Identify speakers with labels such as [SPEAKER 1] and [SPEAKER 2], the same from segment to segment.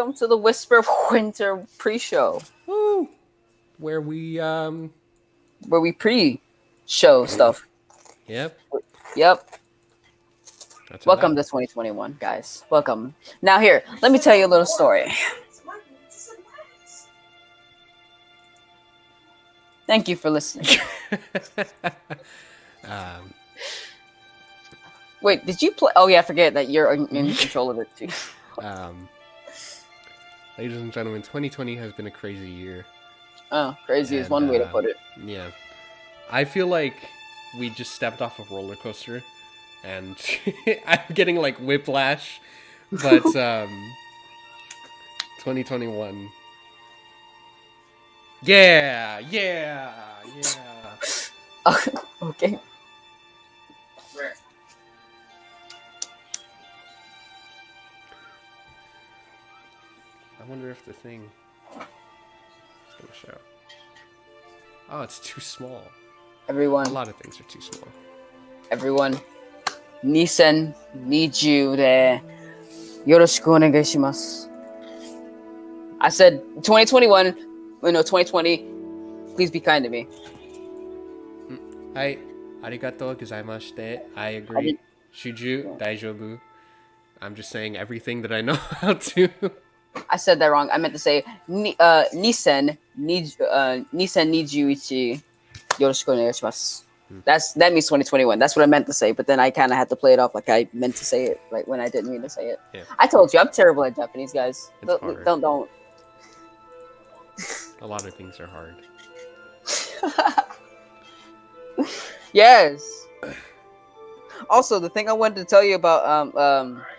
[SPEAKER 1] welcome to the Whisper of Winter pre-show,
[SPEAKER 2] Woo! Where
[SPEAKER 1] where we pre-show stuff.
[SPEAKER 2] Yep.
[SPEAKER 1] Yep.
[SPEAKER 2] That's how that
[SPEAKER 1] Welcome to
[SPEAKER 2] works.
[SPEAKER 1] 2021, guys. Welcome. Now here, let me tell you a little story. Thank you for listening.
[SPEAKER 2] um,
[SPEAKER 1] Wait, did you play? Oh yeah, I forget that you're in control of it too.
[SPEAKER 2] um, ladies and gentlemen, 2020 has been a crazy year.
[SPEAKER 1] Oh, crazy is
[SPEAKER 2] And,
[SPEAKER 1] one way to put it.
[SPEAKER 2] Yeah. I feel like we just stepped off a roller coaster and I'm getting like whiplash. But 2021. Yeah.
[SPEAKER 1] Okay.
[SPEAKER 2] I wonder if the thing is gonna show. Oh, it's too small. A
[SPEAKER 1] Everyone,
[SPEAKER 2] lot of things are too small.
[SPEAKER 1] Nissan needs you there. Yoroshiku onegaishimasu. I said 2021, 2020, please be kind to me.
[SPEAKER 2] Hi, arigatou gozaimashite. I agree. Shuju, daijoubu. I'm just saying everything that I know how to.
[SPEAKER 1] I said that wrong. I meant to say Nissan needs you ichi. Yoroshiku onegaishimasu. That means 2021. That's what I meant to say, but then I kind of had to play it off like I meant to say it, right when I didn't mean to say it.
[SPEAKER 2] Yeah.
[SPEAKER 1] I told you I'm terrible at Japanese, guys.
[SPEAKER 2] It's hard.
[SPEAKER 1] Don't.
[SPEAKER 2] A lot of things are hard.
[SPEAKER 1] Yes. Also, the thing I wanted to tell you about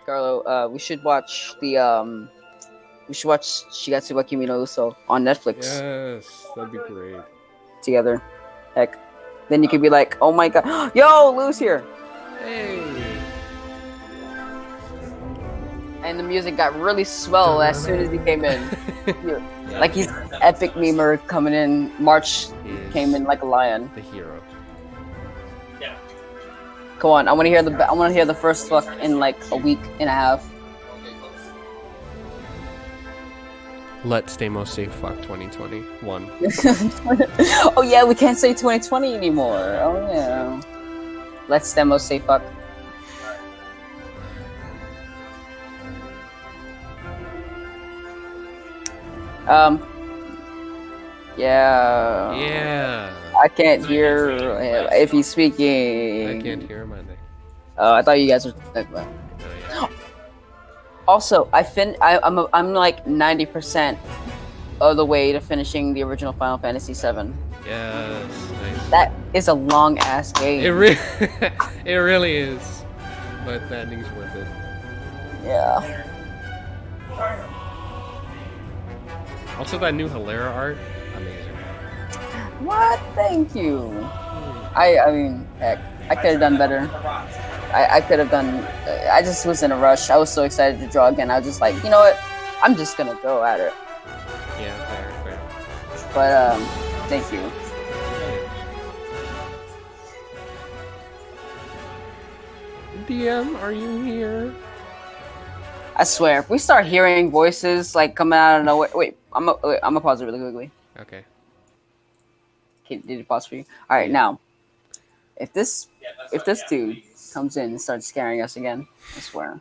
[SPEAKER 1] Carlo, we should watch Shigatsu wa Kimi no Uso on Netflix
[SPEAKER 2] Yes, that'd be great.
[SPEAKER 1] together. Heck. Then you could be like, oh my god, yo, Lou's here.
[SPEAKER 2] Hey.
[SPEAKER 1] And the music got really swell as soon as he came in. Like he's epic memer coming in. March came in like a lion.
[SPEAKER 2] The hero.
[SPEAKER 1] Come on, I want to hear the first fuck in like a week and a half.
[SPEAKER 2] Let's stay most safe. Fuck 2021.
[SPEAKER 1] Oh yeah, we can't say 2020 anymore. Oh yeah. Let's demo say fuck. Yeah.
[SPEAKER 2] Yeah.
[SPEAKER 1] I can't hear him if he's speaking.
[SPEAKER 2] I can't hear him either.
[SPEAKER 1] I thought you guys were.
[SPEAKER 2] Oh, yeah.
[SPEAKER 1] Also, I'm like 90% of the way to finishing the original Final Fantasy VII.
[SPEAKER 2] Yes. Nice.
[SPEAKER 1] That is a long ass game.
[SPEAKER 2] It really is. But the ending's worth it.
[SPEAKER 1] Yeah.
[SPEAKER 2] Also, that new Hilera art, amazing.
[SPEAKER 1] What? Thank you. I mean, heck, I could have done better. I could have done. I just was in a rush. I was so excited to draw again. I was just like, you know what? I'm just gonna go at it.
[SPEAKER 2] Yeah, fair.
[SPEAKER 1] But thank you.
[SPEAKER 2] DM, are you here?
[SPEAKER 1] I swear, if we start hearing voices like coming out of nowhere, wait, I'm gonna pause it really quickly.
[SPEAKER 2] Okay.
[SPEAKER 1] Okay, did it pause for you? All right, now, if this dude comes in and starts scaring us again, I swear.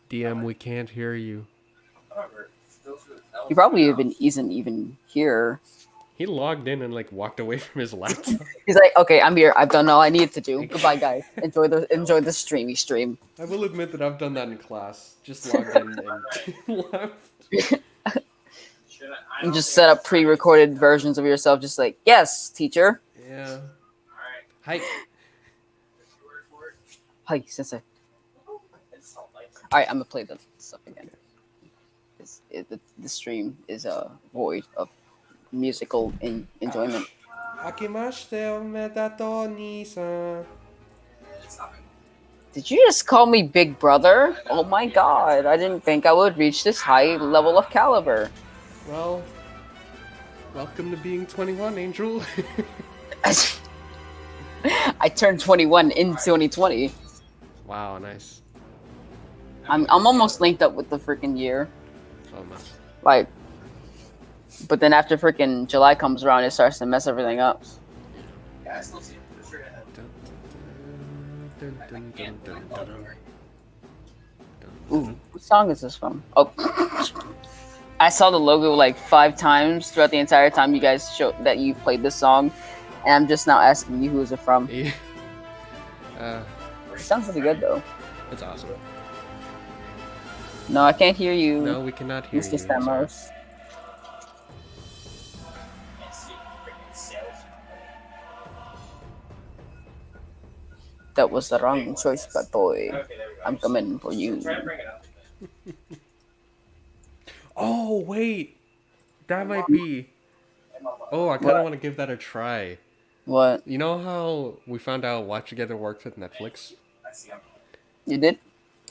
[SPEAKER 2] DM, we can't hear you.
[SPEAKER 1] He probably isn't even here.
[SPEAKER 2] He logged in and like walked away from his laptop.
[SPEAKER 1] He's like, okay, I'm here. I've done all I needed to do. Goodbye, guys. Enjoy the streamy stream.
[SPEAKER 2] I will admit that I've done that in class. Just logged in and left.
[SPEAKER 1] And just set up pre-recorded versions of yourself, just like, yes, teacher.
[SPEAKER 2] Yeah. Hi.
[SPEAKER 1] Hi, sensei. All right, I'm gonna play the stuff again. The stream is void of musical enjoyment. Did you just call me Big Brother? Oh my god, I didn't think I would reach this high level of caliber.
[SPEAKER 2] Well, welcome to being 21, Angel.
[SPEAKER 1] I turned 21 in 2020.
[SPEAKER 2] Wow, nice.
[SPEAKER 1] I'm almost linked up with the freaking year.
[SPEAKER 2] Oh, nice.
[SPEAKER 1] Like, but then after freaking July comes around, it starts to mess everything up. Ooh, what song is this from? Oh, I saw the logo like 5 times throughout the entire time you guys showed that you played this song, and I'm just now asking you who is it from.
[SPEAKER 2] Yeah.
[SPEAKER 1] It sounds pretty good though.
[SPEAKER 2] It's awesome.
[SPEAKER 1] No, I can't hear you.
[SPEAKER 2] No, we cannot hear
[SPEAKER 1] Mr.
[SPEAKER 2] you.
[SPEAKER 1] Stamos. That was the wrong choice, but boy, I'm coming for you.
[SPEAKER 2] Oh, wait. That might be. Oh, I kind of want to give that a try.
[SPEAKER 1] What?
[SPEAKER 2] You know how we found out Watch Together works with Netflix?
[SPEAKER 1] You did?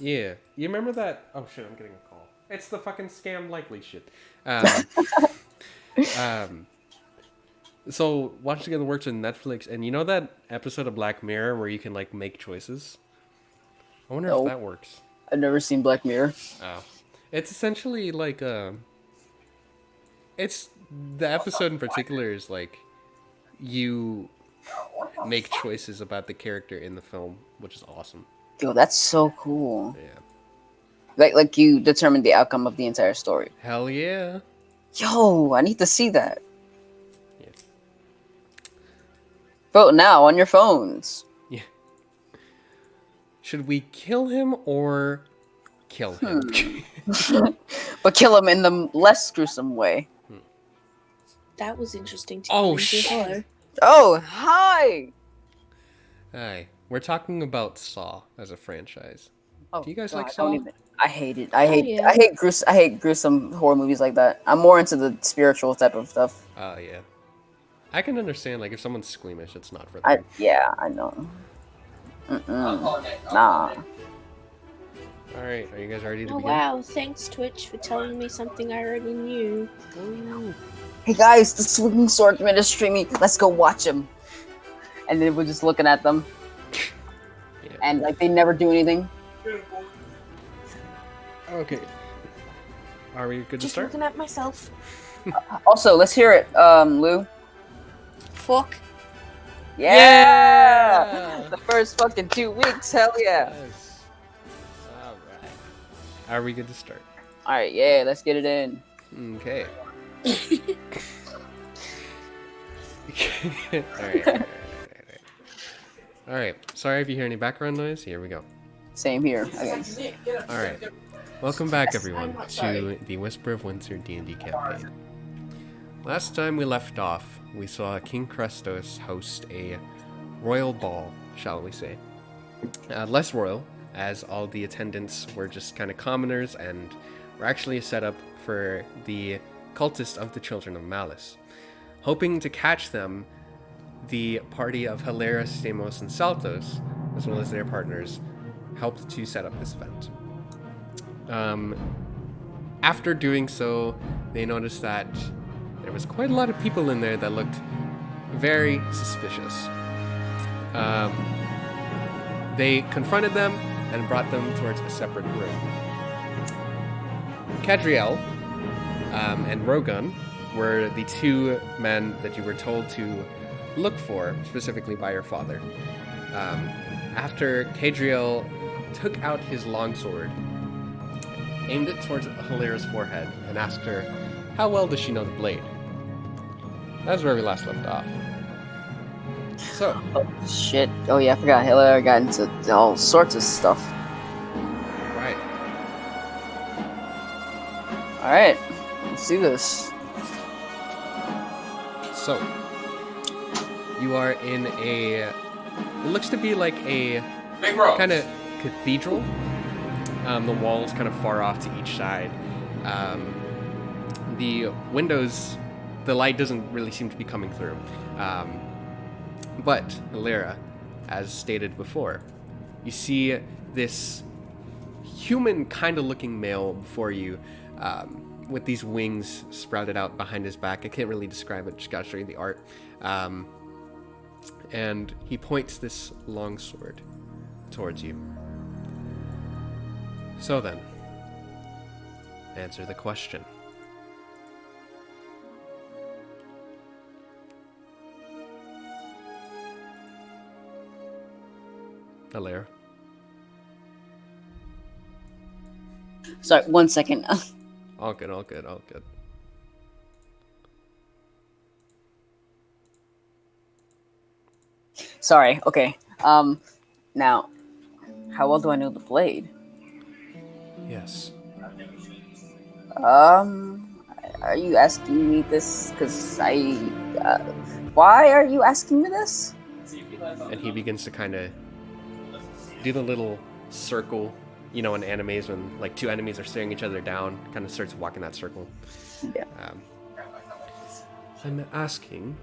[SPEAKER 2] Yeah. You remember that? Oh, shit, I'm getting a call. It's the fucking scam likely shit. So, Watch Together works with Netflix, and you know that episode of Black Mirror where you can, like, make choices? I wonder if
[SPEAKER 1] No.
[SPEAKER 2] that works.
[SPEAKER 1] I've never seen Black Mirror.
[SPEAKER 2] Oh. It's essentially like, it's, the episode in particular is, like, you make choices about the character in the film, which is awesome.
[SPEAKER 1] Yo, that's so cool.
[SPEAKER 2] Yeah.
[SPEAKER 1] Like you determine the outcome of the entire story.
[SPEAKER 2] Hell yeah.
[SPEAKER 1] Yo, I need to see that.
[SPEAKER 2] Yeah.
[SPEAKER 1] Vote now on your phones.
[SPEAKER 2] Yeah. Should we kill him or kill him?
[SPEAKER 1] But kill him in the less gruesome way.
[SPEAKER 3] That was interesting to
[SPEAKER 2] Oh,
[SPEAKER 3] me.
[SPEAKER 2] shit.
[SPEAKER 3] Hello.
[SPEAKER 1] Oh, hi!
[SPEAKER 2] Hi. We're talking about Saw as a franchise.
[SPEAKER 1] Oh,
[SPEAKER 2] Do you guys
[SPEAKER 1] God,
[SPEAKER 2] like
[SPEAKER 1] don't
[SPEAKER 2] Saw?
[SPEAKER 1] even- I hate it. I
[SPEAKER 3] yeah.
[SPEAKER 1] hate gruesome horror movies like that. I'm more into the spiritual type of stuff.
[SPEAKER 2] Oh, yeah. I can understand, like, if someone's squeamish, it's not for them.
[SPEAKER 1] I know. Nah.
[SPEAKER 2] Alright, are you guys ready to
[SPEAKER 3] Oh
[SPEAKER 2] begin?
[SPEAKER 3] wow, thanks Twitch for telling me something I already knew.
[SPEAKER 2] Ooh.
[SPEAKER 1] Hey guys, the Swinging Swordsmen is streaming. Let's go watch him. And then we're just looking at them,
[SPEAKER 2] Yeah.
[SPEAKER 1] and like they never do anything.
[SPEAKER 2] Okay. Are we good to
[SPEAKER 3] Just
[SPEAKER 2] start?
[SPEAKER 3] looking at myself.
[SPEAKER 1] Also, let's hear it, Lou.
[SPEAKER 3] Fuck.
[SPEAKER 1] Yeah! The first fucking 2 weeks, hell yeah!
[SPEAKER 2] Yes. Alright. Are we good to start?
[SPEAKER 1] All right, yeah, let's get it in.
[SPEAKER 2] Okay. Alright. Alright. Sorry if you hear any background noise. Here we go.
[SPEAKER 1] Same here. I guess.
[SPEAKER 2] Alright. Welcome back, everyone, to the Whisper of Windsor D&D campaign. Last time we left off, we saw King Krestos host a royal ball, shall we say. Less royal, as all the attendants were just kind of commoners and were actually a setup for the cultists of the Children of Malice. Hoping to catch them, the party of Hilera, Stamos, and Saltos, as well as their partners, helped to set up this event. After doing so, they noticed that there was quite a lot of people in there that looked very suspicious. They confronted them and brought them towards a separate room. Cadriel and Rogun were the 2 men that you were told to look for, specifically by your father. After Cadriel took out his longsword, aimed it towards Hilera's forehead, and asked her, how well does she know the blade? That's where we last left off. So,
[SPEAKER 1] Oh shit! Oh yeah, I forgot. Hitler got into all sorts of stuff.
[SPEAKER 2] right.
[SPEAKER 1] All right, let's do this.
[SPEAKER 2] So, you are in a... It looks to be like a kind of cathedral. The walls kind of far off to each side. The windows, the light doesn't really seem to be coming through. But, Hilera, as stated before, you see this human kind of looking male before you, with these wings sprouted out behind his back. I can't really describe it, just gotta show you the art. And he points this long sword towards you. So then, answer the question. Alair.
[SPEAKER 1] Sorry, 1 second.
[SPEAKER 2] All good, all good, all good.
[SPEAKER 1] Sorry. Okay. Now, how well do I know the blade?
[SPEAKER 2] Yes.
[SPEAKER 1] Are you asking me this? Because uh, why are you asking me this?
[SPEAKER 2] And he begins to kind of do the little circle, you know, in animes when like two enemies are staring each other down, kind of starts walking that circle.
[SPEAKER 1] Yeah.
[SPEAKER 2] I'm asking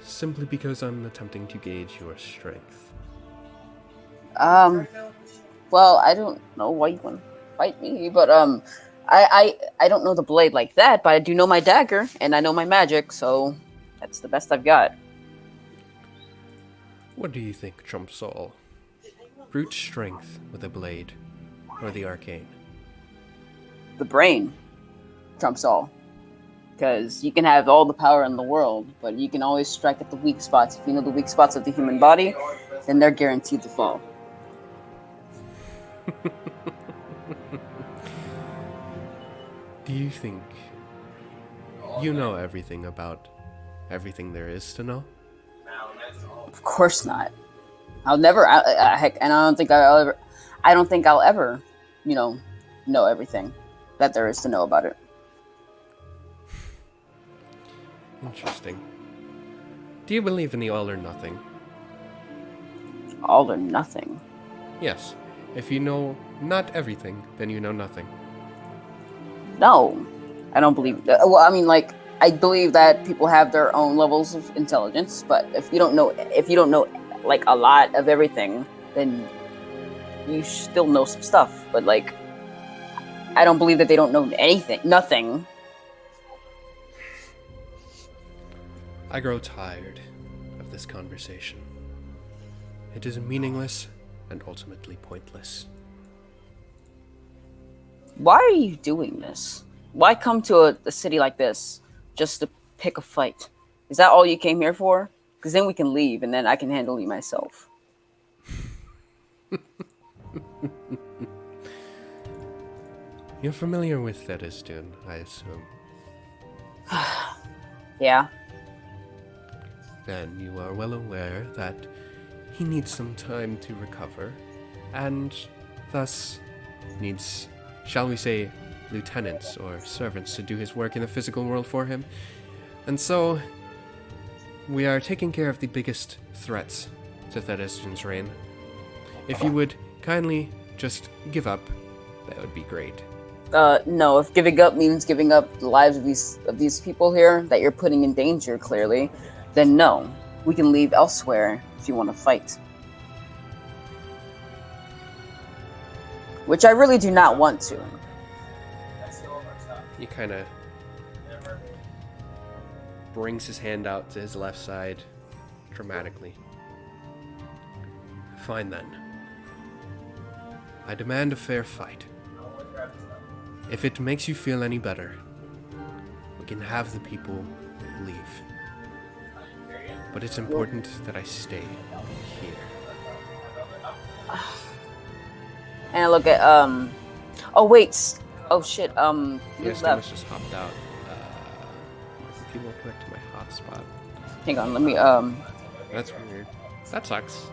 [SPEAKER 2] simply because I'm attempting to gauge your strength.
[SPEAKER 1] Well, I don't know why you want to fight me, but I don't know the blade like that, but I do know my dagger and I know my magic, so that's the best I've got.
[SPEAKER 2] What do you think trumps all? Brute strength with a blade, or the arcane?
[SPEAKER 1] The brain trumps all. Because you can have all the power in the world, but you can always strike at the weak spots. If you know the weak spots of the human body, then they're guaranteed to fall.
[SPEAKER 2] Do you think you know everything about everything there is to know?
[SPEAKER 1] Of course not. I'll never. Heck, and I don't think I'll ever, know everything that there is to know about it.
[SPEAKER 2] Interesting. Do you believe in the all or nothing?
[SPEAKER 1] All or nothing.
[SPEAKER 2] Yes. If you know not everything, then you know nothing.
[SPEAKER 1] No, I don't believe. Well, I mean, like, I believe that people have their own levels of intelligence, but if you don't know like a lot of everything, then you still know some stuff. But like, I don't believe that they don't know anything, nothing.
[SPEAKER 2] I grow tired of this conversation. It is meaningless and ultimately pointless.
[SPEAKER 1] Why are you doing this? Why come to a city like this just to pick a fight? Is that all you came here for? Because then we can leave, and then I can handle you myself.
[SPEAKER 2] You're familiar with Thedisdun, I assume.
[SPEAKER 1] Yeah.
[SPEAKER 2] Then you are well aware that he needs some time to recover, and thus needs, shall we say, lieutenants or servants to do his work in the physical world for him. And so, we are taking care of the biggest threats to Thedisdun's reign. If you would kindly just give up, that would be great.
[SPEAKER 1] No, if giving up means giving up the lives of these people here that you're putting in danger, clearly, then no. We can leave elsewhere if you want to fight. Which I really do not want to.
[SPEAKER 2] He kind of brings his hand out to his left side dramatically. Fine then. I demand a fair fight. If it makes you feel any better, we can have the people leave. But it's important that I stay here.
[SPEAKER 1] And I look at oh wait, oh shit,
[SPEAKER 2] Yes,
[SPEAKER 1] left.
[SPEAKER 2] just hopped out. People connect to my hotspot.
[SPEAKER 1] Hang on, let me
[SPEAKER 2] That's weird. That sucks.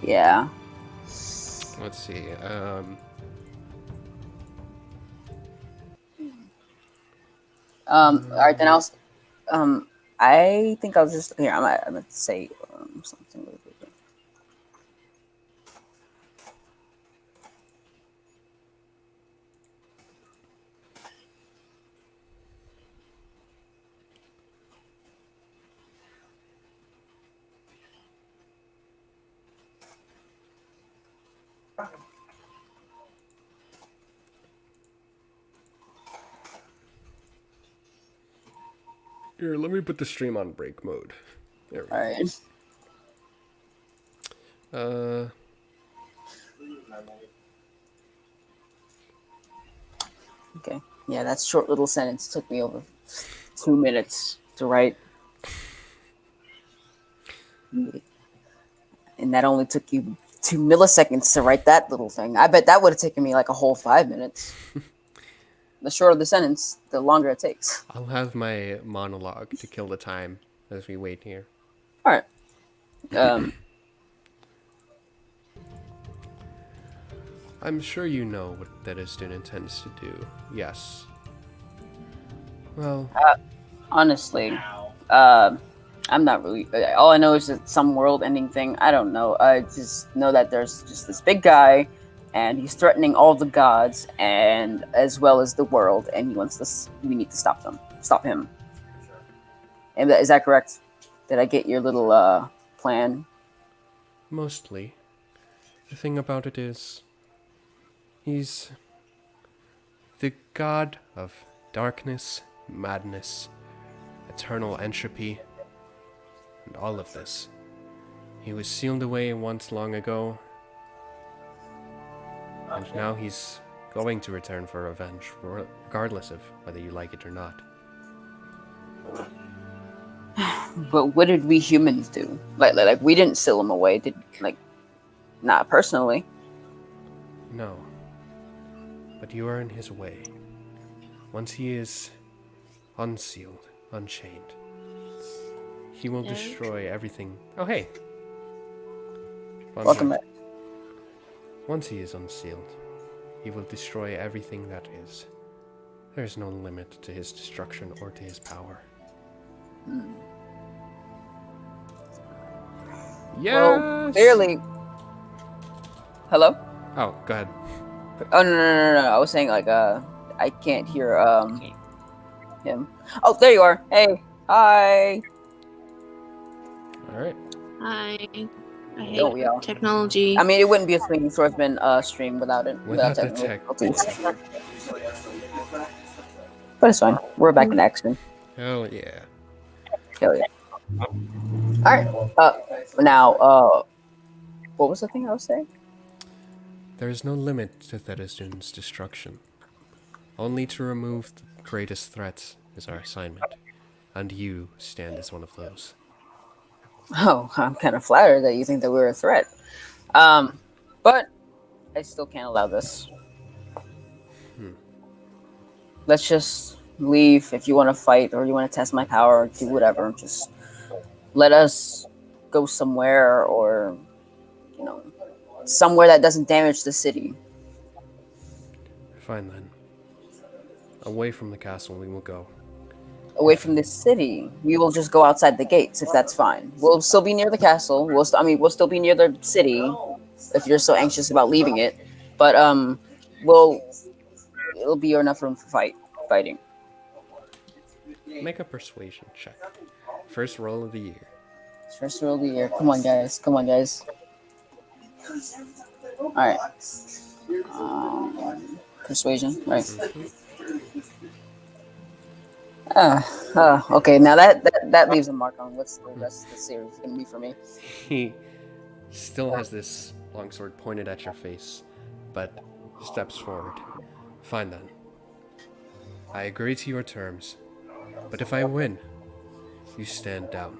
[SPEAKER 1] yeah.
[SPEAKER 2] Let's see.
[SPEAKER 1] Alright, then I think I'll just here. I'm gonna say something. Really quickly.
[SPEAKER 2] Here, let me put the stream on break mode. There we go.
[SPEAKER 1] Alright. Okay. Yeah, that short little sentence took me over 2 minutes to write, and that only took you 2 milliseconds to write that little thing. I bet that would have taken me like a whole 5 minutes. The shorter the sentence, the longer it takes.
[SPEAKER 2] I'll have my monologue to kill the time as we wait here.
[SPEAKER 1] All right.
[SPEAKER 2] I'm sure you know what Deniston intends to do. Yes. Well,
[SPEAKER 1] Honestly, I'm not really. All I know is that some world-ending thing. I don't know. I just know that there's just this big guy, and he's threatening all the gods, and as well as the world. And he wants this. We need to stop them. Stop him. And is that correct? Did I get your little plan?
[SPEAKER 2] mostly. The thing about it is, he's the god of darkness, madness, eternal entropy, and all of this. He was sealed away once long ago, and now he's going to return for revenge, regardless of whether you like it or not.
[SPEAKER 1] But what did we humans do? Like we didn't seal him away. Did not personally.
[SPEAKER 2] No. But you are in his way. Once he is unsealed, unchained, he will destroy everything. Oh, hey.
[SPEAKER 1] Welcome back.
[SPEAKER 2] Once he is unsealed, he will destroy everything that is. There is no limit to his destruction or to his power. Yes!
[SPEAKER 1] Well, clearly. Hello?
[SPEAKER 2] Oh, go ahead.
[SPEAKER 1] Oh no! I was saying I can't hear him. Oh, there you are. Hey, hi.
[SPEAKER 2] All right.
[SPEAKER 3] I
[SPEAKER 1] Don't we
[SPEAKER 3] hate
[SPEAKER 1] all?
[SPEAKER 3] technology.
[SPEAKER 1] I mean, it wouldn't be a Swinging Swordsman stream without it.
[SPEAKER 2] Without the
[SPEAKER 1] technical
[SPEAKER 2] tech.
[SPEAKER 1] difficulties. But it's fine. We're back in action.
[SPEAKER 2] Hell yeah.
[SPEAKER 1] Hell yeah. All right. Now, what was the thing I was saying?
[SPEAKER 2] There is no limit to Therisdun's destruction. Only to remove the greatest threats is our assignment, and you stand as one of those.
[SPEAKER 1] Oh, I'm kind of flattered that you think that we're a threat. But I still can't allow this. Let's just leave. If you want to fight or you want to test my power, do whatever. Just let us go somewhere, or somewhere that doesn't damage the city.
[SPEAKER 2] Fine then. Away from the castle we will go.
[SPEAKER 1] Away from the city, we will just go outside the gates if that's fine. We'll still be near the castle. We'll still be near the city if you're so anxious about leaving it. But it'll be enough room for fighting.
[SPEAKER 2] Make a persuasion check. First roll of the year.
[SPEAKER 1] First roll of the year. Come on, guys. All right. Persuasion, right? Okay. Now that leaves a mark on what's the rest of the series gonna be for me.
[SPEAKER 2] He still has this longsword pointed at your face, but steps forward. Fine then. I agree to your terms, but if I win, you stand down.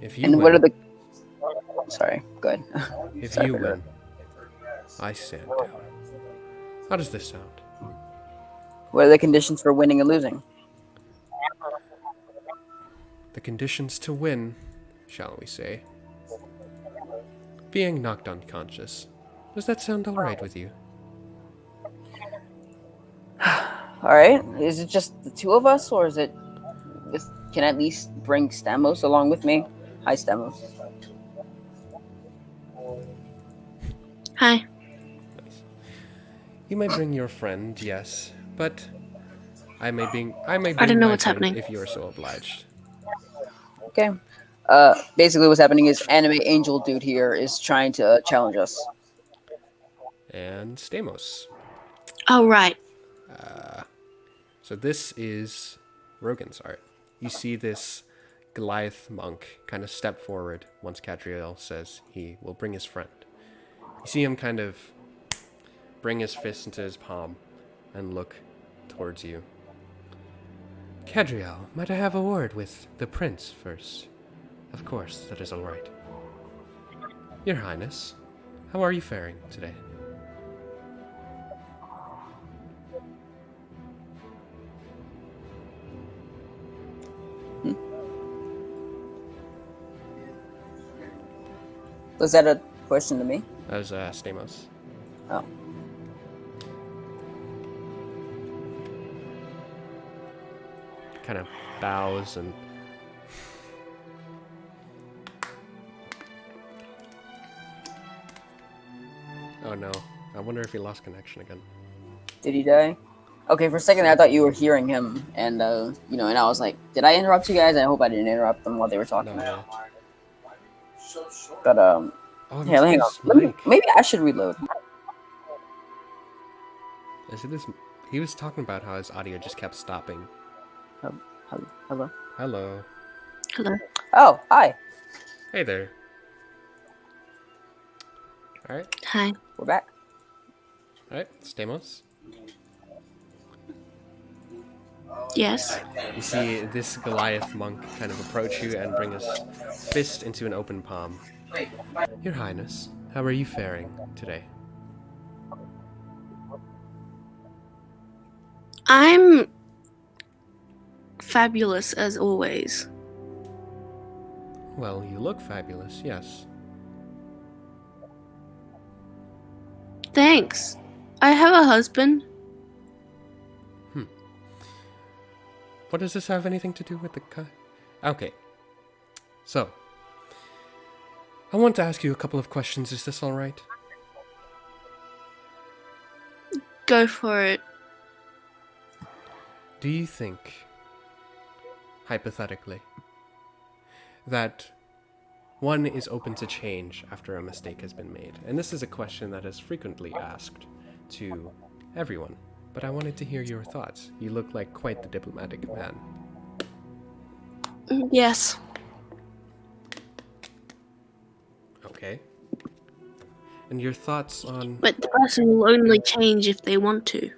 [SPEAKER 2] If you
[SPEAKER 1] And
[SPEAKER 2] win,
[SPEAKER 1] what are the? Sorry. Go ahead.
[SPEAKER 2] if
[SPEAKER 1] Sorry
[SPEAKER 2] you
[SPEAKER 1] for that.
[SPEAKER 2] win, I stand down. How does this sound?
[SPEAKER 1] What are the conditions for winning and losing?
[SPEAKER 2] The conditions to win, shall we say? Being knocked unconscious. Does that sound alright with you?
[SPEAKER 1] All right. Is it just the two of us, or is it? Can I at least bring Stamos along with me? Hi, Stamos.
[SPEAKER 3] Hi.
[SPEAKER 2] You may bring your friend, yes, but I may bring
[SPEAKER 3] I don't know
[SPEAKER 2] my
[SPEAKER 3] what's
[SPEAKER 2] friend
[SPEAKER 3] happening.
[SPEAKER 2] if you are so obliged.
[SPEAKER 1] Okay. Basically, what's happening is Anime Angel dude here is trying to challenge us.
[SPEAKER 2] And Stamos.
[SPEAKER 3] Oh, right.
[SPEAKER 2] So this is Rogan's art. You see this Goliath monk kind of step forward once Cadriel says he will bring his friend. You see him kind of bring his fist into his palm, and look towards you. Cadriel, might I have a word with the prince first? Of course, that is all right. Your Highness, how are you faring today?
[SPEAKER 1] Was that a question to me?
[SPEAKER 2] That was Stamos.
[SPEAKER 1] Oh.
[SPEAKER 2] Kind of bows and... Oh no, I wonder if he lost connection again.
[SPEAKER 1] Did he die? Okay, for a second I thought you were hearing him, and and I was like, did I interrupt you guys? I hope I didn't interrupt them while they were talking.
[SPEAKER 2] No.
[SPEAKER 1] But
[SPEAKER 2] Oh,
[SPEAKER 1] yeah, hang on. Maybe I should reload.
[SPEAKER 2] Is it this? He was talking about how his audio just kept stopping.
[SPEAKER 1] Hello.
[SPEAKER 2] Hello.
[SPEAKER 3] Hello.
[SPEAKER 1] Oh, hi.
[SPEAKER 2] Hey there. Alright.
[SPEAKER 3] Hi.
[SPEAKER 1] We're back.
[SPEAKER 2] Alright, Stamos.
[SPEAKER 3] Yes.
[SPEAKER 2] You see this Goliath monk kind of approach you and bring his fist into an open palm. Your Highness, how are you faring today?
[SPEAKER 3] I'm fabulous as always.
[SPEAKER 2] Well, you look fabulous, yes.
[SPEAKER 3] Thanks. I have a husband.
[SPEAKER 2] What does this have anything to do with the Okay. So, I want to ask you a couple of questions. Is this all right?
[SPEAKER 3] Go for it.
[SPEAKER 2] Do you think, hypothetically, that one is open to change after a mistake has been made? And this is a question that is frequently asked to everyone, but I wanted to hear your thoughts. You look like quite the diplomatic man.
[SPEAKER 3] Yes.
[SPEAKER 2] Okay. And your thoughts on...
[SPEAKER 3] But the person will only change if they want to.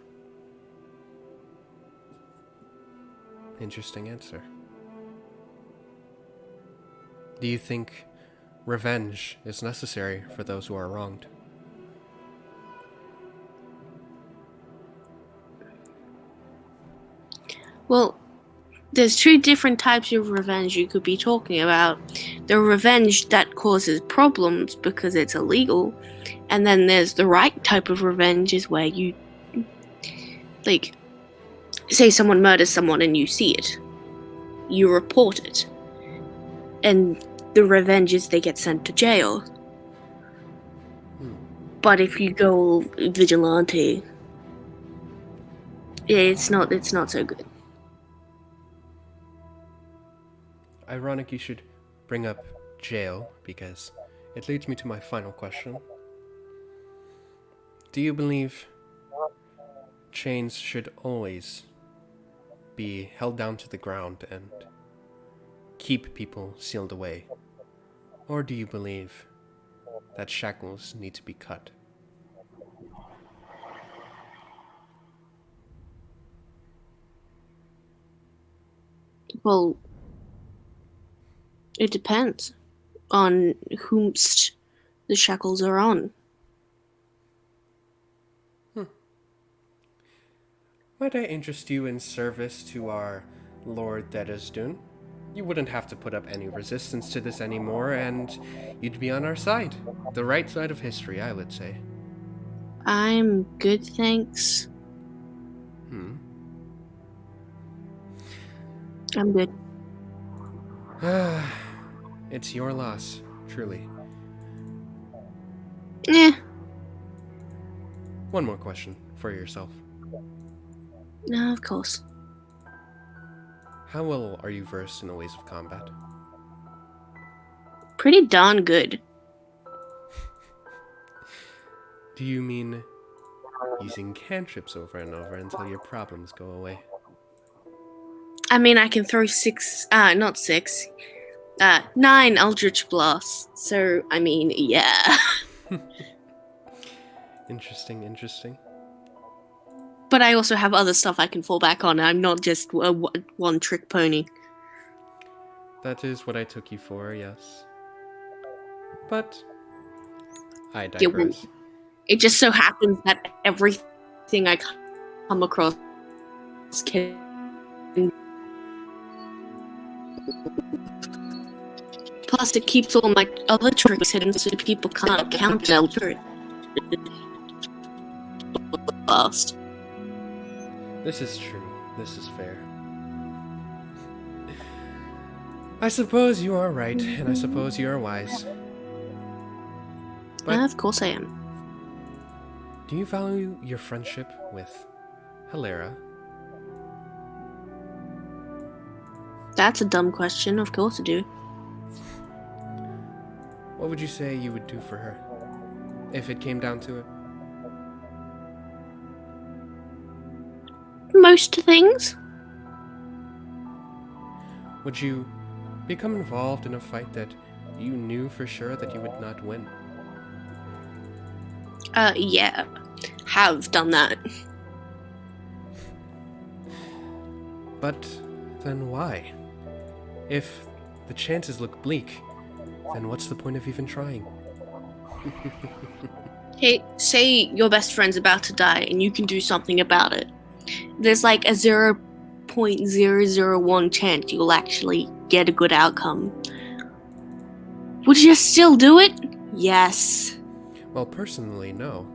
[SPEAKER 2] Interesting answer. Do you think revenge is necessary for those who are wronged?
[SPEAKER 3] Well, there's two different types of revenge you could be talking about. The revenge that causes problems because it's illegal, and then there's the right type of revenge is where you, like, say someone murders someone and you see it. You report it. And the revenge is they get sent to jail. But if you go vigilante, it's not so good.
[SPEAKER 2] Ironic you should bring up jail, because it leads me to my final question. Do you believe chains should always be held down to the ground and keep people sealed away? Or do you believe that shackles need to be cut?
[SPEAKER 3] Well, it depends on whomst the shackles are on.
[SPEAKER 2] Might I interest you in service to our Lord Dedesdun? You wouldn't have to put up any resistance to this anymore, and you'd be on our side. The right side of history, I would say.
[SPEAKER 3] I'm good, thanks. I'm good.
[SPEAKER 2] It's your loss, truly. One more question for yourself.
[SPEAKER 3] No, of course.
[SPEAKER 2] How well are you versed in the ways of combat?
[SPEAKER 3] Pretty darn good.
[SPEAKER 2] Do you mean using cantrips over and over until your problems go away?
[SPEAKER 3] I mean, I can throw 9 Eldritch Blasts. So, I mean, yeah.
[SPEAKER 2] Interesting.
[SPEAKER 3] But I also have other stuff I can fall back on. I'm not just a one-trick pony.
[SPEAKER 2] That is what I took you for, yes. But I
[SPEAKER 3] Yeah, well,
[SPEAKER 2] digress.
[SPEAKER 3] it just so happens that everything I come across can. Plus, it keeps all my other tricks hidden so people can't counter it fast.
[SPEAKER 2] This is true. This is fair. I suppose you are right, and I suppose you are wise. But
[SPEAKER 3] Of course I am.
[SPEAKER 2] do you value your friendship with Hilera?
[SPEAKER 3] That's a dumb question. Of course I do.
[SPEAKER 2] What would you say you would do for her, if it came down to it?
[SPEAKER 3] Most things.
[SPEAKER 2] Would you become involved in a fight that you knew for sure that you would not win?
[SPEAKER 3] Yeah. Have done that.
[SPEAKER 2] But then why? If the chances look bleak, then what's the point of even trying?
[SPEAKER 3] Hey, say your best friend's about to die and you can do something about it. There's like a 0.001 chance you'll actually get a good outcome. Would you still do it? Yes.
[SPEAKER 2] Well, personally, no.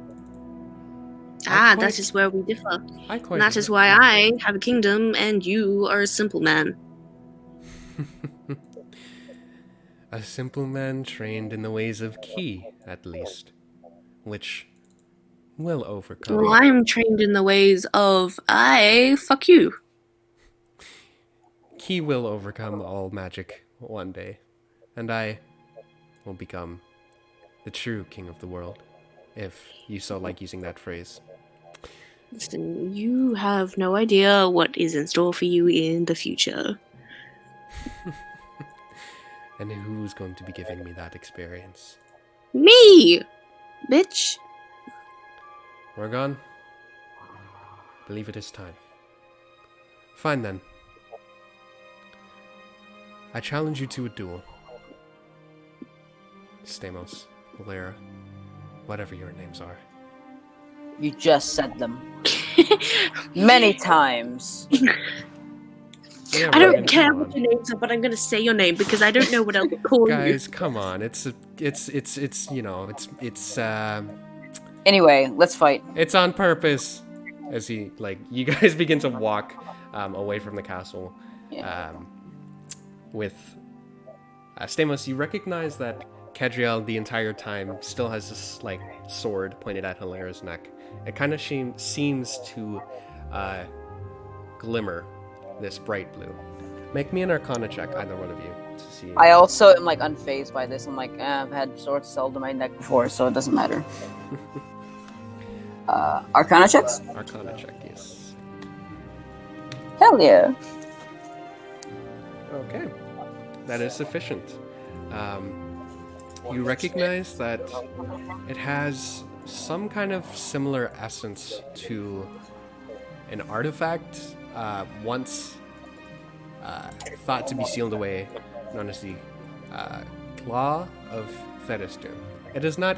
[SPEAKER 3] That is where we differ. And that is why I have a kingdom and you are a simple man.
[SPEAKER 2] A simple man trained in the ways of Ki, at least, which will overcome.
[SPEAKER 3] Well, I'm trained in the ways of fuck you.
[SPEAKER 2] Ki will overcome all magic one day, and I will become the true king of the world, if you so like using that phrase.
[SPEAKER 3] Listen, you have no idea what is in store for you in the future.
[SPEAKER 2] And who's going to be giving me that experience?
[SPEAKER 3] Me! Bitch.
[SPEAKER 2] Morgan, believe it is time. Fine then. I challenge you to a duel. Stamos, Hilera, whatever your names are.
[SPEAKER 1] You just said them. Many times.
[SPEAKER 2] Yeah,
[SPEAKER 3] I don't
[SPEAKER 2] Morgan,
[SPEAKER 3] care
[SPEAKER 2] come
[SPEAKER 3] what
[SPEAKER 2] on.
[SPEAKER 3] your names are, but I'm gonna say your name because I don't know what else to call you.
[SPEAKER 2] Guys, come on. It's
[SPEAKER 1] Anyway, let's fight.
[SPEAKER 2] It's on purpose. As you guys begin to walk away from the castle.
[SPEAKER 1] Yeah.
[SPEAKER 2] With Stamos, you recognize that Cadriel the entire time still has this sword pointed at Hilera's neck. It kind of seems to glimmer this bright blue. Make me an Arcana check, either one of you, to see.
[SPEAKER 1] I also am unfazed by this. I'm I've had swords sold to my neck before, so it doesn't matter. Arcana checks?
[SPEAKER 2] Arcana check, yes.
[SPEAKER 1] Hell yeah.
[SPEAKER 2] Okay, that is sufficient. You recognize that it has some kind of similar essence to an artifact once thought to be sealed away, known as the Claw of Thedistun. It is not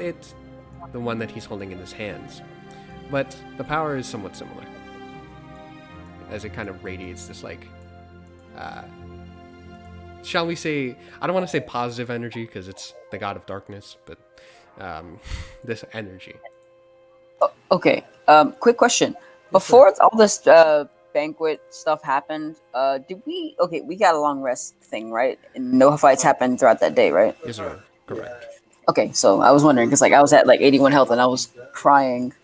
[SPEAKER 2] the one that he's holding in his hands, but the power is somewhat similar, as it kind of radiates this shall we say, I don't want to say positive energy because it's the god of darkness, but this energy.
[SPEAKER 1] Okay. Quick question. Before all this banquet stuff happened, we got a long rest thing, right? And no fights happened throughout that day, right?
[SPEAKER 2] Yes, sir. Correct.
[SPEAKER 1] Okay, so I was wondering because I was at 81 health and I was crying.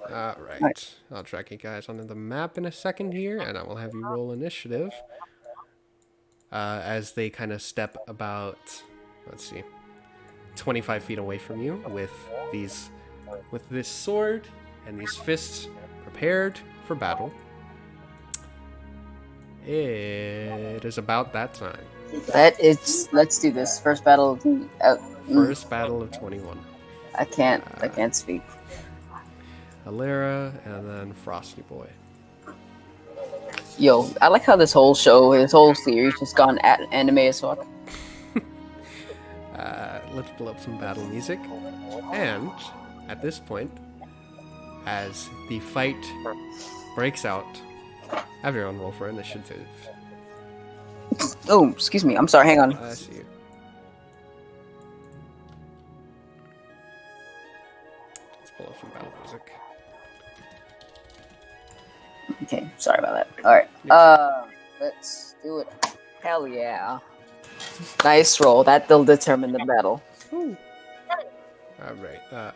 [SPEAKER 2] Alright. I'll track you guys onto the map in a second here, and I will have you roll initiative. As they kind of step about, 25 feet away from you with this sword and these fists prepared for battle. It is about that time.
[SPEAKER 1] Let's do this. First battle.
[SPEAKER 2] First battle of 21.
[SPEAKER 1] I can't speak.
[SPEAKER 2] Alera, and then Frosty Boy.
[SPEAKER 1] Yo, I like how this whole series just gone at anime as fuck.
[SPEAKER 2] Let's pull up some battle music. And at this point, as the fight breaks out, everyone roll for initiative.
[SPEAKER 1] Oh, excuse me. I'm sorry. Hang on.
[SPEAKER 2] I see you. Let's pull up some battle music.
[SPEAKER 1] Okay, sorry about that. All right. Let's do it. Hell yeah. Nice roll. That'll determine the battle.
[SPEAKER 2] All right.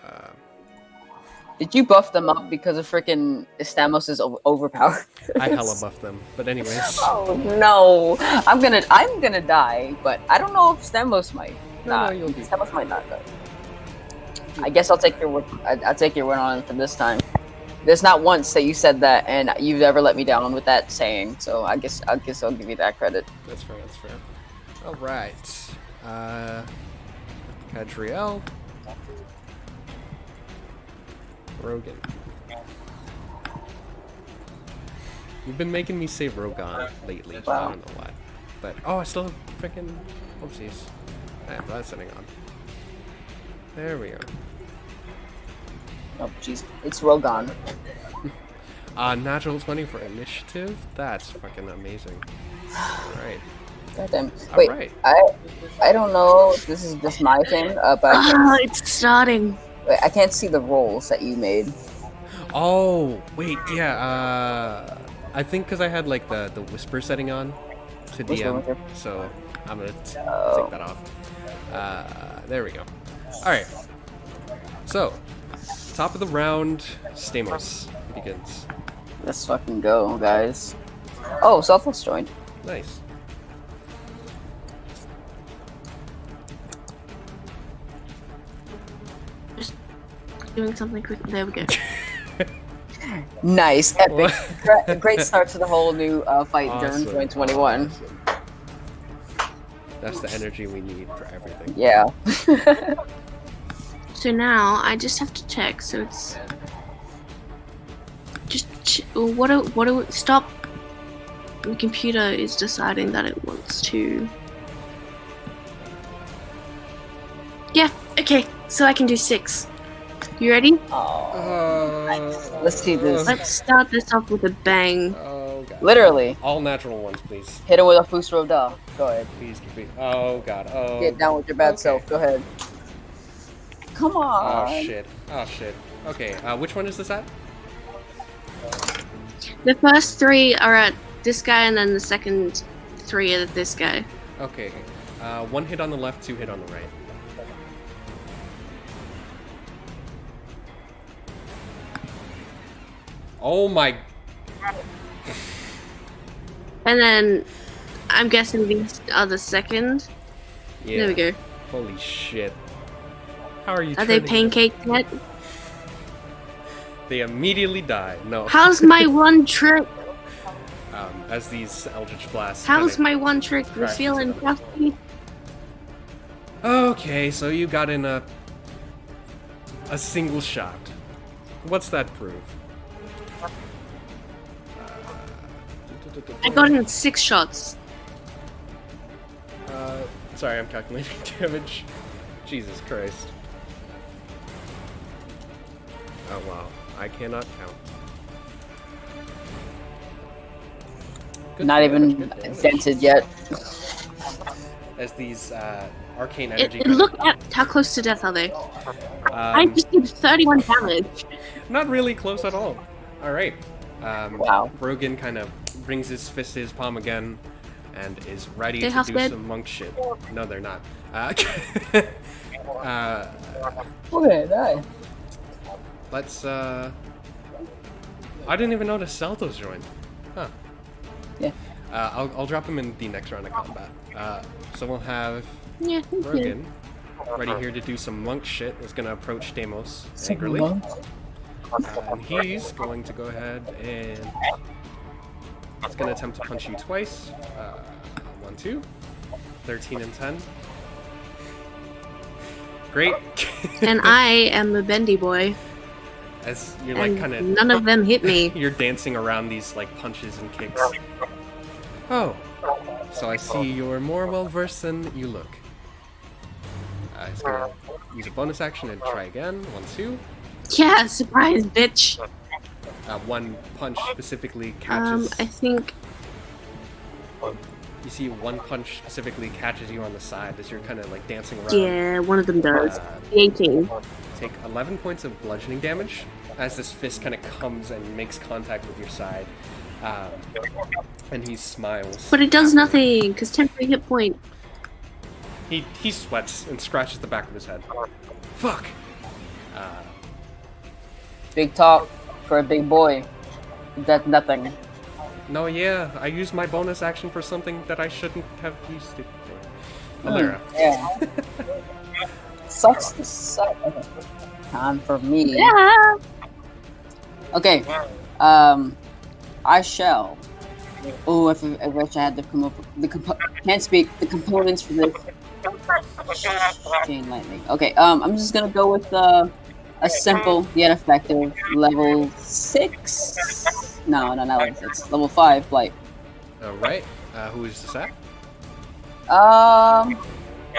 [SPEAKER 1] Did you buff them up because of freaking Estamos is overpowered?
[SPEAKER 2] I hella buffed them. But anyways.
[SPEAKER 1] Oh no! I'm gonna die, but I don't know if Stamos might.
[SPEAKER 2] No, you'll be
[SPEAKER 1] Stamos might not die. I guess I'll take your word. I'll take your word on it for this time. There's not once that you said that, and you've ever let me down with that saying. So I guess I'll give you that credit.
[SPEAKER 2] That's fair. That's fair. All right. Cadriel. Rogan. You've been making me say Rogan lately.
[SPEAKER 1] Wow.
[SPEAKER 2] I don't know why. But, oh, I still have freaking... Oopsies. I have that setting on. There we go.
[SPEAKER 1] Oh, jeez. It's Rogan.
[SPEAKER 2] Natural 20 for initiative? That's fucking amazing. Alright.
[SPEAKER 1] Goddamn. Wait,
[SPEAKER 2] Alright.
[SPEAKER 1] I don't know if this is just my thing, but
[SPEAKER 3] It's starting.
[SPEAKER 1] I can't see the rolls that you made.
[SPEAKER 2] Oh, wait, yeah, I think because I had, like, the whisper setting on to DM,
[SPEAKER 1] Whisper.
[SPEAKER 2] so I'm gonna take that off. There we go. Alright. So, top of the round, Stamos begins.
[SPEAKER 1] Let's fucking go, guys. Oh, Selfless joined.
[SPEAKER 2] Nice.
[SPEAKER 3] Just doing something quick. There we go.
[SPEAKER 1] Nice, epic. Great start to the whole new fight during
[SPEAKER 2] Awesome.
[SPEAKER 1] 2021.
[SPEAKER 2] Awesome. That's the energy we need for everything.
[SPEAKER 1] Yeah.
[SPEAKER 3] So now I just have to check. So it's just stop. The computer is deciding that it wants to. Yeah. Okay. So I can do 6. You ready?
[SPEAKER 1] Oh. Let's see this.
[SPEAKER 3] Let's start this off with a bang.
[SPEAKER 2] Oh, God.
[SPEAKER 1] Literally.
[SPEAKER 2] All natural ones, please.
[SPEAKER 1] Hit him with a Fusro Da. Go ahead.
[SPEAKER 2] Please keep it. Oh, God. Oh.
[SPEAKER 1] Get down with your bad
[SPEAKER 2] Okay.
[SPEAKER 1] self. Go ahead. Come on.
[SPEAKER 2] Oh, shit. Oh, shit. Okay, which one is this at?
[SPEAKER 3] The first 3 are at this guy, and then the second 3 are at this guy.
[SPEAKER 2] Okay. 1 hit on the left, 2 hit on the right. Oh my...
[SPEAKER 3] And then I'm guessing these are the second.
[SPEAKER 2] Yeah.
[SPEAKER 3] There we go.
[SPEAKER 2] Holy shit. How are you
[SPEAKER 3] Are they
[SPEAKER 2] turning-
[SPEAKER 3] pancaked yet?
[SPEAKER 2] They immediately die. No.
[SPEAKER 3] How's my one trick?
[SPEAKER 2] As these Eldritch Blasts...
[SPEAKER 3] How's
[SPEAKER 2] kinda
[SPEAKER 3] my one trick? We're
[SPEAKER 2] crash
[SPEAKER 3] feeling
[SPEAKER 2] into them.
[SPEAKER 3] crafty.
[SPEAKER 2] Okay, so you got in a single shot. What's that prove?
[SPEAKER 3] I got in 6 shots.
[SPEAKER 2] Sorry, I'm calculating damage. Jesus Christ. Oh wow, I cannot count. Good
[SPEAKER 1] Not
[SPEAKER 2] damage,
[SPEAKER 1] even
[SPEAKER 2] good damage.
[SPEAKER 1] dented yet.
[SPEAKER 2] As these arcane energy.
[SPEAKER 3] Look at how close to death are they? I just did 31 damage.
[SPEAKER 2] Not really close at all. All right.
[SPEAKER 1] Wow.
[SPEAKER 2] Brogan kind of brings his fist to his palm again, and is ready
[SPEAKER 3] They
[SPEAKER 2] to
[SPEAKER 3] half
[SPEAKER 2] do
[SPEAKER 3] dead?
[SPEAKER 2] some monk shit. No, they're not.
[SPEAKER 1] Okay, die.
[SPEAKER 2] Let's. I didn't even notice Salto's joined. Huh.
[SPEAKER 1] Yeah.
[SPEAKER 2] I'll drop him in the next round of combat. So we'll have
[SPEAKER 3] Yeah, thank you.
[SPEAKER 2] Brogan ready here to do some monk shit. Is gonna approach Deimos angrily. And he's going to go ahead and he's going to attempt to punch you twice. 1, 2. 13 and 10. Great.
[SPEAKER 3] And I am a bendy boy.
[SPEAKER 2] as you're like
[SPEAKER 3] And
[SPEAKER 2] kind of
[SPEAKER 3] none of them hit me.
[SPEAKER 2] you're dancing around these like punches and kicks. Oh, so I see you're more well versed than you look. He's gonna use a bonus action and try again. 1, 2.
[SPEAKER 3] Yeah, surprise, bitch.
[SPEAKER 2] One punch specifically catches.
[SPEAKER 3] I think.
[SPEAKER 2] You see one punch specifically catches you on the side as you're kind of like dancing around.
[SPEAKER 3] Yeah, one of them does. 18.
[SPEAKER 2] Take 11 points of bludgeoning damage as this fist kind of comes and makes contact with your side. And he smiles.
[SPEAKER 3] But it does nothing, because temporary hit point.
[SPEAKER 2] He sweats and scratches the back of his head. Fuck!
[SPEAKER 1] Big talk for a big boy. That's nothing.
[SPEAKER 2] No, yeah, I used my bonus action for something that I shouldn't have used it for. Alara.
[SPEAKER 1] Yeah. Sucks to suck. Time for me.
[SPEAKER 3] Yeah.
[SPEAKER 1] Okay. I shall. Oh, if I wish I had to come up with can't speak the components for this. Chain lightning. Okay. I'm just gonna go with a simple yet effective level 6. No, not level 6. Level 5 blight.
[SPEAKER 2] Alright. Who is this at?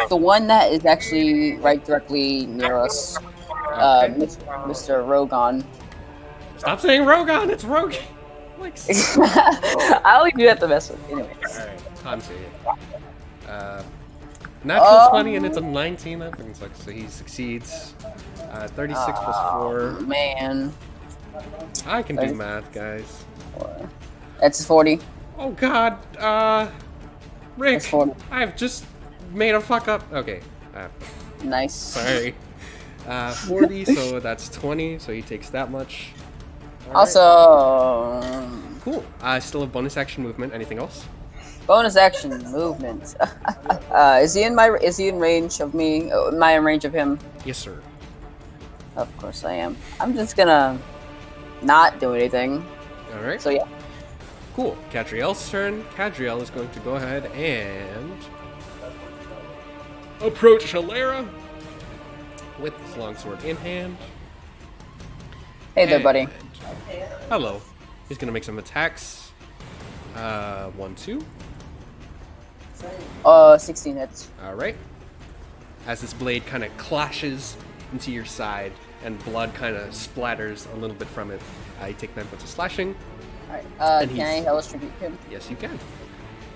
[SPEAKER 1] The one that is actually right directly near us.
[SPEAKER 2] Okay.
[SPEAKER 1] Mr. Rogon.
[SPEAKER 2] Stop saying Rogon, it's Rogan! Like,
[SPEAKER 1] I only do have to mess with. Anyway.
[SPEAKER 2] alright, Hansi. Natural 20 and it's a 19, that fucking sucks. So he succeeds. 36 plus 4.
[SPEAKER 1] Man.
[SPEAKER 2] I can do math, guys.
[SPEAKER 1] That's 40.
[SPEAKER 2] Oh god, Rick,
[SPEAKER 1] That's 40.
[SPEAKER 2] I've just made a fuck up. Okay,
[SPEAKER 1] Nice.
[SPEAKER 2] sorry. 40, so that's 20, so he takes that much. All
[SPEAKER 1] Also,
[SPEAKER 2] right. Cool. Still have bonus action movement. Anything else?
[SPEAKER 1] bonus action movement. Is he in range of me? Am I in range of him?
[SPEAKER 2] Yes, sir.
[SPEAKER 1] Of course I am. I'm just gonna not do anything.
[SPEAKER 2] All right.
[SPEAKER 1] So yeah.
[SPEAKER 2] Cool. Cadriel's turn. Cadriel is going to go ahead and approach Alara with his longsword in hand.
[SPEAKER 1] Hey there,
[SPEAKER 2] And-
[SPEAKER 1] buddy.
[SPEAKER 2] Hello. He's gonna make some attacks. 1, 2.
[SPEAKER 1] 16 hits.
[SPEAKER 2] All right. As this blade kind of clashes into your side and blood kind of splatters a little bit from it, you take 9 points of slashing.
[SPEAKER 1] Alright.
[SPEAKER 2] And
[SPEAKER 1] Can I
[SPEAKER 2] he's-
[SPEAKER 1] hellish tribute him?
[SPEAKER 2] Yes, you can.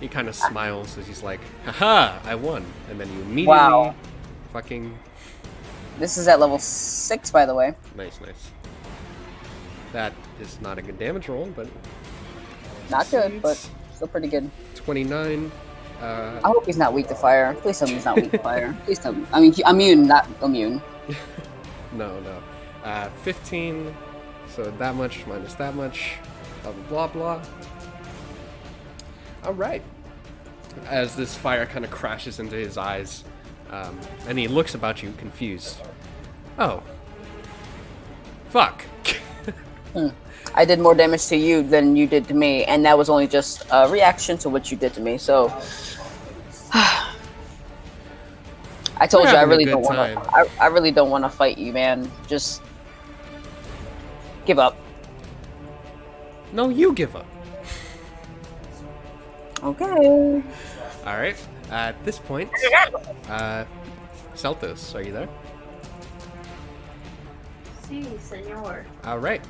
[SPEAKER 2] He kind of smiles as he's like, haha, I won. And then you immediately
[SPEAKER 1] Wow.
[SPEAKER 2] fucking...
[SPEAKER 1] This is at level 6, by the way.
[SPEAKER 2] Nice, nice. That is not a good damage roll, but...
[SPEAKER 1] Not good, but
[SPEAKER 2] succeeds.
[SPEAKER 1] still pretty good.
[SPEAKER 2] 29.
[SPEAKER 1] I hope he's not weak to fire. Please tell me he's not weak to fire. Please tell me. I mean, immune, not immune.
[SPEAKER 2] No, no. 15. So that much minus that much. Blah, blah, blah, blah. Alright. As this fire kind of crashes into his eyes, and he looks about you confused. Oh. Fuck.
[SPEAKER 1] I did more damage to you than you did to me, and that was only just a reaction to what you did to me. So, I told
[SPEAKER 2] We're
[SPEAKER 1] you I
[SPEAKER 2] having a
[SPEAKER 1] really
[SPEAKER 2] good
[SPEAKER 1] don't want
[SPEAKER 2] time.
[SPEAKER 1] to. I really don't want to fight you, man. Just give up.
[SPEAKER 2] No, you give up.
[SPEAKER 1] Okay.
[SPEAKER 2] Alright. At this point, Celtos, are you there?
[SPEAKER 3] Si, senor.
[SPEAKER 2] Alright.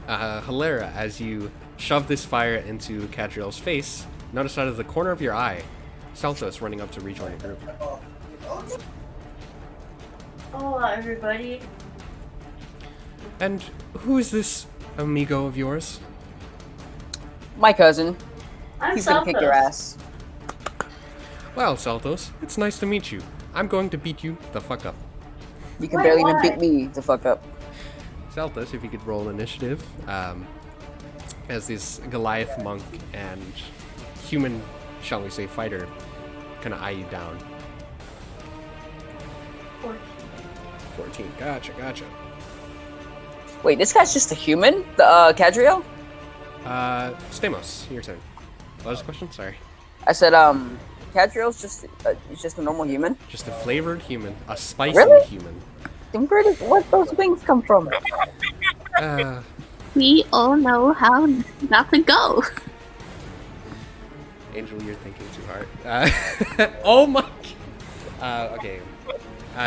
[SPEAKER 2] Hilera, as you shove this fire into Cadriel's face, notice out of the corner of your eye, Celtos running up to rejoin the group.
[SPEAKER 3] Hola, everybody.
[SPEAKER 2] And who is this amigo of yours?
[SPEAKER 1] My cousin.
[SPEAKER 3] I'm
[SPEAKER 1] He's gonna kick your ass.
[SPEAKER 2] Well, Celtos, it's nice to meet you. I'm going to beat you the fuck up.
[SPEAKER 1] You can
[SPEAKER 3] Wait,
[SPEAKER 1] barely even
[SPEAKER 3] why?
[SPEAKER 1] beat me the fuck up.
[SPEAKER 2] Celtos, if you could roll initiative, as this Goliath monk and human, shall we say, fighter kind of eye you down. 14. Gotcha.
[SPEAKER 1] Wait, this guy's just a human? The Cadriel?
[SPEAKER 2] Stamos, your turn. What was the question? Sorry.
[SPEAKER 1] I said, Cadriel's just he's just a normal human.
[SPEAKER 2] Just a flavored human, a spicy
[SPEAKER 1] Really?
[SPEAKER 2] human.
[SPEAKER 1] Where'd those wings come from?
[SPEAKER 3] We all know how not to go.
[SPEAKER 2] Angel, you're thinking too hard. Oh my. Okay.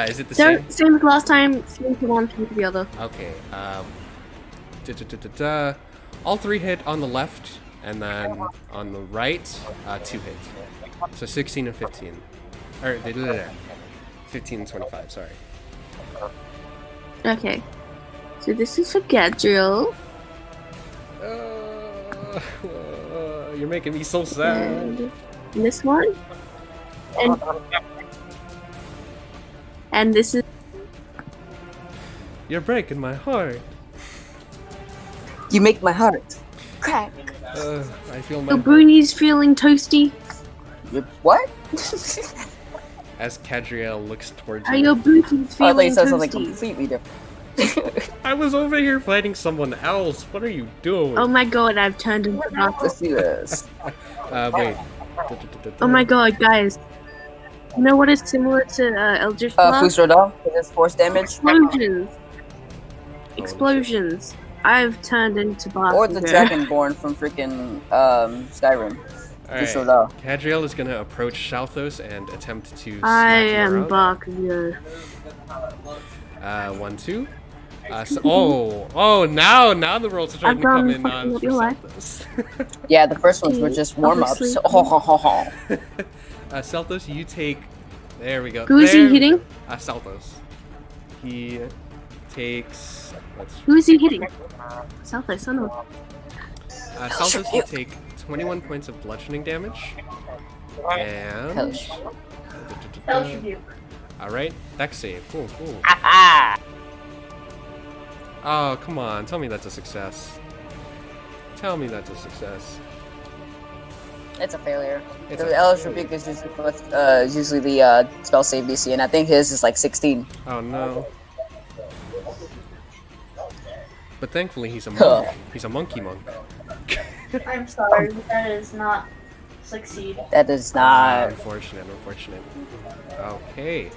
[SPEAKER 2] Is it the same?
[SPEAKER 3] Same as last time. Swing to one, swing to the other.
[SPEAKER 2] Okay. All 3 hit on the left, and then on the right, 2 hit. So 16 and 15. Or 15 and 25. Sorry.
[SPEAKER 3] Okay. So this is for Gadriel.
[SPEAKER 2] You're making me so sad.
[SPEAKER 3] And this one. And this is.
[SPEAKER 2] You're breaking my heart.
[SPEAKER 1] You make my heart crack.
[SPEAKER 2] I feel my
[SPEAKER 3] Your booty's feeling toasty.
[SPEAKER 1] What?
[SPEAKER 2] As Cadriel looks towards
[SPEAKER 3] Are
[SPEAKER 2] you.
[SPEAKER 3] your booty's
[SPEAKER 1] Oh, I thought you
[SPEAKER 3] feeling
[SPEAKER 1] said something
[SPEAKER 3] toasty?
[SPEAKER 1] completely different.
[SPEAKER 2] I was over here fighting someone else. What are you doing?
[SPEAKER 3] Oh my god, I've turned into Dark.
[SPEAKER 1] Let's see this.
[SPEAKER 2] Wait.
[SPEAKER 3] Oh my god, guys. You know what is similar to Eldritch Blast?
[SPEAKER 1] Fusrodal, it's force damage.
[SPEAKER 3] Explosions. Explosions. I've turned into Barker.
[SPEAKER 1] Or the Dragonborn from freaking Skyrim.
[SPEAKER 2] Alright.
[SPEAKER 1] Fusrodal.
[SPEAKER 2] Cadriel is gonna approach Southos and attempt to
[SPEAKER 3] I
[SPEAKER 2] smack him
[SPEAKER 3] am
[SPEAKER 2] around.
[SPEAKER 3] Barker.
[SPEAKER 2] 1, 2. Now the rolls are starting to come in on
[SPEAKER 3] fucking your life.
[SPEAKER 2] Celthus.
[SPEAKER 1] Yeah, the first ones were just warm-ups.
[SPEAKER 3] Obviously.
[SPEAKER 2] Celthus, you take... There we go.
[SPEAKER 3] Who is he hitting?
[SPEAKER 2] Celthus. He takes...
[SPEAKER 3] Who is he hitting? Southwest, son of.
[SPEAKER 2] Celthus, you take 21 points of bludgeoning damage. And... Alright, dex save. Cool. Oh, come on. Tell me that's a success. Tell me that's a success.
[SPEAKER 1] It's a failure.
[SPEAKER 2] It's
[SPEAKER 1] The
[SPEAKER 2] a
[SPEAKER 1] Eldritch
[SPEAKER 2] failure.
[SPEAKER 1] Rebuke is usually the spell save DC, and I think his is like 16.
[SPEAKER 2] Oh no. But thankfully he's a monk. He's a monkey monk.
[SPEAKER 4] I'm sorry, but that is not succeed.
[SPEAKER 1] That is not.
[SPEAKER 2] Unfortunate. Okay.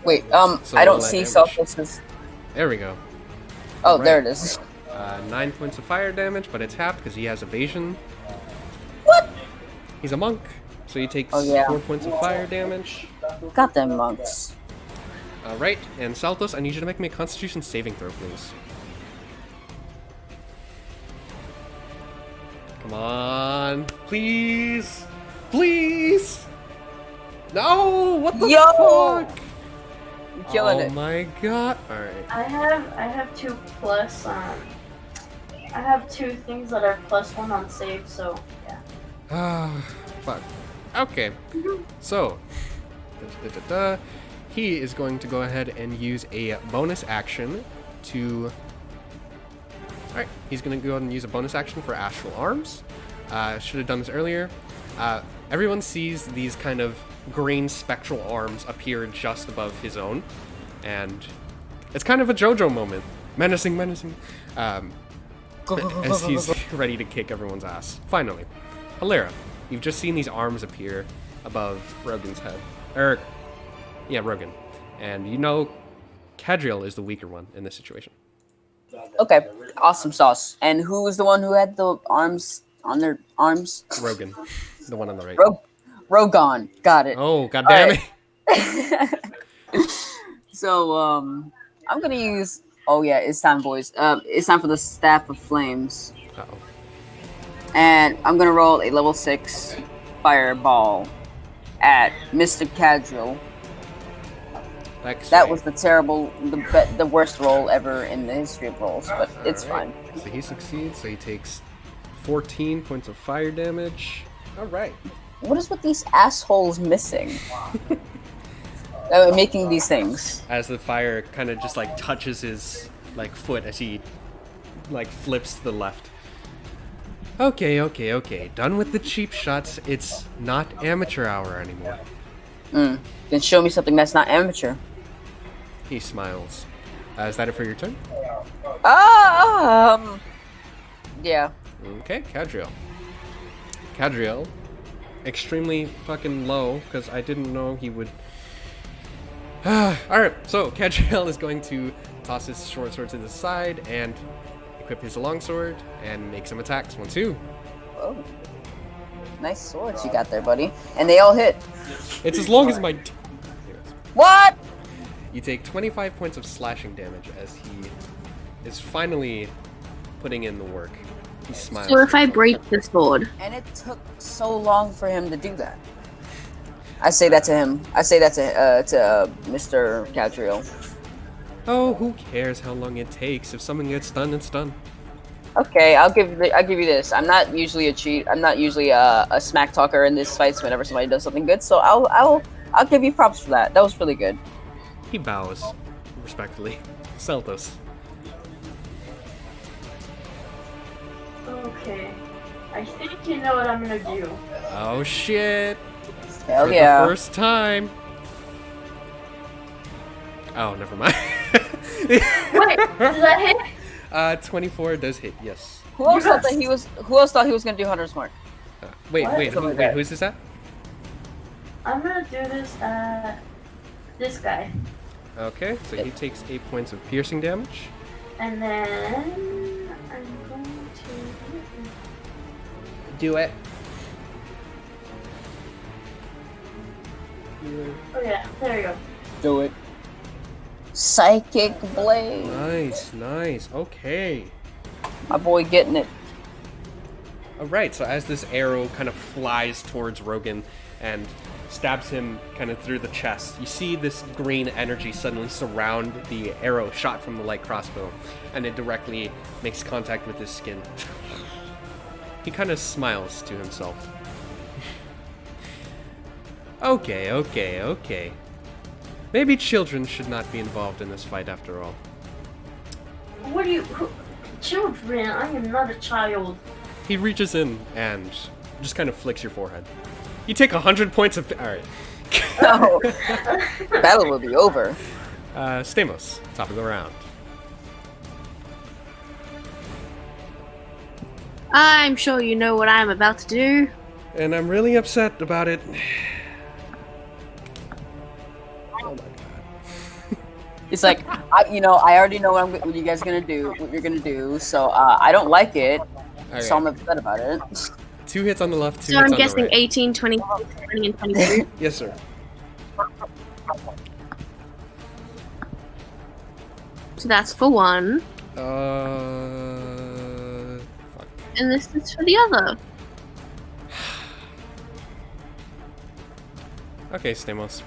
[SPEAKER 1] Wait,
[SPEAKER 2] So
[SPEAKER 1] I don't
[SPEAKER 2] roll that
[SPEAKER 1] see
[SPEAKER 2] damage.
[SPEAKER 1] Selflessness.
[SPEAKER 2] There we go.
[SPEAKER 1] Oh,
[SPEAKER 2] Right.
[SPEAKER 1] there it is.
[SPEAKER 2] 9 points of fire damage, but it's half because he has evasion.
[SPEAKER 1] What?
[SPEAKER 2] He's a monk, so he takes
[SPEAKER 1] Oh, yeah.
[SPEAKER 2] 4 points of fire damage.
[SPEAKER 1] Got them monks.
[SPEAKER 2] Alright, and Saltos, I need you to make me a constitution saving throw, please. Come on. Please! Please! No! What the fuck?
[SPEAKER 1] You're killing it.
[SPEAKER 2] Oh my god. Alright.
[SPEAKER 4] I have 2 plus I have 2 things that are +1 on save, so yeah.
[SPEAKER 2] Ah, fuck. Okay. So, he is going to go ahead and use a bonus action to... Alright, he's going to go ahead and use a bonus action for Astral Arms. Should have done this earlier. Everyone sees these kind of green spectral arms appear just above his own. And it's kind of a JoJo moment. Menacing. As he's ready to kick everyone's ass. Finally. Hilera, you've just seen these arms appear above Rogan's head. Rogan. And you know Cadriel is the weaker one in this situation.
[SPEAKER 1] Okay, awesome sauce. And who was the one who had the arms on their arms?
[SPEAKER 2] Rogan. The one on the right.
[SPEAKER 1] Rogan. Got it.
[SPEAKER 2] Oh, goddammit.
[SPEAKER 1] So, I'm gonna use... Oh yeah, it's time, boys. It's time for the Staff of Flames.
[SPEAKER 2] Uh-oh.
[SPEAKER 1] And I'm gonna roll a level 6 fireball at Mr. Cadriel. That was the worst roll ever in the history of rolls, but it's fine.
[SPEAKER 2] So he succeeds, so he takes 14 points of fire damage. Alright.
[SPEAKER 1] What is with these assholes missing? Making these things.
[SPEAKER 2] As the fire kind of just like touches his like foot as he like flips to the left. Okay. Done with the cheap shots. It's not amateur hour anymore.
[SPEAKER 1] Then show me something that's not amateur.
[SPEAKER 2] He smiles. Is that it for your turn?
[SPEAKER 1] Yeah.
[SPEAKER 2] Okay, Cadriel. Cadriel, extremely fucking low, because I didn't know he would... Alright, so Cadriel is going to toss his short sword to the side and equip his longsword and make some attacks. 1, 2.
[SPEAKER 1] Oh. Nice swords you got there, buddy. And they all hit.
[SPEAKER 2] It's as long as my...
[SPEAKER 1] What?
[SPEAKER 2] You take 25 points of slashing damage as he is finally putting in the work. He smiles.
[SPEAKER 3] So if I break the sword,
[SPEAKER 1] And it took so long for him to do that. I say that to him. I say that to Mr. Cadriel.
[SPEAKER 2] Oh, who cares how long it takes? If something gets done, it's done.
[SPEAKER 1] Okay, I'll give you this. I'm not usually a smack talker in this fights whenever somebody does something good. So I'll give you props for that. That was really good.
[SPEAKER 2] He bows respectfully. Seltos.
[SPEAKER 4] Okay. I think you know what I'm gonna do.
[SPEAKER 2] Oh shit!
[SPEAKER 1] Hell
[SPEAKER 2] For
[SPEAKER 1] yeah!
[SPEAKER 2] the first time. Oh, never mind.
[SPEAKER 4] Wait, does that hit?
[SPEAKER 2] 24 does hit. Yes.
[SPEAKER 1] Who else
[SPEAKER 4] Yes.
[SPEAKER 1] thought he was gonna do Hunter's Mark?
[SPEAKER 2] Wait,
[SPEAKER 4] What?
[SPEAKER 2] wait. Who's this at?
[SPEAKER 4] I'm gonna do this at this guy.
[SPEAKER 2] Okay, so he takes 8 points of piercing damage.
[SPEAKER 4] And then I'm going to
[SPEAKER 2] Do it.
[SPEAKER 4] Oh yeah, there you go.
[SPEAKER 1] Do it. Psychic blade.
[SPEAKER 2] Nice. Okay.
[SPEAKER 1] My boy getting it.
[SPEAKER 2] Alright, so as this arrow kind of flies towards Rogan and stabs him kind of through the chest, you see this green energy suddenly surround the arrow shot from the light crossbow, and it directly makes contact with his skin. He kind of smiles to himself. Okay. Maybe children should not be involved in this fight after all.
[SPEAKER 4] What do you... Children, I am not a child.
[SPEAKER 2] He reaches in and just kind of flicks your forehead. You take 100 points of... Alright.
[SPEAKER 1] No. Battle will be over.
[SPEAKER 2] Stamos, top of the round.
[SPEAKER 3] I'm sure you know what I'm about to do.
[SPEAKER 2] And I'm really upset about it. Oh my god.
[SPEAKER 1] It's like, I already know what you guys gonna do, what you're gonna do. So I don't like it. So I'm upset about it.
[SPEAKER 2] 2 hits on the left, 2
[SPEAKER 3] So
[SPEAKER 2] hits
[SPEAKER 3] I'm
[SPEAKER 2] on the
[SPEAKER 3] guessing
[SPEAKER 2] right.
[SPEAKER 3] 18, 20, 20, and 22.
[SPEAKER 2] Yes, sir.
[SPEAKER 3] So that's for one,
[SPEAKER 2] Fuck.
[SPEAKER 3] and this is for the other.
[SPEAKER 2] Okay, Stamos.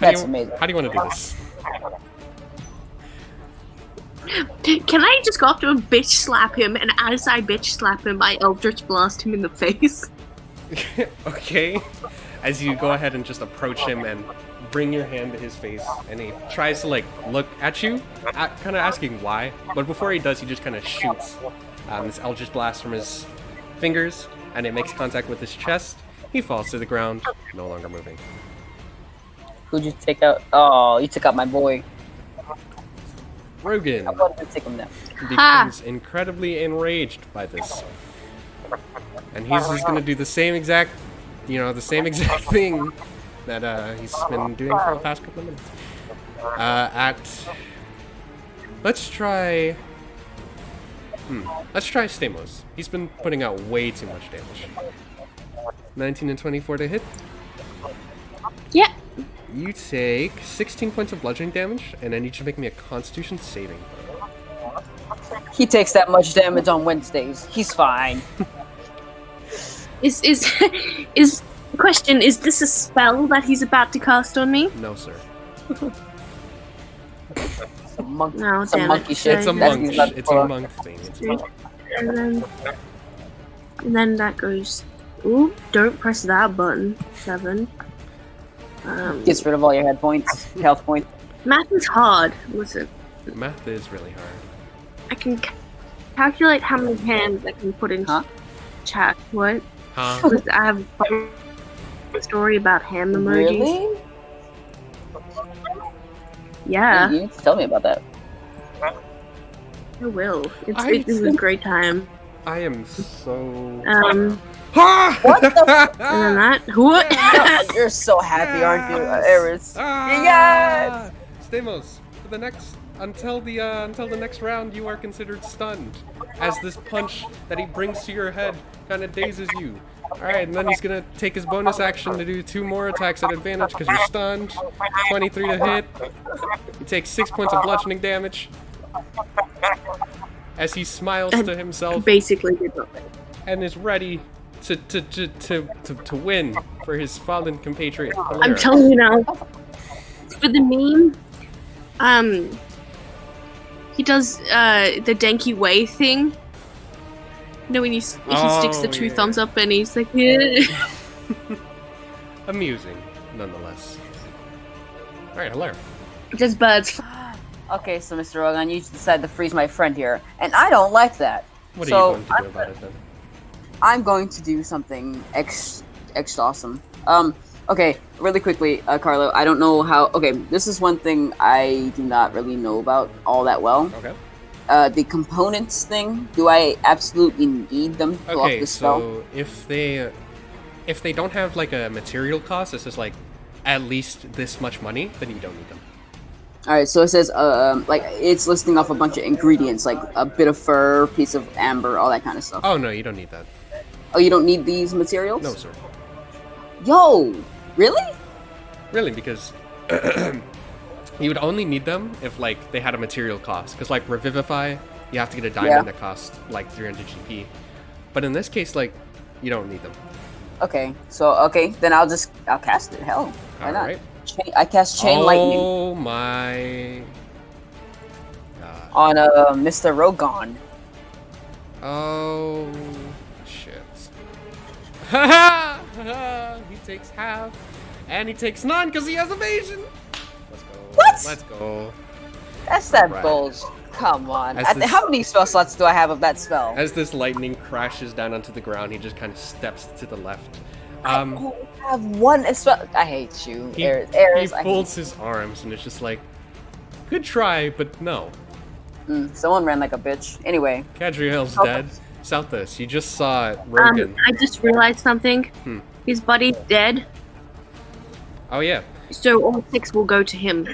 [SPEAKER 1] That's amazing.
[SPEAKER 2] How do you want to do this?
[SPEAKER 3] Can I just go up to him, bitch slap him, and as I bitch slap him, I Eldritch Blast him in the face?
[SPEAKER 2] Okay. As you go ahead and just approach him and bring your hand to his face, and he tries to look at you, kind of asking why. But before he does, he just kind of shoots this Eldritch Blast from his fingers, and it makes contact with his chest. He falls to the ground, no longer moving.
[SPEAKER 1] Who'd you take out? Oh, you took out my boy.
[SPEAKER 2] Rogan
[SPEAKER 1] I wanted to take him down.
[SPEAKER 2] becomes incredibly enraged by this, and he's just gonna do the same exact thing that he's been doing for the past couple of minutes. Let's try Stamos. He's been putting out way too much damage. 19 and 24 to hit.
[SPEAKER 3] Yeah.
[SPEAKER 2] You take 16 points of bludgeoning damage, and then you should make me a Constitution saving throw.
[SPEAKER 1] He takes that much damage on Wednesdays. He's fine.
[SPEAKER 3] Is question, is this a spell that he's about to cast on me?
[SPEAKER 2] No, sir.
[SPEAKER 1] It's a monkey.
[SPEAKER 3] No,
[SPEAKER 1] It's a
[SPEAKER 3] damn
[SPEAKER 1] monkey
[SPEAKER 3] it.
[SPEAKER 1] shit.
[SPEAKER 2] It's a
[SPEAKER 1] That's-
[SPEAKER 2] monk.
[SPEAKER 1] that's
[SPEAKER 2] It's a
[SPEAKER 1] for-
[SPEAKER 2] monk thing. It's
[SPEAKER 3] And then that goes. Ooh, don't press that button. 7.
[SPEAKER 1] Gets rid of all your head points, health points.
[SPEAKER 3] Math is hard. Listen,
[SPEAKER 2] Math is really hard.
[SPEAKER 3] I can calculate how many hands I can put in
[SPEAKER 1] Huh?
[SPEAKER 3] chat. What?
[SPEAKER 2] Huh?
[SPEAKER 3] Because I have a story about hand emojis.
[SPEAKER 1] Really?
[SPEAKER 3] Yeah,
[SPEAKER 1] You need to tell me about that.
[SPEAKER 3] I will. It was
[SPEAKER 2] I-
[SPEAKER 3] a great time.
[SPEAKER 2] I am so...
[SPEAKER 1] What the
[SPEAKER 3] And then that. What?
[SPEAKER 1] You're so happy, aren't you, Eris?
[SPEAKER 2] Ah!
[SPEAKER 1] Yes!
[SPEAKER 2] Stamos, for the next until the next round, you are considered stunned, as this punch that he brings to your head kind of dazes you. All right, and then he's gonna take his bonus action to do 2 more attacks at advantage because you're stunned. 23 to hit. He takes 6 points of bludgeoning damage as he smiles to himself
[SPEAKER 3] Basically, did nothing.
[SPEAKER 2] and is ready to win for his fallen compatriot.
[SPEAKER 3] I'm
[SPEAKER 2] Hilaire.
[SPEAKER 3] telling you now. For the meme, he does the Denki Way thing. You know when he sticks the 2
[SPEAKER 2] yeah.
[SPEAKER 3] thumbs up and he's like, yeah.
[SPEAKER 2] Amusing, nonetheless. All right, Hilaire.
[SPEAKER 3] Just birds.
[SPEAKER 1] Okay, so Mr. Rogan, you decided to freeze my friend here, and I don't like that.
[SPEAKER 2] What
[SPEAKER 1] So,
[SPEAKER 2] are you going to do about it then?
[SPEAKER 1] I'm going to do something extra awesome. Okay, really quickly, Carlo, I don't know how... Okay, this is one thing I do not really know about all that well.
[SPEAKER 2] Okay.
[SPEAKER 1] The components thing, do I absolutely need them to pull off
[SPEAKER 2] Okay,
[SPEAKER 1] the spell?
[SPEAKER 2] so if they don't have like a material cost, this is like at least this much money, then you don't need them.
[SPEAKER 1] Alright, so it says, like, it's listing off a bunch of ingredients, like a bit of fur, piece of amber, all that kind of stuff.
[SPEAKER 2] Oh no, you don't need that.
[SPEAKER 1] Oh, you don't need these materials?
[SPEAKER 2] No, sir.
[SPEAKER 1] Yo! Really?
[SPEAKER 2] Really, because you would only need them if like they had a material cost. Because like Revivify, you have to get a diamond that costs like 300 GP. But in this case, like, you don't need them.
[SPEAKER 1] Okay, so, then I'll cast it. Hell, why not?
[SPEAKER 2] Alright.
[SPEAKER 1] I cast Chain Lightning
[SPEAKER 2] Oh my god.
[SPEAKER 1] on Mr. Rogon.
[SPEAKER 2] Oh shit. Haha! He takes half. And he takes none because he has evasion! Let's go.
[SPEAKER 1] What?
[SPEAKER 2] Let's go.
[SPEAKER 1] That's that
[SPEAKER 2] Right.
[SPEAKER 1] bullshit. Come on.
[SPEAKER 2] As this-
[SPEAKER 1] How many spell slots do I have of that spell?
[SPEAKER 2] As this lightning crashes down onto the ground, he just kind of steps to the left.
[SPEAKER 1] I only have one spell. I hate you,
[SPEAKER 2] He,
[SPEAKER 1] Ares.
[SPEAKER 2] he
[SPEAKER 1] I hate
[SPEAKER 2] folds his arms and it's just like, good try, but no.
[SPEAKER 1] Someone ran like a bitch. Anyway,
[SPEAKER 2] Cadriel's
[SPEAKER 1] Oh.
[SPEAKER 2] dead. Southus, you just saw Rogan.
[SPEAKER 3] I just realized something. His buddy's dead,
[SPEAKER 2] Oh yeah.
[SPEAKER 3] so all 6 will go to him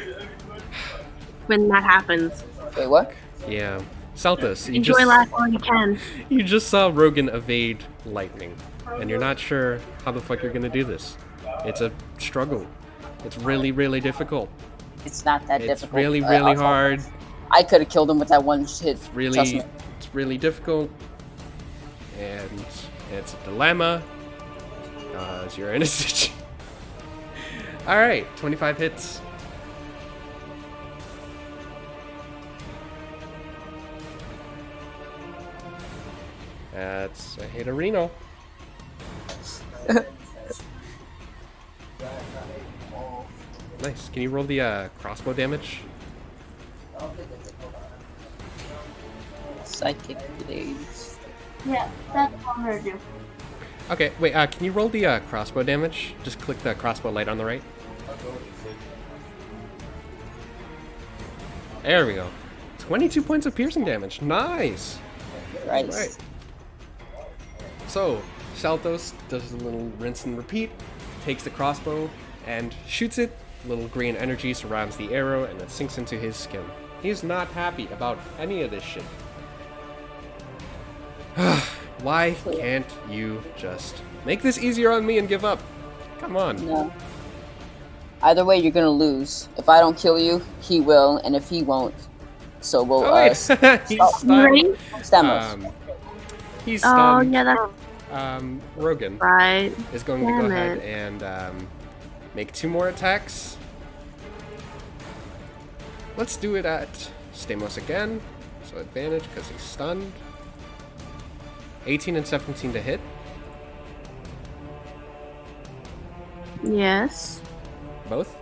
[SPEAKER 3] when that happens.
[SPEAKER 1] wait, what?
[SPEAKER 2] Yeah. Southus, you
[SPEAKER 3] Enjoy
[SPEAKER 2] just
[SPEAKER 3] life while you can.
[SPEAKER 2] you just saw Rogan evade lightning. And you're not sure how the fuck you're gonna do this. It's a struggle. It's really, really difficult.
[SPEAKER 1] It's not that
[SPEAKER 2] It's
[SPEAKER 1] difficult.
[SPEAKER 2] really, really
[SPEAKER 1] Also,
[SPEAKER 2] hard.
[SPEAKER 1] I could have killed him with that one hit. Trust
[SPEAKER 2] Really,
[SPEAKER 1] me.
[SPEAKER 2] it's really difficult. And it's a dilemma. Cause you're in a situation. Alright, 25 hits. That's a hit a Reno. Nice. Can you roll the crossbow damage?
[SPEAKER 1] Psychic blades.
[SPEAKER 4] Yeah, that's what I'm gonna do.
[SPEAKER 2] Okay, wait, can you roll the crossbow damage? Just click the crossbow light on the right. There we go. 22 points of piercing damage. Nice!
[SPEAKER 1] Right.
[SPEAKER 2] Right. So, Saltos does a little rinse and repeat, takes the crossbow, and shoots it. Little green energy surrounds the arrow, and it sinks into his skin. He's not happy about any of this shit. Why can't you just make this easier on me and give up? Come on.
[SPEAKER 1] No. Either way, you're gonna lose. If I don't kill you, he will, and if he won't, so will
[SPEAKER 2] Oh wait, he's stunned.
[SPEAKER 3] Ready?
[SPEAKER 1] Stamos.
[SPEAKER 2] He's
[SPEAKER 3] Oh,
[SPEAKER 2] stunned.
[SPEAKER 3] yeah, that's
[SPEAKER 2] Rogan
[SPEAKER 3] right.
[SPEAKER 2] is going to go
[SPEAKER 3] Damn
[SPEAKER 2] ahead
[SPEAKER 3] it.
[SPEAKER 2] and make 2 more attacks. Let's do it at Stamos again. So advantage because he's stunned. 18 and 17 to hit.
[SPEAKER 3] Yes.
[SPEAKER 2] Both.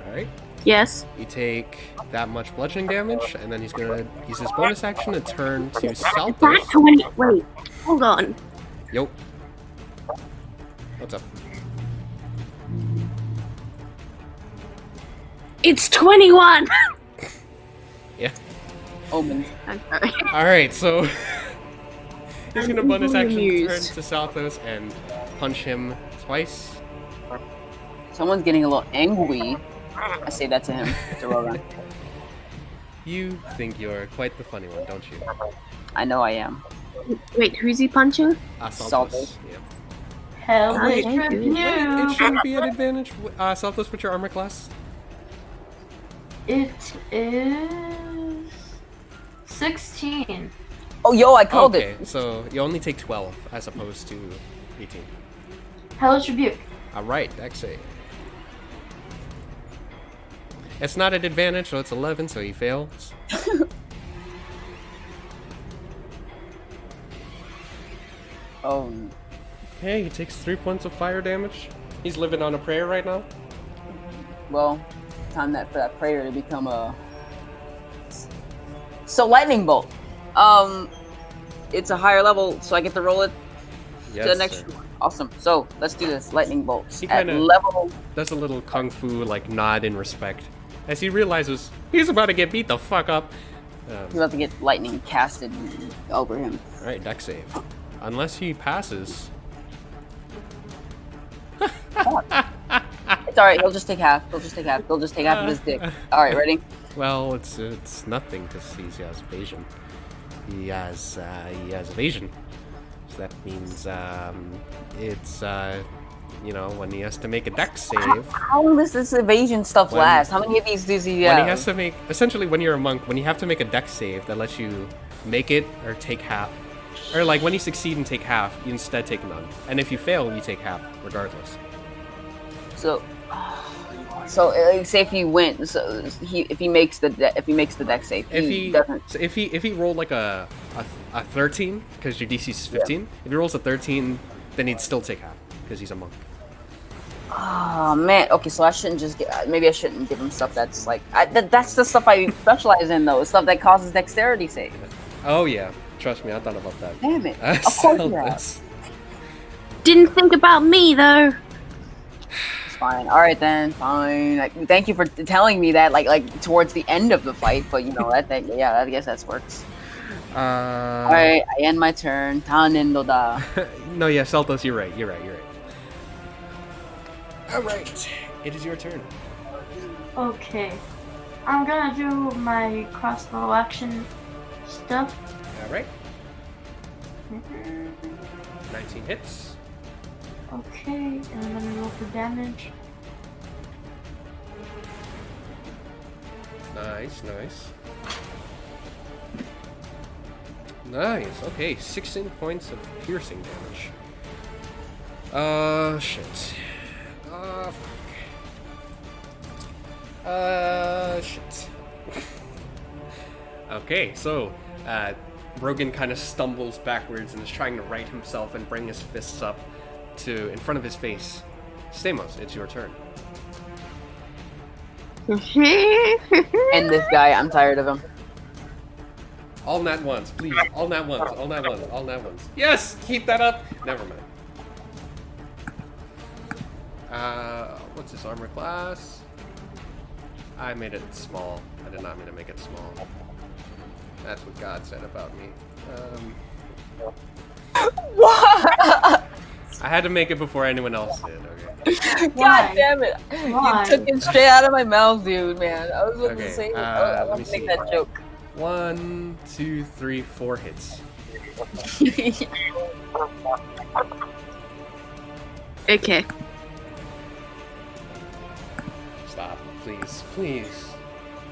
[SPEAKER 2] Alright.
[SPEAKER 3] Yes.
[SPEAKER 2] You take that much bludgeoning damage, and then he's gonna use his bonus action to turn to Saltos.
[SPEAKER 3] Back 20. Wait. Hold on.
[SPEAKER 2] Yo. What's up?
[SPEAKER 3] It's 21.
[SPEAKER 2] Yeah.
[SPEAKER 1] Omen.
[SPEAKER 3] I'm sorry.
[SPEAKER 2] Alright, so He's gonna bonus action turn to Salthos and punch him twice.
[SPEAKER 1] Someone's getting a little angry. I say that to him. To Rogan.
[SPEAKER 2] You think you're quite the funny one, don't you?
[SPEAKER 1] I know I am.
[SPEAKER 3] Wait, who's he punching?
[SPEAKER 2] Salthos. Yeah.
[SPEAKER 4] Hell
[SPEAKER 2] Oh, wait,
[SPEAKER 4] with
[SPEAKER 3] wait,
[SPEAKER 4] review.
[SPEAKER 2] It shouldn't be an advantage. Salthos, what's your armor class?
[SPEAKER 4] It is 16.
[SPEAKER 1] Oh, yo, I called
[SPEAKER 2] Okay,
[SPEAKER 1] it.
[SPEAKER 2] so you only take 12 as opposed to 18.
[SPEAKER 4] Hellish rebuke.
[SPEAKER 2] Alright, dex save. It's not an advantage, so it's 11, so he fails.
[SPEAKER 1] Oh,
[SPEAKER 2] Okay, he takes 3 points of fire damage. He's living on a prayer right now.
[SPEAKER 1] well, time that for that prayer to become a. So lightning bolt. It's a higher level, so I get to roll it to the next
[SPEAKER 2] sir.
[SPEAKER 1] one. Awesome. So let's do this. Lightning bolts
[SPEAKER 2] He
[SPEAKER 1] at
[SPEAKER 2] kinda-
[SPEAKER 1] level.
[SPEAKER 2] Does a little kung fu like nod in respect as he realizes he's about to get beat the fuck up.
[SPEAKER 1] He's about to get lightning casted over him.
[SPEAKER 2] Alright, dex save. Unless he passes.
[SPEAKER 1] It's all right. He'll just take half. He'll just take half. He'll just take half of his dick. All right, ready?
[SPEAKER 2] Well, it's nothing because he has evasion. He has evasion. So that means it's when he has to make a dex save.
[SPEAKER 1] How long does this evasion stuff
[SPEAKER 2] When-
[SPEAKER 1] last? How many of these does he
[SPEAKER 2] When
[SPEAKER 1] have?
[SPEAKER 2] he has to make essentially when you're a monk, when you have to make a dex save that lets you make it or take half. Or like when you succeed and take half, you instead take none. And if you fail, you take half, regardless.
[SPEAKER 1] So, say if he wins, so if he makes the dex save,
[SPEAKER 2] If he rolled like a 13, because your DC is 15, if he rolls a 13, then he'd still take half, because he's a monk.
[SPEAKER 1] Oh man. Okay, so I shouldn't just maybe I shouldn't give him stuff that's like that's the stuff I specialize in though. Stuff that causes dexterity save.
[SPEAKER 2] Oh yeah, trust me, I thought about that.
[SPEAKER 1] Damn it.
[SPEAKER 2] I
[SPEAKER 1] Of course
[SPEAKER 2] saw
[SPEAKER 1] you have.
[SPEAKER 2] this.
[SPEAKER 3] Didn't think about me though.
[SPEAKER 1] It's fine. All right then. Fine. Like, thank you for telling me that. Like towards the end of the fight, but yeah, I guess that works. All right, I end my turn. Tanendoda.
[SPEAKER 2] No, yeah, Saltos, you're right. All right, it is your turn.
[SPEAKER 4] Okay. I'm gonna do my crossbow action stuff.
[SPEAKER 2] All right, 19 hits.
[SPEAKER 4] Okay, and I'm gonna roll for damage.
[SPEAKER 2] Nice. Okay, 16 points of piercing damage. Shit. Shit. Okay, so, Rogan kind of stumbles backwards and is trying to right himself and bring his fists up to in front of his face. Stamos, it's your turn.
[SPEAKER 1] End this guy. I'm tired of him.
[SPEAKER 2] All nat ones, please. All nat ones. Yes! Keep that up! Never mind. What's his armor class? I made it small. I did not mean to make it small. That's what God said about me.
[SPEAKER 1] What?
[SPEAKER 2] I had to make it before anyone else did, okay?
[SPEAKER 1] God damn it!
[SPEAKER 4] Why?
[SPEAKER 1] You took it straight out of my mouth, dude. Man, I was about
[SPEAKER 2] Okay,
[SPEAKER 1] to say.
[SPEAKER 2] let
[SPEAKER 1] I
[SPEAKER 2] me
[SPEAKER 1] want to make
[SPEAKER 2] see.
[SPEAKER 1] that joke.
[SPEAKER 2] 1, 2, 3, 4 hits.
[SPEAKER 3] Okay.
[SPEAKER 2] Stop, please.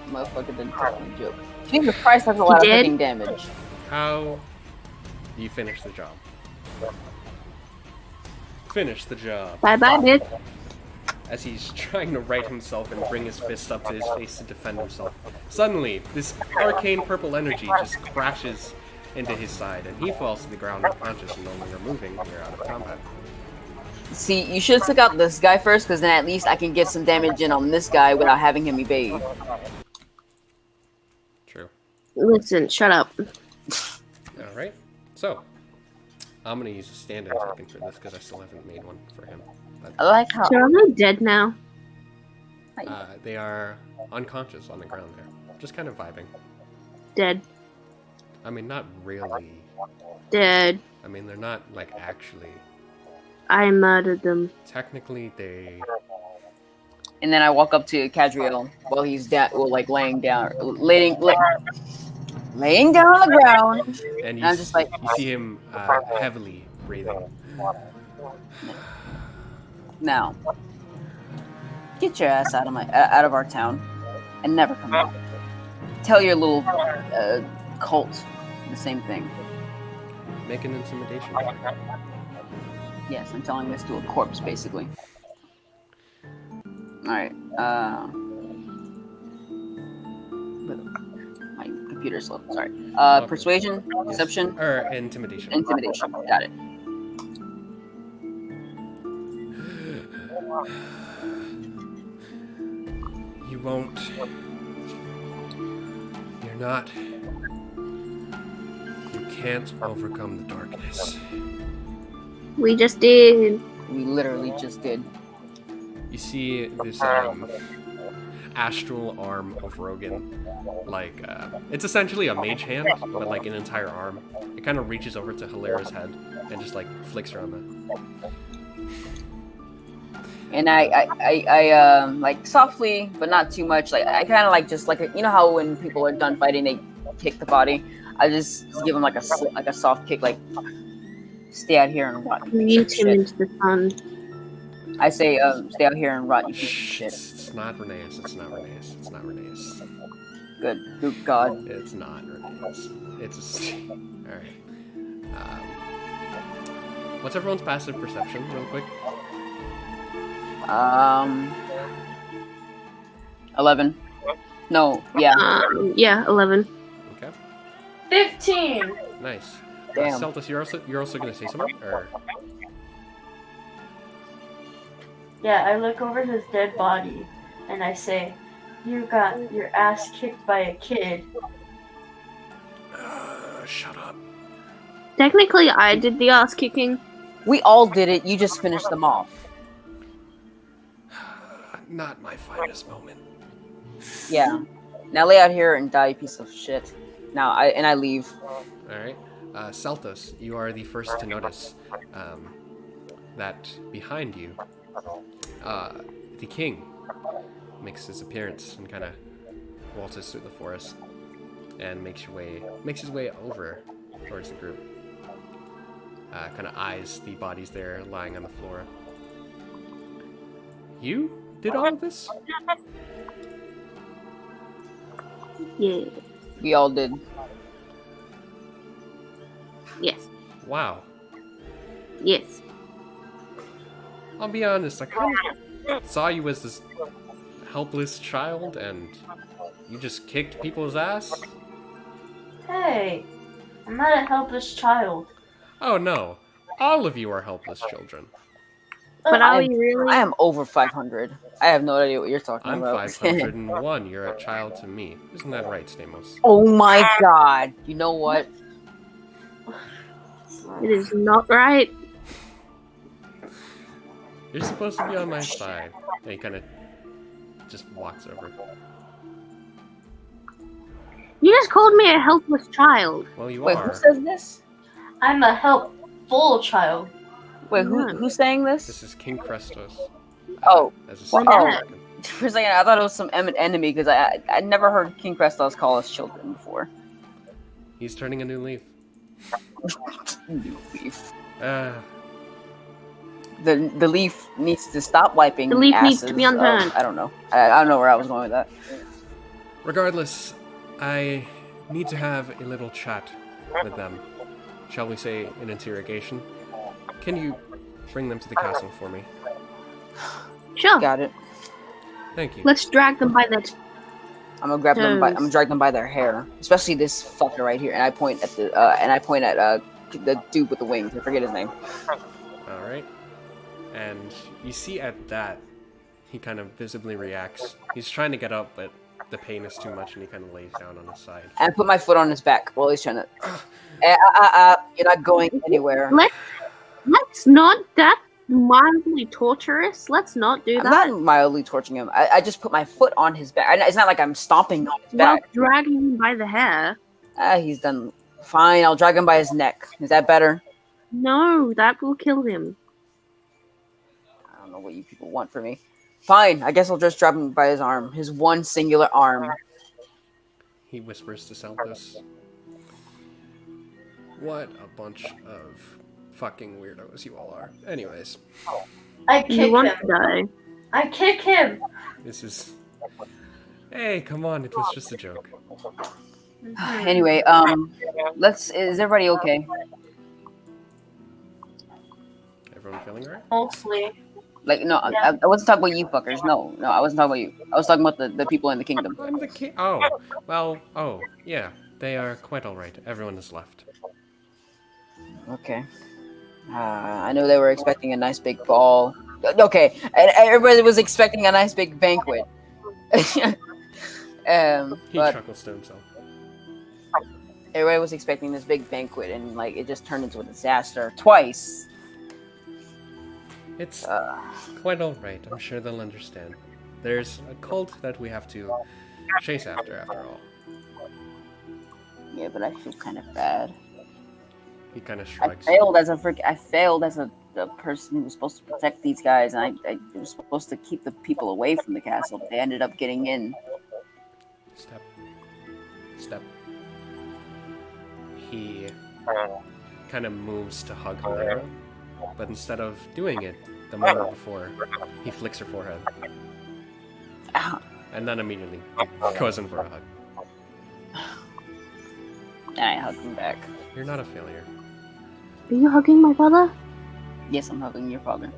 [SPEAKER 1] Motherfucker didn't tell me a joke. Jesus Christ, that's a lot of
[SPEAKER 3] did?
[SPEAKER 1] freaking damage.
[SPEAKER 2] How do you finish the job? Finish the job.
[SPEAKER 3] Bye bye, bitch.
[SPEAKER 2] As he's trying to right himself and bring his fist up to his face to defend himself. Suddenly, this arcane purple energy just crashes into his side, and he falls to the ground unconscious and no longer moving. We're out of combat.
[SPEAKER 1] See, you should have took out this guy first, because then at least I can get some damage in on this guy without having him evade.
[SPEAKER 2] True.
[SPEAKER 3] Listen, shut up.
[SPEAKER 2] Alright, so I'm gonna use a stand-in token for this because I still haven't made one for him. But,
[SPEAKER 1] I like how.
[SPEAKER 3] So are they dead now?
[SPEAKER 2] they are unconscious on the ground there, just kind of vibing.
[SPEAKER 3] Dead.
[SPEAKER 2] I mean, not really.
[SPEAKER 3] Dead.
[SPEAKER 2] I mean, they're not, like, actually.
[SPEAKER 3] I murdered them.
[SPEAKER 2] Technically, they...
[SPEAKER 1] And then I walk up to Cadriel while he's like laying down, laying down on the ground.
[SPEAKER 2] And
[SPEAKER 1] And I'm just like,
[SPEAKER 2] you see him heavily breathing.
[SPEAKER 1] now, get your ass out of our town, and never come back. Tell your little cult the same thing.
[SPEAKER 2] Make an intimidation check.
[SPEAKER 1] Yes, I'm telling this to a corpse, basically. Alright, my computer's slow, sorry. Persuasion, deception,
[SPEAKER 2] Or intimidation.
[SPEAKER 1] intimidation. Got it.
[SPEAKER 2] You won't. You're not. You can't overcome the darkness.
[SPEAKER 3] We just did.
[SPEAKER 1] We literally just did.
[SPEAKER 2] You see this astral arm of Rogan. Like, it's essentially a mage hand, but like an entire arm. It kind of reaches over to Hilara's head and just like flicks around that.
[SPEAKER 1] And I like softly, but not too much. Like I kind of like just like you know how when people are done fighting, they kick the body. I just give him like a soft kick, like stay out here and rot.
[SPEAKER 3] Mute him into the sun.
[SPEAKER 1] I say, stay out here and rot, you piece of shit.
[SPEAKER 2] It's not Reneus. It's not Reneus. It's not Reneus.
[SPEAKER 1] Good. Good God.
[SPEAKER 2] It's not Reneus. It's a... Alright. What's everyone's passive perception, real quick?
[SPEAKER 1] 11. No, yeah.
[SPEAKER 3] Yeah, 11.
[SPEAKER 2] Okay.
[SPEAKER 4] 15.
[SPEAKER 2] Nice.
[SPEAKER 1] Damn.
[SPEAKER 2] Celtus, you're also gonna say something, or
[SPEAKER 4] Yeah, I look over his dead body and I say, "You got your ass kicked by a kid."
[SPEAKER 2] shut up.
[SPEAKER 3] Technically, I did the ass kicking.
[SPEAKER 1] We all did it. You just finished them off.
[SPEAKER 2] Not my finest moment.
[SPEAKER 1] Yeah. Now lay out here and die, you piece of shit. Now I leave.
[SPEAKER 2] All right, Celtus, you are the first to notice that behind you, the king makes his appearance and kind of waltzes through the forest and makes his way over towards the group. Kind of eyes the bodies there lying on the floor. You did all of this?
[SPEAKER 3] Yeah.
[SPEAKER 1] We all did.
[SPEAKER 3] Yes.
[SPEAKER 2] Wow.
[SPEAKER 3] Yes.
[SPEAKER 2] I'll be honest, I kind of saw you as this helpless child, and you just kicked people's ass?
[SPEAKER 4] Hey, I'm not a helpless child.
[SPEAKER 2] Oh no, all of you are helpless children.
[SPEAKER 3] But
[SPEAKER 1] I
[SPEAKER 3] are
[SPEAKER 1] am-
[SPEAKER 3] we really?
[SPEAKER 1] I am over 500. I have no idea what you're talking
[SPEAKER 2] I'm
[SPEAKER 1] about.
[SPEAKER 2] 501, you're a child to me. Isn't that right, Stamos?
[SPEAKER 1] Oh my God. You know what?
[SPEAKER 3] It is not right.
[SPEAKER 2] You're supposed to be on my side. And he kind of just walks over.
[SPEAKER 3] You just called me a helpless child.
[SPEAKER 2] Well, you
[SPEAKER 1] Wait,
[SPEAKER 2] are.
[SPEAKER 1] who says this?
[SPEAKER 4] I'm a helpful child.
[SPEAKER 1] Wait, who's saying this?
[SPEAKER 2] This is King Krestos.
[SPEAKER 1] Oh.
[SPEAKER 2] As a
[SPEAKER 1] Well,
[SPEAKER 2] secret
[SPEAKER 1] oh.
[SPEAKER 2] token.
[SPEAKER 1] For a second, I thought it was some enemy because I never heard King Krestos call us children before.
[SPEAKER 2] He's turning a new leaf.
[SPEAKER 1] New leaf. The leaf needs to stop wiping.
[SPEAKER 3] The leaf needs
[SPEAKER 1] asses.
[SPEAKER 3] to be unturned.
[SPEAKER 1] I don't know. I don't know where I was going with that.
[SPEAKER 2] Regardless, I need to have a little chat with them. Shall we say an interrogation? Can you bring them to the castle for me?
[SPEAKER 3] Sure.
[SPEAKER 1] Got it.
[SPEAKER 2] Thank you.
[SPEAKER 3] Let's drag them by the.
[SPEAKER 1] I'm gonna grab them. I'm
[SPEAKER 3] Toes.
[SPEAKER 1] gonna drag them by their hair, especially this fucker right here. And I point at the the dude with the wings. I forget his name.
[SPEAKER 2] All right. And you see at that, he kind of visibly reacts. He's trying to get up, but the pain is too much, and he kind of lays down on his side.
[SPEAKER 1] And I put my foot on his back while he's trying to. You're not going anywhere.
[SPEAKER 3] Let's not. That's mildly torturous. Let's not do
[SPEAKER 1] I'm
[SPEAKER 3] that.
[SPEAKER 1] not mildly torturing him. I just put my foot on his back. It's not like I'm stomping on his
[SPEAKER 3] Well,
[SPEAKER 1] back.
[SPEAKER 3] dragging him by the hair.
[SPEAKER 1] He's done Fine, I'll drag him by his neck. Is that better?
[SPEAKER 3] No, that will kill him.
[SPEAKER 1] I don't know what you people want from me. Fine, I guess I'll just drag him by his arm. His one singular arm.
[SPEAKER 2] He whispers to Selthus. What a bunch of fucking weirdos you all are. Anyways,
[SPEAKER 4] I
[SPEAKER 3] You
[SPEAKER 4] kick
[SPEAKER 3] want
[SPEAKER 4] him.
[SPEAKER 3] to die.
[SPEAKER 4] I kick him.
[SPEAKER 2] this is... Hey, come on, it was just a joke.
[SPEAKER 1] Anyway, is everybody okay?
[SPEAKER 2] Everyone feeling alright?
[SPEAKER 4] Mostly.
[SPEAKER 1] Like, no, I wasn't talking about you fuckers. No, I wasn't talking about you. I was talking about the people in the kingdom.
[SPEAKER 2] I'm the king. Oh, well, yeah. They are quite alright. Everyone has left.
[SPEAKER 1] Okay. I know they were expecting a nice big ball. Okay, and everybody was expecting a nice big banquet.
[SPEAKER 2] He
[SPEAKER 1] But
[SPEAKER 2] chuckles to himself.
[SPEAKER 1] everybody was expecting this big banquet, and like it just turned into a disaster twice.
[SPEAKER 2] It's quite alright. I'm sure they'll understand. There's a cult that we have to chase after all.
[SPEAKER 1] Yeah, but I feel kind of bad.
[SPEAKER 2] He kind of
[SPEAKER 1] I
[SPEAKER 2] shrugs.
[SPEAKER 1] failed as a person who was supposed to protect these guys, and I was supposed to keep the people away from the castle, but they ended up getting in.
[SPEAKER 2] Step. He kind of moves to hug Hilera, but instead of doing it the moment before, he flicks her forehead.
[SPEAKER 1] Ow.
[SPEAKER 2] And then immediately goes in for a hug.
[SPEAKER 1] And I hugged him back.
[SPEAKER 2] You're not a failure.
[SPEAKER 3] Are you hugging my father?
[SPEAKER 1] Yes, I'm hugging your father.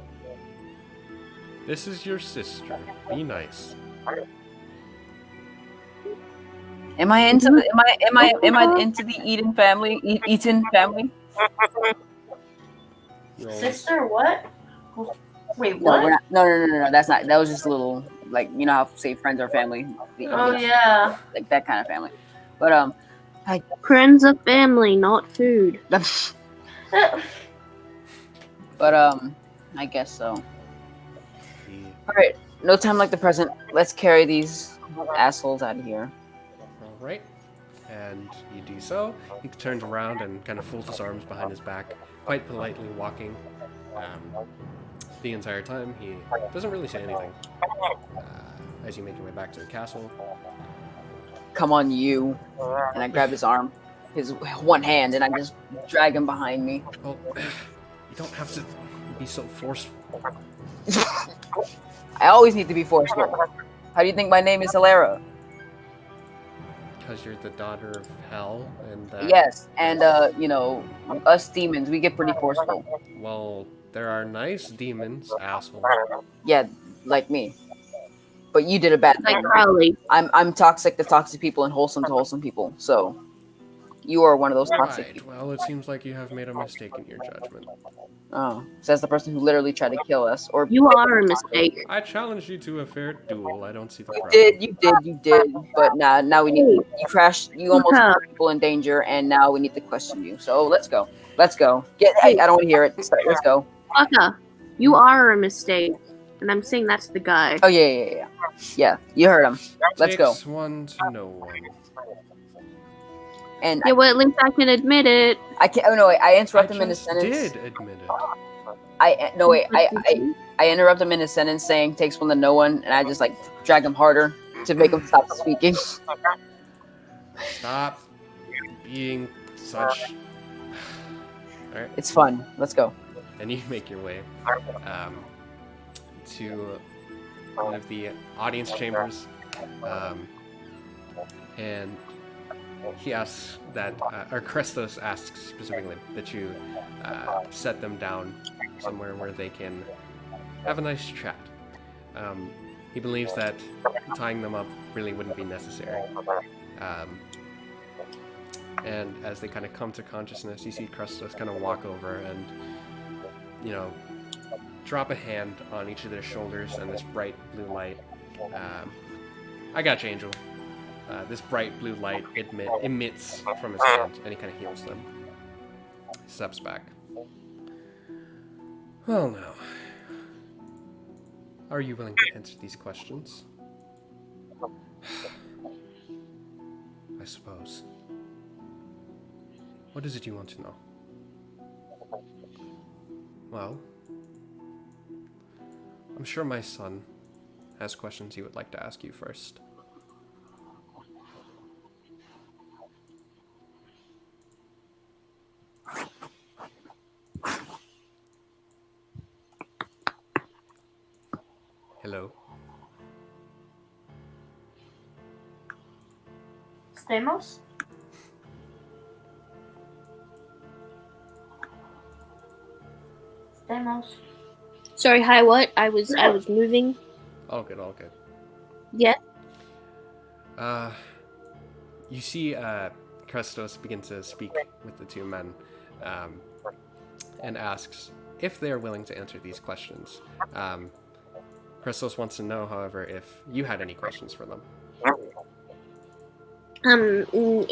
[SPEAKER 2] This is your sister. Be nice.
[SPEAKER 1] Am I into the Eden family? Eaton family?
[SPEAKER 2] You always-
[SPEAKER 4] Sister, what? Wait,
[SPEAKER 1] No,
[SPEAKER 4] what?
[SPEAKER 1] we're not. No. That's not. That was just a little, like, you know how say friends are family.
[SPEAKER 4] Oh yeah.
[SPEAKER 1] Like that kind of family. But
[SPEAKER 3] Friends are family, not food.
[SPEAKER 1] I guess so.
[SPEAKER 2] He-
[SPEAKER 1] All right, no time like the present. Let's carry these assholes out of here.
[SPEAKER 2] Alright. And you do so. He turns around and kind of folds his arms behind his back, quite politely walking. The entire time, he doesn't really say anything. As you make your way back to the castle.
[SPEAKER 1] Come on, you! And I grab his arm, his one hand, and I just drag him behind me.
[SPEAKER 2] Well, you don't have to be so forceful.
[SPEAKER 1] I always need to be forceful. How do you think my name is Hilera?
[SPEAKER 2] Because you're the daughter of hell, and
[SPEAKER 1] Yes, and you know, us demons, we get pretty forceful.
[SPEAKER 2] well, there are nice demons, asshole.
[SPEAKER 1] Yeah, like me. But you did a bad
[SPEAKER 3] Like
[SPEAKER 1] thing.
[SPEAKER 3] Crowley.
[SPEAKER 1] I'm toxic to toxic people and wholesome to wholesome people. So you are one of those toxic
[SPEAKER 2] Right.
[SPEAKER 1] people.
[SPEAKER 2] Well, it seems like you have made a mistake in your judgment.
[SPEAKER 1] Oh, says the person who literally tried to kill us. Or
[SPEAKER 3] You are a mistake.
[SPEAKER 2] I challenged you to a fair duel. I don't see the
[SPEAKER 1] you
[SPEAKER 2] problem.
[SPEAKER 1] you did. But now we need you crashed. You almost
[SPEAKER 3] Okay.
[SPEAKER 1] put people in danger, and now we need to question you. So let's go. Hey, I don't want to hear it. Let's go.
[SPEAKER 3] Fucker, you are a mistake. And I'm saying that's the guy.
[SPEAKER 1] Oh yeah. You heard him. Let's go.
[SPEAKER 2] Takes one to know one.
[SPEAKER 1] And
[SPEAKER 3] Yeah, well, at least I can admit it.
[SPEAKER 1] I can't. Oh no, wait, I interrupt
[SPEAKER 2] I
[SPEAKER 1] him in his
[SPEAKER 2] just
[SPEAKER 1] sentence.
[SPEAKER 2] did admit it.
[SPEAKER 1] I interrupt him in his sentence saying takes one to no one, and I just like drag him harder to make him stop speaking.
[SPEAKER 2] Stop being such. Alright.
[SPEAKER 1] It's fun. Let's go.
[SPEAKER 2] And you make your way to one of the audience chambers, and he asks that, or Krestos asks specifically that you set them down somewhere where they can have a nice chat. He believes that tying them up really wouldn't be necessary. And as they kind of come to consciousness, you see Krestos kind of walk over and, you know, drop a hand on each of their shoulders, and this bright blue light. I got you, Angel. This bright blue light emits from his hand, and he kind of heals them. He steps back. Well, now, are you willing to answer these questions? I suppose. What is it you want to know? Well, I'm sure my son has questions he would like to ask you first. Hello?
[SPEAKER 4] Stamos? Stamos?
[SPEAKER 3] Sorry, hi, what? I was moving.
[SPEAKER 2] All good, all good.
[SPEAKER 3] Yeah.
[SPEAKER 2] You see Krestos begin to speak with the two men and asks if they are willing to answer these questions. Krestos wants to know, however, if you had any questions for them.
[SPEAKER 3] No.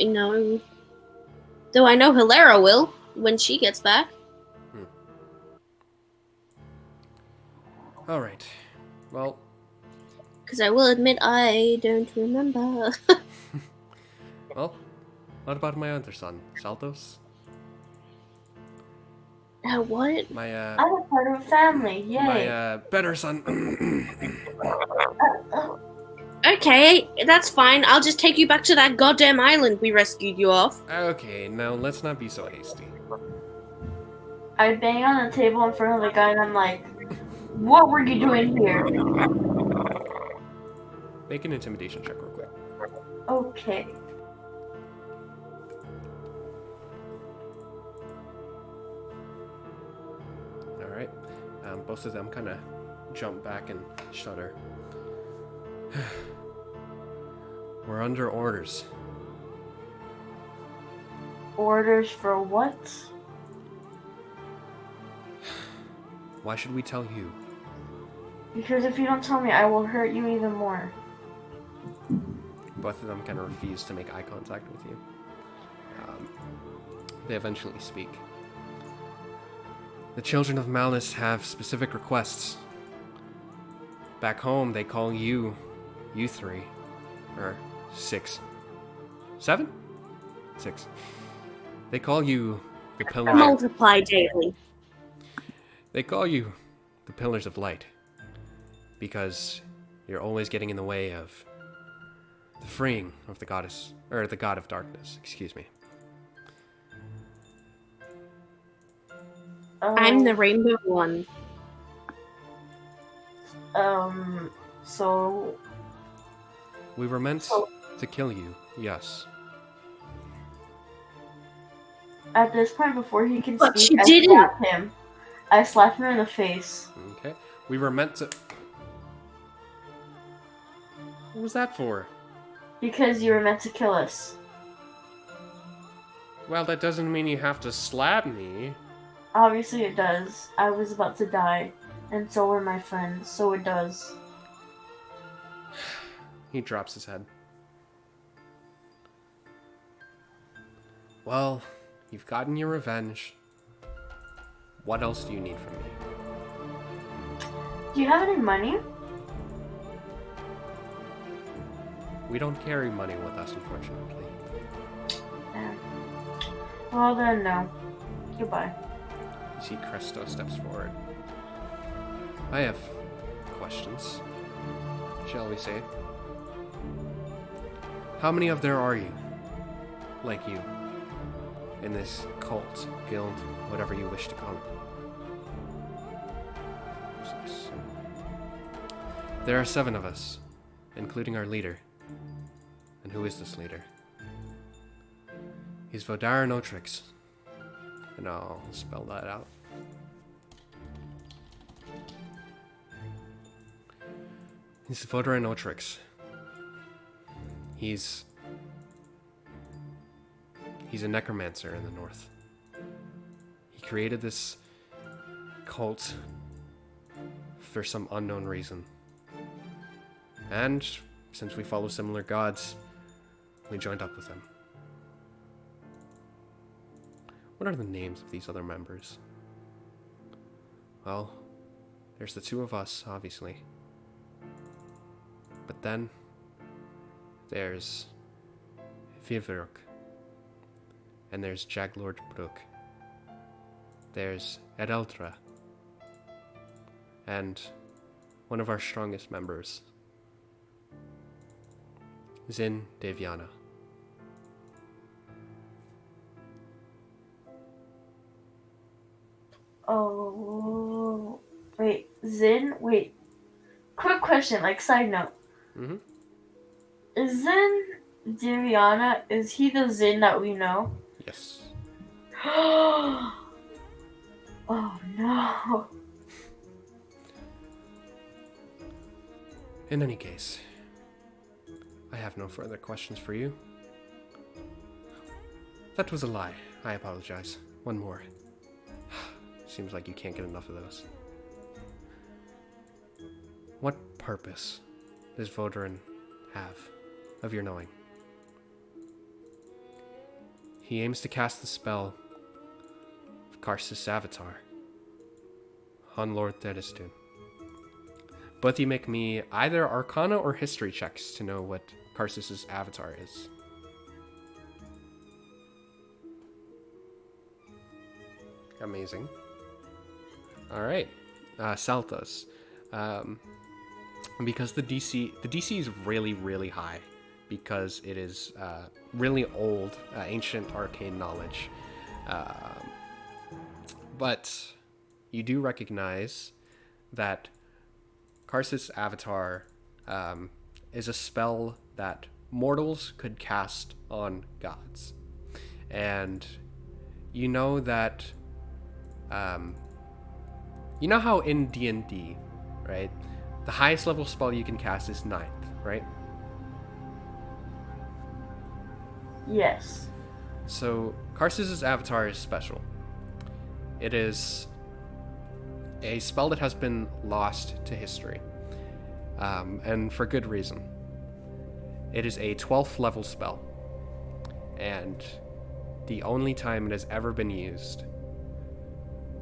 [SPEAKER 3] Though I know Hilera will when she gets back.
[SPEAKER 2] All right. Well,
[SPEAKER 3] Because I will admit I don't remember.
[SPEAKER 2] well, what about my other son, Saltos?
[SPEAKER 3] What?
[SPEAKER 2] My
[SPEAKER 4] I'm a part of a family. Yay.
[SPEAKER 2] my better son.
[SPEAKER 3] Okay, that's fine. I'll just take you back to that goddamn island we rescued you off.
[SPEAKER 2] Okay, now let's not be so hasty.
[SPEAKER 4] I bang on the table in front of the guy and I'm like, what were you doing here?
[SPEAKER 2] Make an intimidation check real quick.
[SPEAKER 4] Okay.
[SPEAKER 2] All right. Both of them kind of jump back and shudder. We're under orders.
[SPEAKER 4] Orders for what?
[SPEAKER 2] Why should we tell you?
[SPEAKER 4] Because if you don't tell me, I will hurt you even more.
[SPEAKER 2] Both of them kind of refuse to make eye contact with you. They eventually speak. The children of Malice have specific requests. Back home, they call you three. Or 6. 7? 6. They call you the Pillars.
[SPEAKER 3] Multiply daily.
[SPEAKER 2] They call you the Pillars of Light. Because you're always getting in the way of the freeing of the goddess, or the god of darkness, excuse me.
[SPEAKER 3] I'm the rainbow one.
[SPEAKER 4] So
[SPEAKER 2] We were meant to kill you, yes.
[SPEAKER 4] at this point, before he can
[SPEAKER 3] But
[SPEAKER 4] speak,
[SPEAKER 3] you didn't.
[SPEAKER 4] I slap him in the face.
[SPEAKER 2] Okay. We were meant to... What was that for?
[SPEAKER 4] Because you were meant to kill us.
[SPEAKER 2] Well, that doesn't mean you have to slap me.
[SPEAKER 4] Obviously it does. I was about to die, and so were my friends, so it does.
[SPEAKER 2] He drops his head. Well, you've gotten your revenge. What else do you need from me?
[SPEAKER 4] Do you have any money?
[SPEAKER 2] We don't carry money with us, unfortunately.
[SPEAKER 4] Yeah. Well then, no. Goodbye.
[SPEAKER 2] You see Cresto steps forward. I have questions, shall we say. How many of there are you? Like you. In this cult, guild, whatever you wish to call it. 5, 6, 7. There are 7 of us, including our leader. And who is this leader? He's Vodara Notrix. And I'll spell that out. He's Vodara Notrix. He's a necromancer in the north. He created this cult for some unknown reason. And since we follow similar gods, we joined up with him. What are the names of these other members? Well, there's the 2 of us, obviously. But then there's Viveruk and there's Jaglord Brook. There's Edeltra, and one of our strongest members, Zin Deviana.
[SPEAKER 4] Oh, wait, Zin? Wait. Quick question, like side note.
[SPEAKER 2] Mm-hmm.
[SPEAKER 4] Is Zin Diviana, is he the Zin that we know?
[SPEAKER 2] Yes.
[SPEAKER 4] Oh no.
[SPEAKER 2] In any case, I have no further questions for you. That was a lie. I apologize. One more. Seems like you can't get enough of those. What purpose does Vodarin have, of your knowing? He aims to cast the spell of Karsus' avatar on Lord Thedestun. Both you make me either Arcana or History checks to know what Karsus' avatar is. Amazing. Alright. Saltos. Because the DC is really, really high. Because it is really old, ancient arcane knowledge. But you do recognize that Karsus' avatar is a spell that mortals could cast on gods. And you know that you know how in D&D, right, the highest level spell you can cast is 9th, right?
[SPEAKER 4] Yes.
[SPEAKER 2] So Karsus' avatar is special. It is a spell that has been lost to history, and for good reason. It is a 12th level spell, and the only time it has ever been used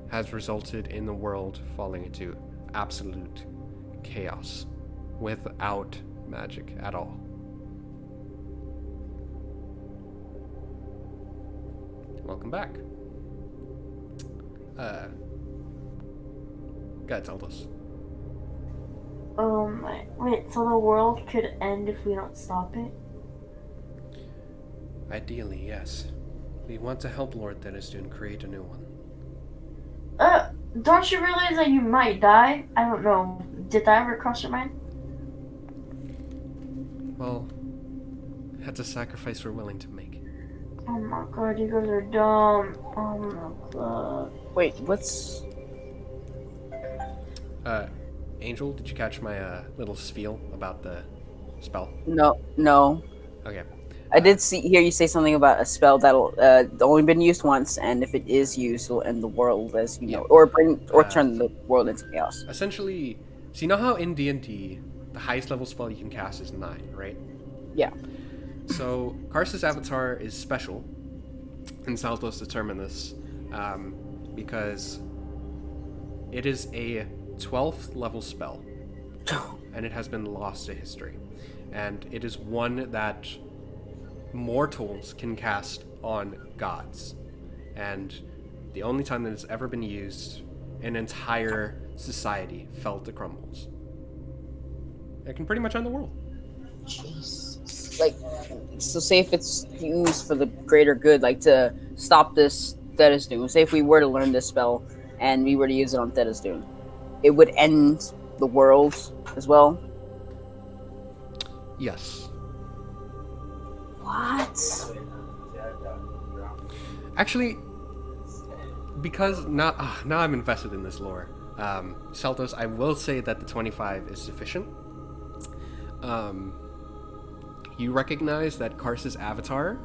[SPEAKER 2] has resulted in the world falling into absolute chaos without magic at all. Welcome back. Gotta tell us.
[SPEAKER 4] Wait, so the world could end if we don't stop it?
[SPEAKER 2] Ideally, yes. We want to help Lord Thedestun create a new one.
[SPEAKER 4] Don't you realize that you might die? I don't know. Did that ever cross your mind?
[SPEAKER 2] Well, that's a sacrifice we're willing to make.
[SPEAKER 4] Oh my god, you guys are dumb. Oh my god.
[SPEAKER 1] Wait, what's...
[SPEAKER 2] Angel, did you catch my little spiel about the spell?
[SPEAKER 1] No.
[SPEAKER 2] Okay.
[SPEAKER 1] I did hear you say something about a spell that'll only been used once, and if it is used, will end the world, as you know, or turn the world into chaos.
[SPEAKER 2] Essentially, so you know how in D&D the highest level spell you can cast is 9, right?
[SPEAKER 1] Yeah.
[SPEAKER 2] So Karsus' avatar is special, and Saltos determined this because it is a 12th level spell, and it has been lost to history, and it is one that mortals can cast on gods, and the only time that it's ever been used, an entire society fell to crumbles. It can pretty much end the world.
[SPEAKER 1] Jesus. Like, so say if it's used for the greater good, like to stop this Thedestun. Say if we were to learn this spell and we were to use it on Thedestun, it would end the world as well.
[SPEAKER 2] Yes.
[SPEAKER 1] What?
[SPEAKER 2] Actually, because now I'm invested in this lore. Saltos, I will say that the 25 is sufficient. You recognize that Karsus' avatar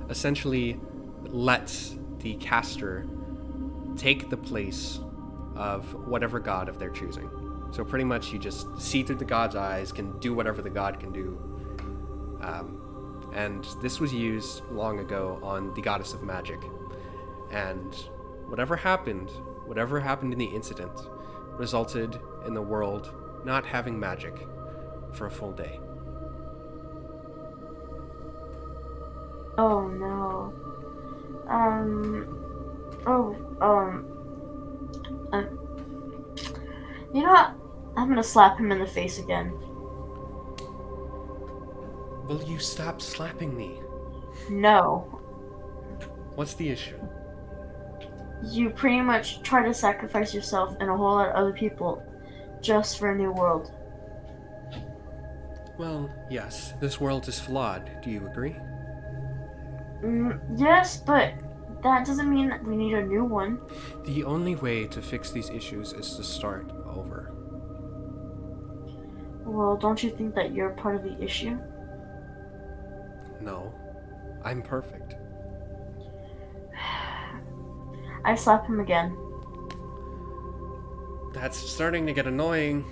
[SPEAKER 2] essentially lets the caster take the place of whatever god of their choosing. So pretty much you just see through the god's eyes, can do whatever the god can do. And this was used long ago on the goddess of magic. And whatever happened in the incident, resulted in the world not having magic for a full day.
[SPEAKER 4] Oh no. Oh, you know what? I'm gonna slap him in the face again.
[SPEAKER 2] Will you stop slapping me?
[SPEAKER 4] No.
[SPEAKER 2] What's the issue?
[SPEAKER 4] You pretty much try to sacrifice yourself and a whole lot of other people just for a new world.
[SPEAKER 2] Well, yes, this world is flawed. Do you agree?
[SPEAKER 4] Yes, but that doesn't mean that we need a new one.
[SPEAKER 2] The only way to fix these issues is to start over.
[SPEAKER 4] Well, don't you think that you're part of the issue?
[SPEAKER 2] No, I'm perfect.
[SPEAKER 4] I slap him again.
[SPEAKER 2] That's starting to get annoying.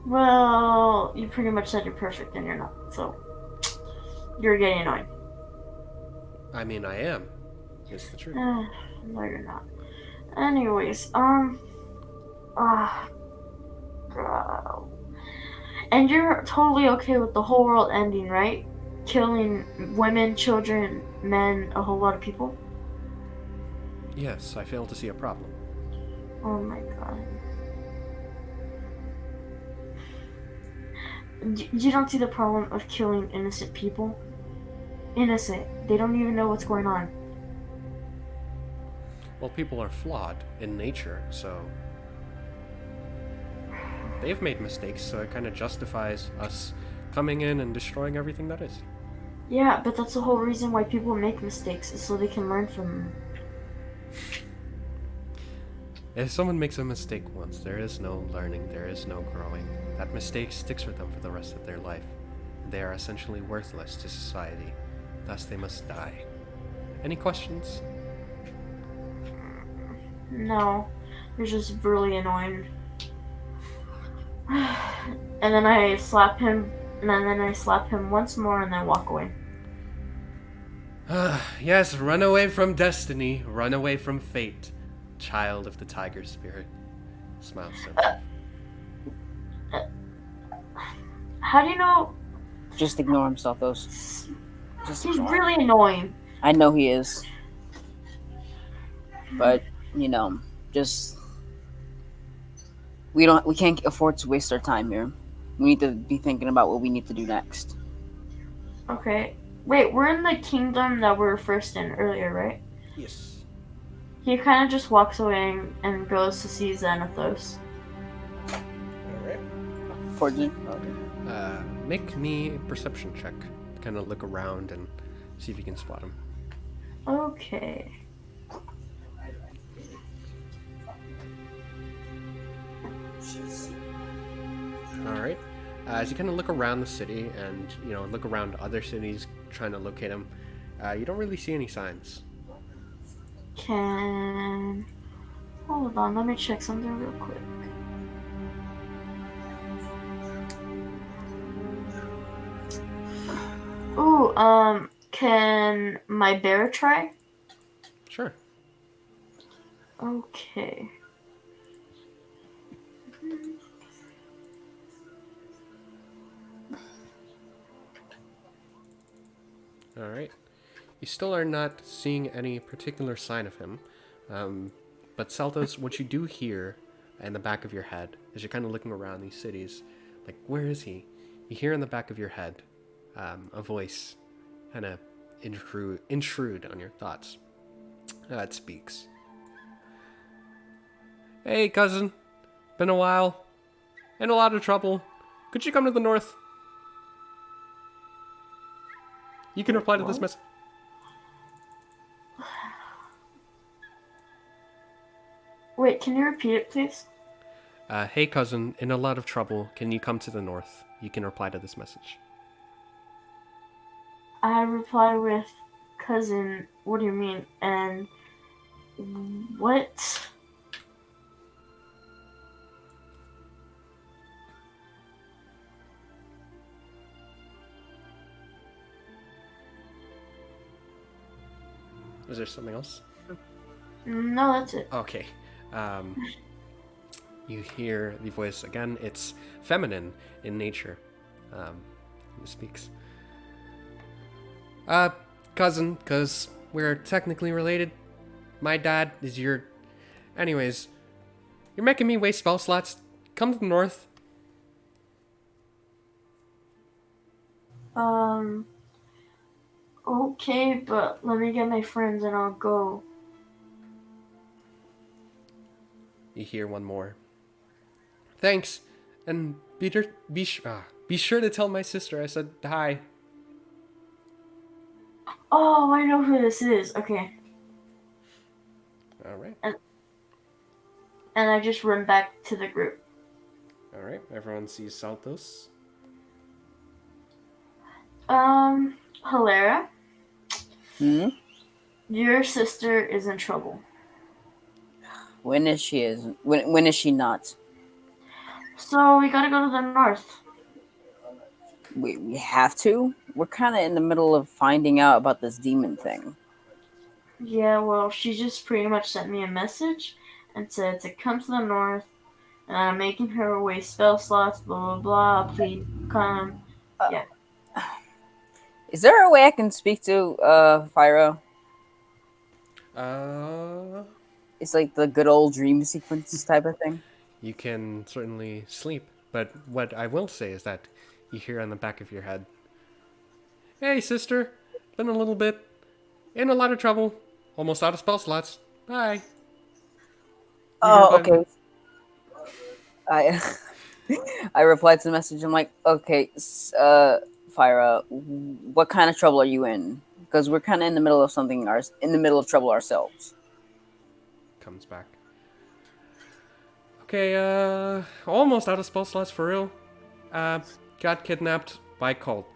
[SPEAKER 4] Well, you pretty much said you're perfect and you're not, so you're getting annoying.
[SPEAKER 2] I mean, I am. It's the truth.
[SPEAKER 4] No, you're not. Anyways, God. And you're totally okay with the whole world ending, right? Killing women, children, men, a whole lot of people?
[SPEAKER 2] Yes, I fail to see a problem.
[SPEAKER 4] Oh my god. You don't see the problem of killing innocent people? Innocent. They don't even know what's going on.
[SPEAKER 2] Well, people are flawed in nature, so they've made mistakes, so it kind of justifies us coming in and destroying everything that is.
[SPEAKER 4] Yeah, but that's the whole reason why people make mistakes, is so they can learn from them.
[SPEAKER 2] If someone makes a mistake once, there is no learning, there is no growing. That mistake sticks with them for the rest of their life. They are essentially worthless to society. Thus, they must die. Any questions?
[SPEAKER 4] No, you're just really annoying. And then I slap him, and then I slap him once more, and then walk away.
[SPEAKER 2] Yes, run away from destiny, run away from fate. Child of the tiger spirit. Smile simply.
[SPEAKER 4] How do you know?
[SPEAKER 1] Just ignore him, Stalthos.
[SPEAKER 4] He's really annoying.
[SPEAKER 1] I know he is. But, just we can't afford to waste our time here. We need to be thinking about what we need to do next.
[SPEAKER 4] Okay. Wait, we're in the kingdom that we were first in earlier, right?
[SPEAKER 2] Yes.
[SPEAKER 4] He kind of just walks away and goes to see Xanathos.
[SPEAKER 2] Alright.
[SPEAKER 1] Fortune.
[SPEAKER 2] Make me a perception check. Kind of look around and see if you can spot him.
[SPEAKER 4] Okay.
[SPEAKER 2] Alright. As you kind of look around the city and, look around other cities trying to locate him, you don't really see any signs.
[SPEAKER 4] Hold on, let me check something real quick. Ooh, can my bear try?
[SPEAKER 2] Sure.
[SPEAKER 4] Okay.
[SPEAKER 2] Alright. You still are not seeing any particular sign of him. But Saltos, what you do hear in the back of your head, as you're kind of looking around these cities, like, where is he? You hear in the back of your head a voice kind of intrude on your thoughts. It speaks. Hey, cousin. Been a while. In a lot of trouble. Could you come to the north? You can reply to this message.
[SPEAKER 4] Wait, can you repeat it, please?
[SPEAKER 2] Hey, cousin. In a lot of trouble. Can you come to the north? You can reply to this message.
[SPEAKER 4] I reply with, cousin, what do you mean? And what?
[SPEAKER 2] Is there something else?
[SPEAKER 4] No, that's it.
[SPEAKER 2] Okay. You hear the voice again. It's feminine in nature. It speaks. Cousin, because we're technically related. My dad is your... Anyways, you're making me waste spell slots. Come to the north.
[SPEAKER 4] Okay, but let me get my friends and I'll go.
[SPEAKER 2] You hear one more. Thanks, and be sure to tell my sister I said hi.
[SPEAKER 4] Oh, I know who this is. Okay.
[SPEAKER 2] All right.
[SPEAKER 4] And I just run back to the group.
[SPEAKER 2] All right. Everyone sees Saltos.
[SPEAKER 4] Hilera,
[SPEAKER 1] Hmm?
[SPEAKER 4] your sister is in trouble.
[SPEAKER 1] When is she is? When is she not?
[SPEAKER 4] So we gotta go to the north.
[SPEAKER 1] We have to? We're kind of in the middle of finding out about this demon thing.
[SPEAKER 4] Yeah, well, she just pretty much sent me a message and said to come to the north, and I'm making her waste spell slots, blah blah blah, please come. Yeah.
[SPEAKER 1] Is there a way I can speak to Fyro? It's like the good old dream sequence type of thing.
[SPEAKER 2] You can certainly sleep, but what I will say is that you hear on the back of your head, "Hey, sister, been a little bit in a lot of trouble, almost out of spell slots. Bye."
[SPEAKER 1] Oh, okay. I I replied to the message. I'm like, okay, Fyra, what kind of trouble are you in? Because we're kind of in the middle of something. In the middle of trouble ourselves.
[SPEAKER 2] Comes back. Okay, almost out of spell slots for real. Got kidnapped by a cult.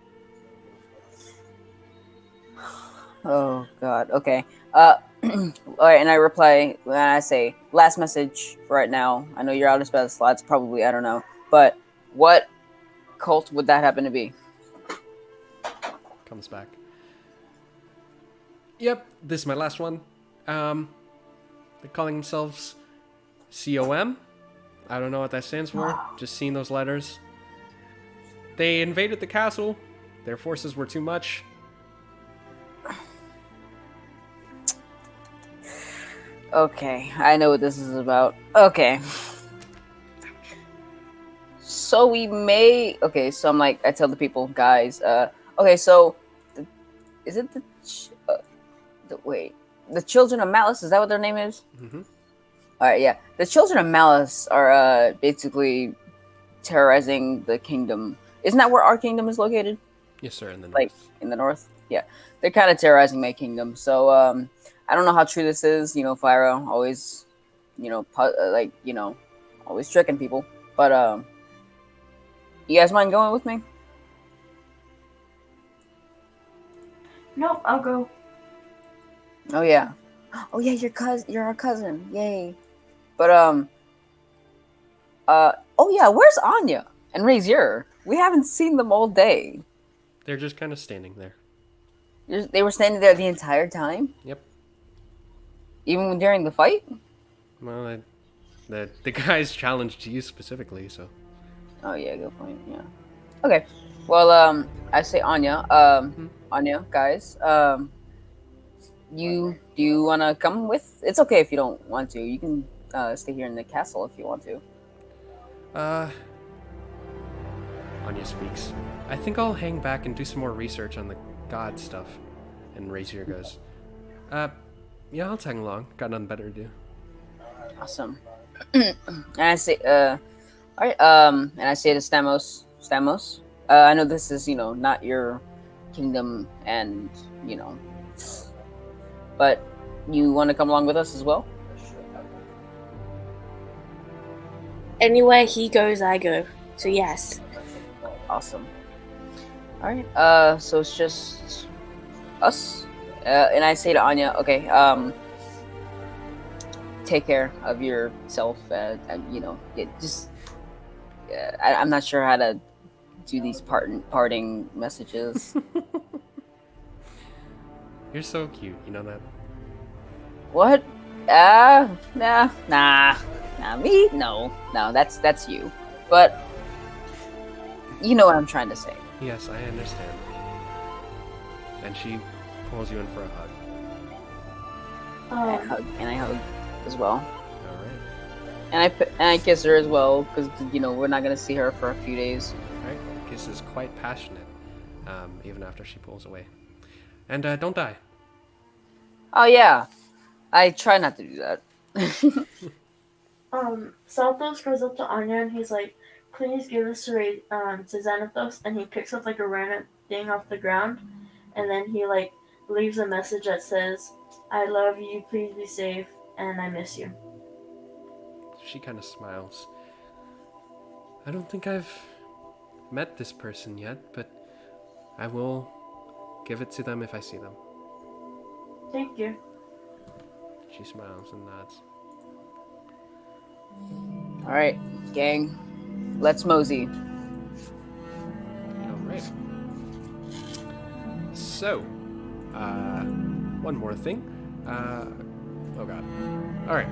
[SPEAKER 1] Oh God. Okay. All right. And I reply when I say last message for right now. I know you're out of spell slots. Probably. I don't know. But what cult would that happen to be?
[SPEAKER 2] Comes back. Yep, this is my last one. They're calling themselves COM. I don't know what that stands for. Just seeing those letters. They invaded the castle. Their forces were too much.
[SPEAKER 1] Okay, I know what this is about. Okay. So we may... Okay, so I'm like, I tell the people, guys, okay, so... Is it wait, the Children of Malice, is that what their name is?
[SPEAKER 2] Mm-hmm.
[SPEAKER 1] Alright, yeah. The Children of Malice are, basically terrorizing the kingdom. Isn't that where our kingdom is located?
[SPEAKER 2] Yes, sir, in the north.
[SPEAKER 1] Like, in the north? Yeah. They're kind of terrorizing my kingdom, so, I don't know how true this is. You know, Fyro always, always tricking people. But, you guys mind going with me?
[SPEAKER 4] Nope, I'll go.
[SPEAKER 1] Oh yeah, you're our cousin. Yay! But oh yeah, where's Anya and Razier? We haven't seen them all day.
[SPEAKER 2] They're just kind of standing there.
[SPEAKER 1] They were standing there the entire time.
[SPEAKER 2] Yep.
[SPEAKER 1] Even during the fight.
[SPEAKER 2] Well, the guy's challenged to you specifically, so.
[SPEAKER 1] Oh yeah, good point. Yeah. Okay. Well, I say Anya. Anya, guys. Do you want to come with? It's okay if you don't want to. You can stay here in the castle if you want to.
[SPEAKER 2] Anya speaks. I think I'll hang back and do some more research on the god stuff. And Razier goes, yeah, I'll tag along. Got nothing better to do.
[SPEAKER 1] Awesome. And I say, all right. And I say to Stamos, I know this is, not your kingdom, and but you want to come along with us as well?
[SPEAKER 3] Anywhere he goes, I go. So yes.
[SPEAKER 1] Awesome. All right. So it's just us, and I say to Anya, okay. Take care of yourself, and I'm not sure how to do these parting messages.
[SPEAKER 2] You're so cute, you know that?
[SPEAKER 1] What? Nah, me? No, that's you. But you know what I'm trying to say.
[SPEAKER 2] Yes, I understand. And she pulls you in for a hug.
[SPEAKER 1] And I hug as well.
[SPEAKER 2] All right.
[SPEAKER 1] And I kiss her as well because we're not gonna see her for a few days.
[SPEAKER 2] All right. The kiss is quite passionate, even after she pulls away. And don't die.
[SPEAKER 1] Oh yeah, I try not to do that.
[SPEAKER 4] Saltos goes up to Anya and he's like, "Please give this to Xanathos," and he picks up like a random thing off the ground, and then he like leaves a message that says, "I love you. Please be safe, and I miss you."
[SPEAKER 2] She kind of smiles. I don't think I've met this person yet, but I will give it to them if I see them.
[SPEAKER 4] Thank you.
[SPEAKER 2] She smiles and nods.
[SPEAKER 1] All right, gang, let's mosey.
[SPEAKER 2] All right. So, one more thing. Oh god. All right.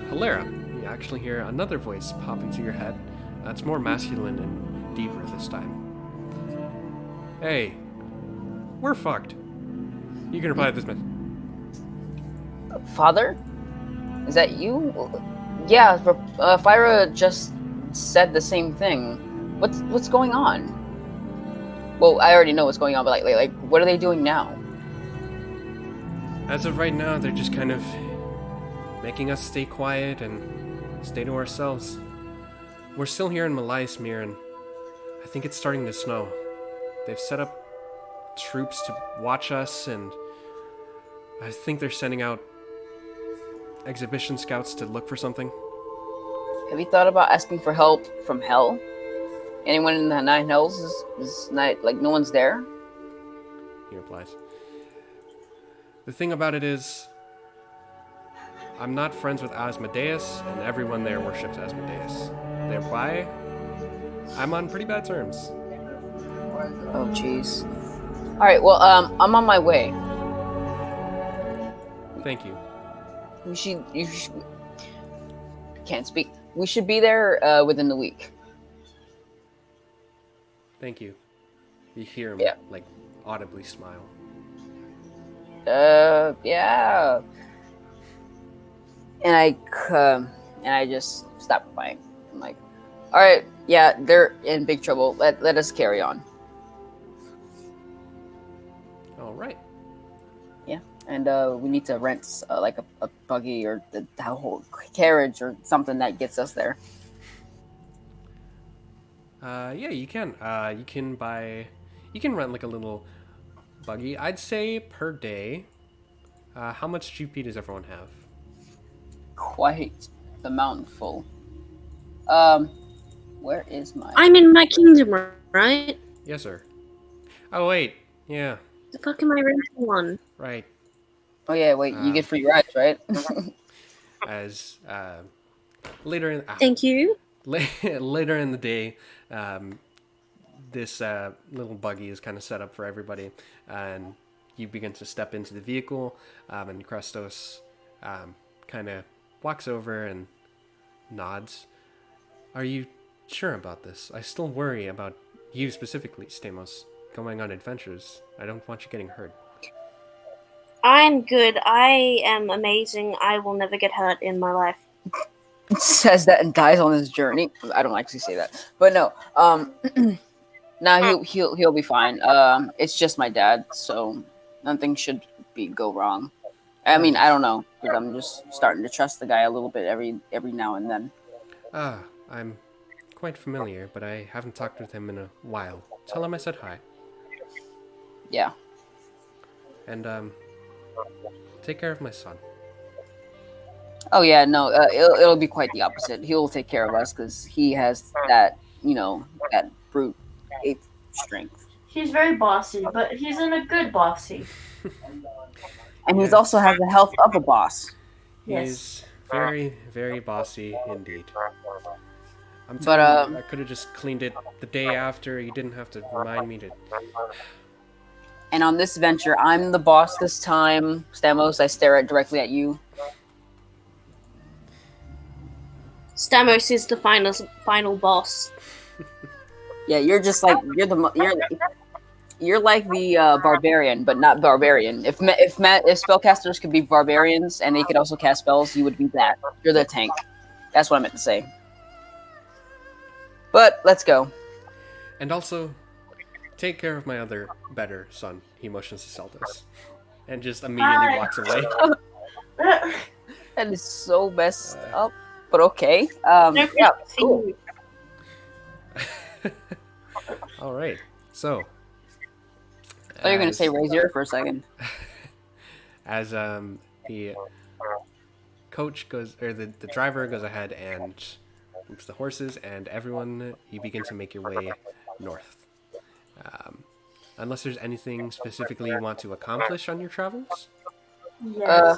[SPEAKER 2] Hilera, you actually hear another voice pop into your head. It's more masculine and deeper this time. Hey, we're fucked. You can reply to this message.
[SPEAKER 1] Father, is that you? Yeah, Fyra just said the same thing. What's going on? Well, I already know what's going on, but like, what are they doing now?
[SPEAKER 2] As of right now, they're just kind of making us stay quiet and stay to ourselves. We're still here in Malaismir, and I think it's starting to snow. They've set up troops to watch us, and I think they're sending out exhibition scouts to look for something.
[SPEAKER 1] Have you thought about asking for help from Hell? Anyone in the Nine Hells is not like no one's there.
[SPEAKER 2] He replies. The thing about it is, I'm not friends with Asmodeus, and everyone there worships Asmodeus. Thereby, I'm on pretty bad terms.
[SPEAKER 1] Oh, jeez. All right, well, I'm on my way.
[SPEAKER 2] Thank you.
[SPEAKER 1] You should. Can't speak. We should be there within the week.
[SPEAKER 2] Thank you. You hear him, like, audibly smile.
[SPEAKER 1] Yeah. And I just stopped playing. I'm like, all right, yeah, they're in big trouble. Let us carry on.
[SPEAKER 2] All right.
[SPEAKER 1] Yeah, and we need to rent like a buggy or the whole carriage or something that gets us there.
[SPEAKER 2] Yeah, you can. You can rent like a little buggy. I'd say per day. How much GP does everyone have?
[SPEAKER 1] Quite the mountful. Where is my?
[SPEAKER 3] I'm in my kingdom, right?
[SPEAKER 2] Yes, sir. Oh wait, yeah.
[SPEAKER 3] The fuck am I renting one?
[SPEAKER 2] Right.
[SPEAKER 1] Oh yeah, wait. You get free rides, right?
[SPEAKER 2] As later in
[SPEAKER 3] Thank you.
[SPEAKER 2] later in the day, this little buggy is kind of set up for everybody, and you begin to step into the vehicle, and Krestos kind of walks over and nods. Are you sure about this? I still worry about you specifically, Stamos, going on adventures. I don't want you getting hurt.
[SPEAKER 3] I'm good. I am amazing. I will never get hurt in my life.
[SPEAKER 1] Says that and dies on his journey. I don't actually say that, but no. Nah, he'll be fine. It's just my dad, so nothing should go wrong. I mean, I don't know, because I'm just starting to trust the guy a little bit every now and then.
[SPEAKER 2] I'm quite familiar, but I haven't talked with him in a while. Tell him I said hi.
[SPEAKER 1] Yeah.
[SPEAKER 2] And take care of my son.
[SPEAKER 1] Oh yeah, no, it'll be quite the opposite. He'll take care of us because he has that, that brute eighth strength.
[SPEAKER 4] He's very bossy, but he's in a good bossy.
[SPEAKER 1] And he also has the health of a boss.
[SPEAKER 2] He's very, very bossy indeed. I'm telling you, I could have just cleaned it the day after. You didn't have to remind me to.
[SPEAKER 1] And on this venture, I'm the boss this time. Stamos, I stare directly at you.
[SPEAKER 3] Stamos is the final boss.
[SPEAKER 1] Yeah, you're just like you're like the barbarian, but not barbarian. If spellcasters could be barbarians and they could also cast spells, you would be that. You're the tank. That's what I meant to say. But let's go.
[SPEAKER 2] And also, take care of my other better son. He motions to Seltos. And just immediately walks away.
[SPEAKER 1] That is so messed up. But okay. Yeah, cool.
[SPEAKER 2] All right. So.
[SPEAKER 1] I thought you were going to say Razor for a second.
[SPEAKER 2] As the coach goes, or the driver goes ahead and moves the horses, and everyone, you begin to make your way north. Unless there's anything specifically you want to accomplish on your travels?
[SPEAKER 4] Yes.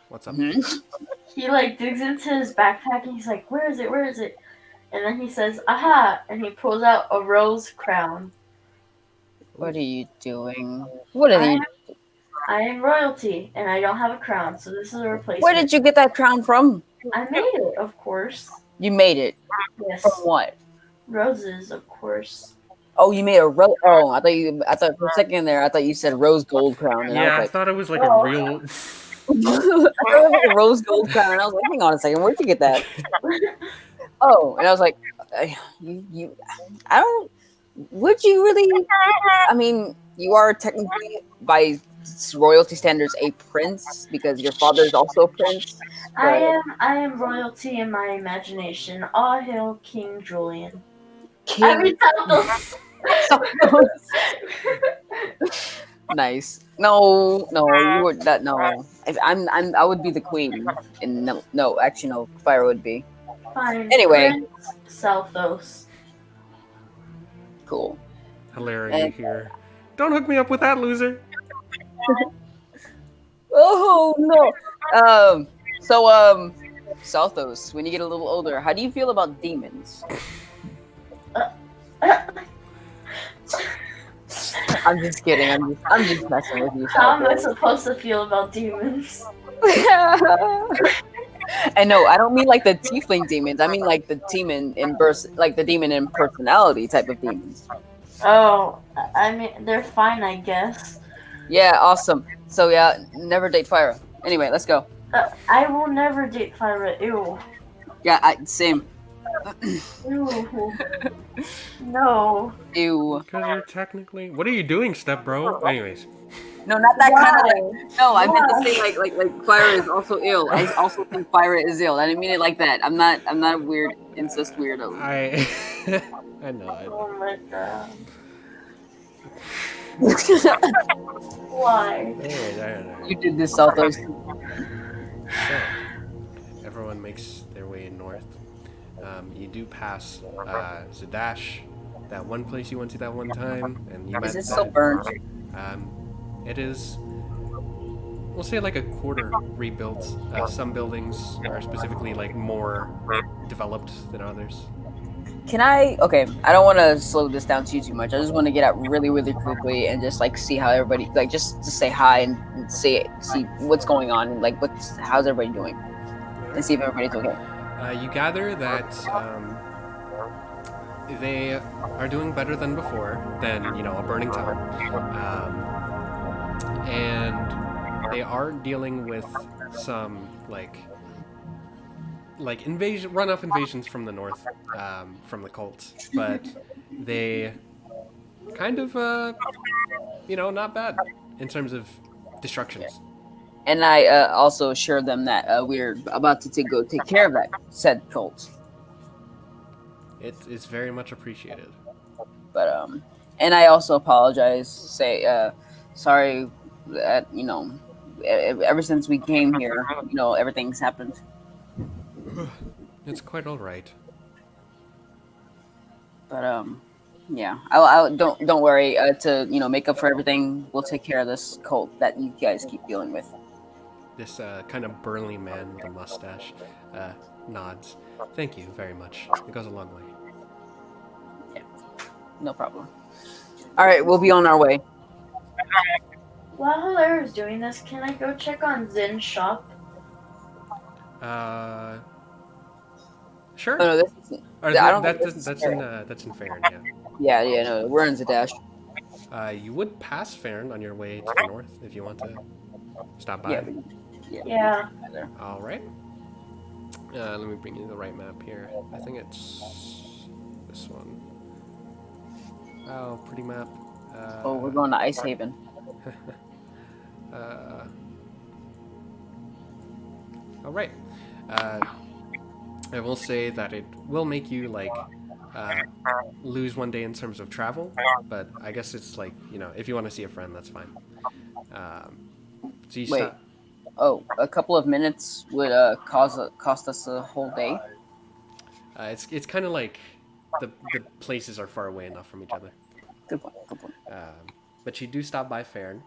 [SPEAKER 2] What's up?
[SPEAKER 4] He like digs into his backpack and he's like, "Where is it? Where is it?" And then he says, "Aha!" And he pulls out a rose crown.
[SPEAKER 1] What are you doing? What are you?
[SPEAKER 4] I am royalty, and I don't have a crown, so this is a replacement.
[SPEAKER 1] Where did you get that crown from?
[SPEAKER 4] I made it, of course.
[SPEAKER 1] You made it.
[SPEAKER 4] Yes.
[SPEAKER 1] From what?
[SPEAKER 4] Roses, of course.
[SPEAKER 1] Oh, you made a rose. Oh, I thought for a second there, I thought you said rose gold crown. And
[SPEAKER 2] Yeah, I
[SPEAKER 1] was
[SPEAKER 2] thought it was like a real.
[SPEAKER 1] I thought it was like a rose gold crown. And I was like, hang on a second, where'd you get that? Oh, and I was like, I don't. Would you really? I mean, you are technically by royalty standards a prince because your father is also a prince.
[SPEAKER 4] I am royalty in my imagination. All hail King Julian.
[SPEAKER 1] King. Nice. No, you would not. No, I would be the queen. And no, actually, no. Fire would be.
[SPEAKER 4] Fine.
[SPEAKER 1] Anyway,
[SPEAKER 4] Prince Selthos.
[SPEAKER 1] Cool.
[SPEAKER 2] Hilarity here. Don't hook me up with that loser.
[SPEAKER 1] Oh no. Selthos, when you get a little older, how do you feel about demons? I'm just kidding. I'm just messing with you.
[SPEAKER 4] How am I supposed to feel about demons?
[SPEAKER 1] And no, I don't mean like the tiefling demons. I mean like the demon in like the demon in personality type of demons.
[SPEAKER 4] Oh, I mean they're fine, I guess.
[SPEAKER 1] Yeah, awesome. So yeah, never date Fyra. Anyway, let's go.
[SPEAKER 4] I will never date Fyra. Ew.
[SPEAKER 1] Yeah, same.
[SPEAKER 4] Ew. No.
[SPEAKER 1] Ew.
[SPEAKER 2] Because you're technically. What are you doing, step bro? Anyways.
[SPEAKER 1] No, not that kind of
[SPEAKER 4] Why?
[SPEAKER 1] like. No, I meant to
[SPEAKER 4] Why?
[SPEAKER 1] say like Fyra is also ill. I also think Fyra is ill. I didn't mean it like that. I'm not a weird incest weirdo.
[SPEAKER 2] I know.
[SPEAKER 4] Oh my god. Why?
[SPEAKER 2] Anyways, I don't know.
[SPEAKER 1] You did this, Selthos.
[SPEAKER 2] So, everyone makes their way north. You do pass Zadash, that one place you went to that one time, and you met
[SPEAKER 1] Is it
[SPEAKER 2] that.
[SPEAKER 1] still burned?
[SPEAKER 2] It is, we'll say like a quarter rebuilt. Some buildings are specifically like more developed than others.
[SPEAKER 1] Can I? Okay, I don't want to slow this down too much. I just want to get out really, really quickly and just like see how everybody like just to say hi and see what's going on and like how's everybody doing and see if everybody's okay.
[SPEAKER 2] You gather that they are doing better than before, than a burning town, and they are dealing with some like runoff invasions from the north, from the cults, but they kind of not bad in terms of destructions.
[SPEAKER 1] And I also assured them that we're about to go take care of that said cult.
[SPEAKER 2] It's very much appreciated.
[SPEAKER 1] But and I also apologize. Say sorry that ever since we came here, everything's happened.
[SPEAKER 2] It's quite all right.
[SPEAKER 1] But yeah, I don't worry. To make up for everything, we'll take care of this cult that you guys keep dealing with.
[SPEAKER 2] This kind of burly man with a mustache nods. Thank you very much. It goes a long way.
[SPEAKER 1] Yeah, no problem. All right, we'll be on our way.
[SPEAKER 4] While Hilara's doing this, can I go check on Zin's shop?
[SPEAKER 2] Sure.
[SPEAKER 1] Oh, no, this isn't.
[SPEAKER 2] Or
[SPEAKER 1] I don't
[SPEAKER 2] that's
[SPEAKER 1] think this is
[SPEAKER 2] in Farron, yeah.
[SPEAKER 1] Yeah, no, we're in Zadash.
[SPEAKER 2] You would pass Farron on your way to the north if you want to stop by.
[SPEAKER 4] Yeah.
[SPEAKER 2] All right. Let me bring you the right map here. I think it's this one. Oh, pretty map.
[SPEAKER 1] Oh, we're going to Ice Haven.
[SPEAKER 2] All right. I will say that it will make you lose one day in terms of travel, but I guess it's like, if you want to see a friend, that's fine. So you
[SPEAKER 1] Wait.
[SPEAKER 2] stop.
[SPEAKER 1] Oh, a couple of minutes would cost us a whole day.
[SPEAKER 2] It's kind of like the places are far away enough from each other.
[SPEAKER 1] Good point. Good point.
[SPEAKER 2] But you do stop by Farron,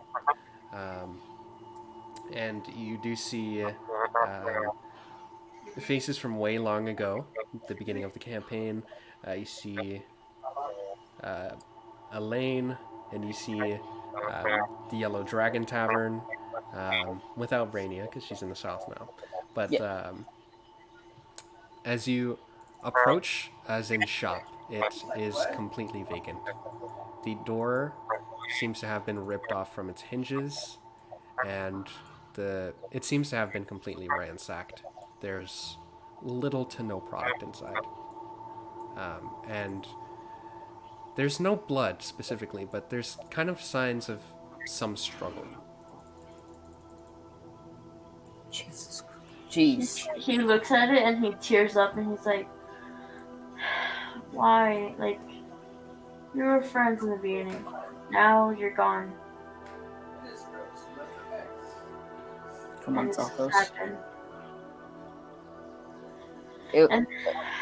[SPEAKER 2] and you do see faces from way long ago, the beginning of the campaign. You see Elaine, and you see the Yellow Dragon Tavern, without Rainia because she's in the south now. But
[SPEAKER 1] Yeah.
[SPEAKER 2] as you approach, as in shop, it is completely vacant. The door seems to have been ripped off from its hinges, and it seems to have been completely ransacked. There's little to no product inside, and there's no blood specifically, but there's kind of signs of some struggle.
[SPEAKER 1] Jesus. Jeez.
[SPEAKER 4] He looks at it and he tears up and he's like, why? Like, we were friends in the beginning. Now you're gone.
[SPEAKER 1] Come on,
[SPEAKER 4] And this has
[SPEAKER 1] Saltos.
[SPEAKER 4] happened. And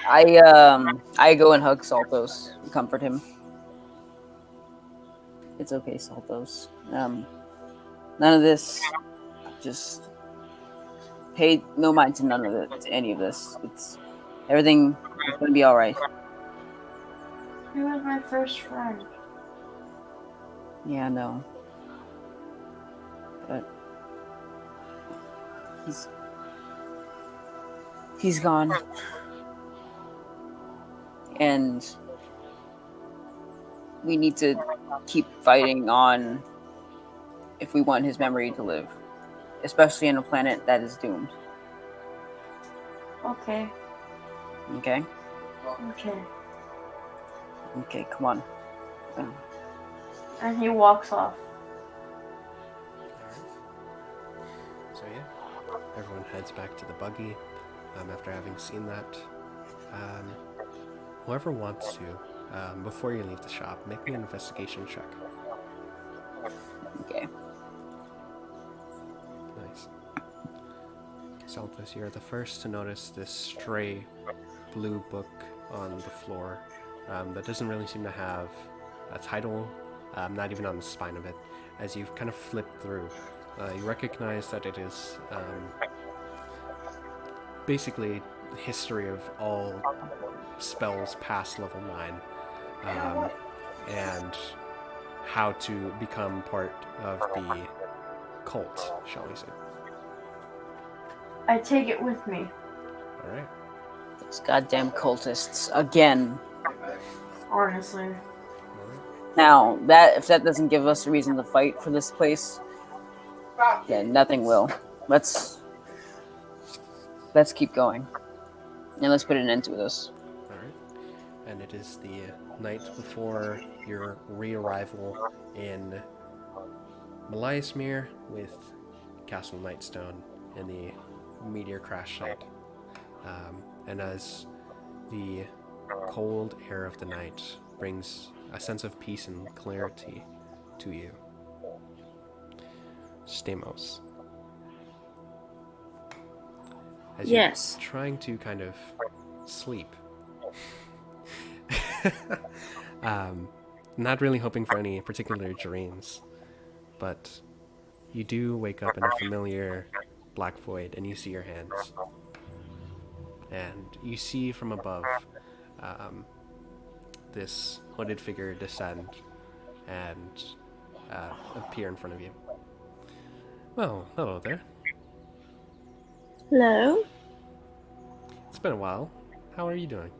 [SPEAKER 1] I go and hug Saltos and comfort him. It's okay, Saltos. None of this. Just pay no mind to none of it. To any of this. It's everything is gonna be all right.
[SPEAKER 4] he was my first friend.
[SPEAKER 1] Yeah, I know. But he's gone. And we need to keep fighting on if we want his memory to live. Especially in a planet that is doomed.
[SPEAKER 4] Okay.
[SPEAKER 1] Okay?
[SPEAKER 4] Okay.
[SPEAKER 1] Okay, come on.
[SPEAKER 4] And he walks off.
[SPEAKER 2] So yeah, everyone heads back to the buggy after having seen that. Whoever wants to, before you leave the shop, make me an investigation check.
[SPEAKER 1] Okay.
[SPEAKER 2] Nice. Saltus, you're the first to notice this stray blue book on the floor that doesn't really seem to have a title, not even on the spine of it. As you've kind of flipped through, you recognize that it is basically the history of all spells past level 9, and how to become part of the cult, shall we say.
[SPEAKER 4] I take it with me.
[SPEAKER 2] Alright.
[SPEAKER 1] Those goddamn cultists again.
[SPEAKER 4] Honestly.
[SPEAKER 1] Now, that if that doesn't give us a reason to fight for this place, then nothing will. Let's keep going. And let's put an end to this.
[SPEAKER 2] Alright. And it is the night before your re-arrival in Meliasmere with Castle Nightstone and the meteor crash site. And as the cold air of the night brings a sense of peace and clarity to you, Stamos, as
[SPEAKER 3] Yes.
[SPEAKER 2] you're trying to kind of sleep, not really hoping for any particular dreams, but you do wake up in a familiar black void and you see your hands. And you see from above this hooded figure descend and appear in front of you. Well, hello there.
[SPEAKER 3] Hello.
[SPEAKER 2] It's been a while. How are you doing?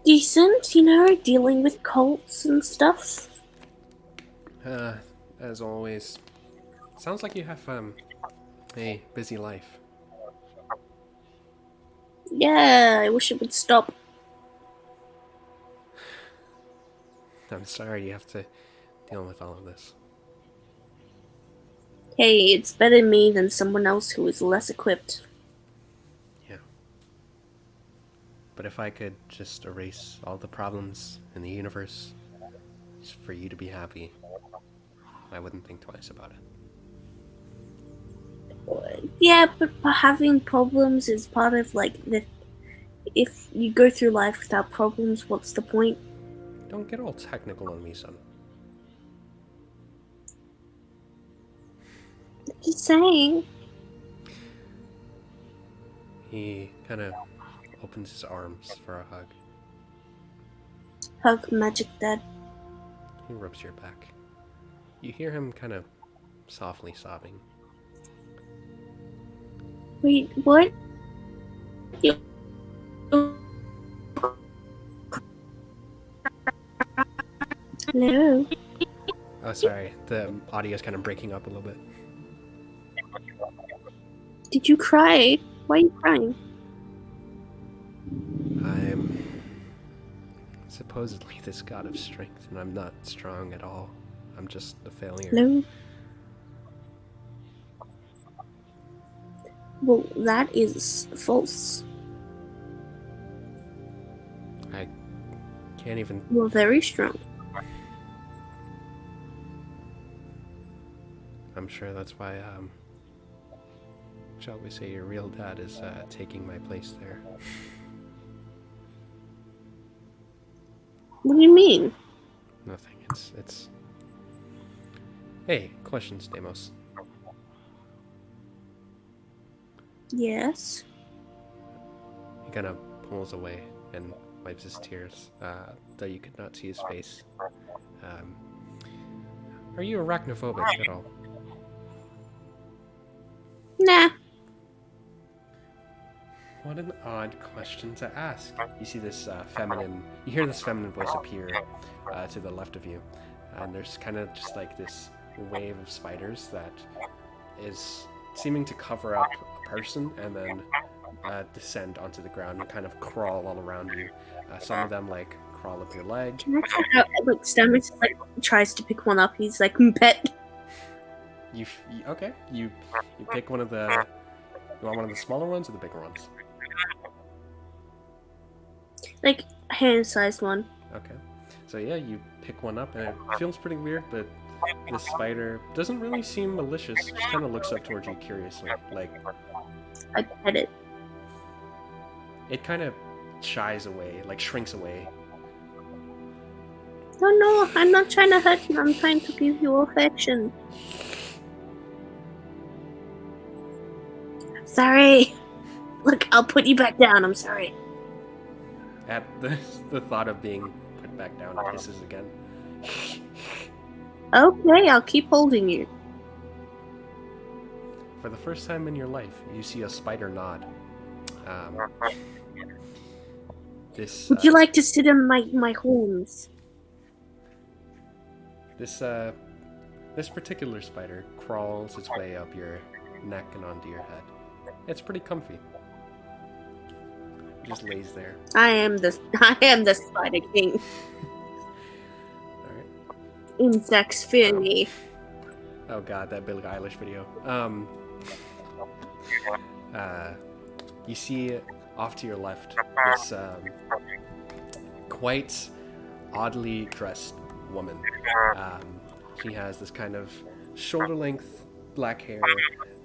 [SPEAKER 3] Decent, you know, dealing with cults and stuff.
[SPEAKER 2] As always, sounds like you have a busy life.
[SPEAKER 3] Yeah, I wish it would stop.
[SPEAKER 2] I'm sorry you have to deal with all of this.
[SPEAKER 3] Hey, it's better me than someone else who is less equipped.
[SPEAKER 2] Yeah. But if I could just erase all the problems in the universe just for you to be happy, I wouldn't think twice about it.
[SPEAKER 3] Yeah, but having problems is part of, like, the. If you go through life without problems, what's the point?
[SPEAKER 2] Don't get all technical on me, son.
[SPEAKER 3] Just saying.
[SPEAKER 2] He kind of opens his arms for a hug.
[SPEAKER 3] Hug Magic Dad.
[SPEAKER 2] He rubs your back. You hear him kind of softly sobbing.
[SPEAKER 3] Wait, what? Hello?
[SPEAKER 2] Oh, sorry. The audio is kind of breaking up a little bit.
[SPEAKER 3] Did you cry? Why are you crying?
[SPEAKER 2] I'm supposedly this god of strength, and I'm not strong at all. I'm just a failure.
[SPEAKER 3] Hello? Well, that is false.
[SPEAKER 2] I can't even.
[SPEAKER 3] You're very strong.
[SPEAKER 2] I'm sure that's why, shall we say, your real dad is taking my place there.
[SPEAKER 3] What do you mean?
[SPEAKER 2] Nothing. It's. Hey, questions, Demos.
[SPEAKER 3] Yes.
[SPEAKER 2] He kind of pulls away and wipes his tears, though you could not see his face. Are you arachnophobic at all?
[SPEAKER 3] Nah.
[SPEAKER 2] What an odd question to ask. You see this you hear this feminine voice appear to the left of you, and there's kind of just like this wave of spiders that is seeming to cover up a person and then descend onto the ground and kind of crawl all around you. Some of them like crawl up your leg.
[SPEAKER 3] Look, Stamets like tries to pick one up. He's like, pet.
[SPEAKER 2] Okay. You pick one of the. You want one of the smaller ones or the bigger ones?
[SPEAKER 3] Like hand-sized one.
[SPEAKER 2] Okay. So yeah, you pick one up and it feels pretty weird, but this spider doesn't really seem malicious. Just kind of looks up towards you curiously, like.
[SPEAKER 3] I pet it.
[SPEAKER 2] It kind of shies away, like shrinks away.
[SPEAKER 3] No, I'm not trying to hurt you. I'm trying to give you affection. Sorry. Look, I'll put you back down. I'm sorry.
[SPEAKER 2] At the thought of being put back down, it hisses again.
[SPEAKER 3] Okay, I'll keep holding you.
[SPEAKER 2] For the first time in your life, you see a spider nod.
[SPEAKER 3] Would you like to sit in my horns?
[SPEAKER 2] This particular spider crawls its way up your neck and onto your head. It's pretty comfy. It just lays there.
[SPEAKER 3] I am the Spider King.
[SPEAKER 2] Alright.
[SPEAKER 3] Insects fear me.
[SPEAKER 2] Oh god, that Billie Eilish video. You see off to your left this quite oddly dressed woman. She has this kind of shoulder-length black hair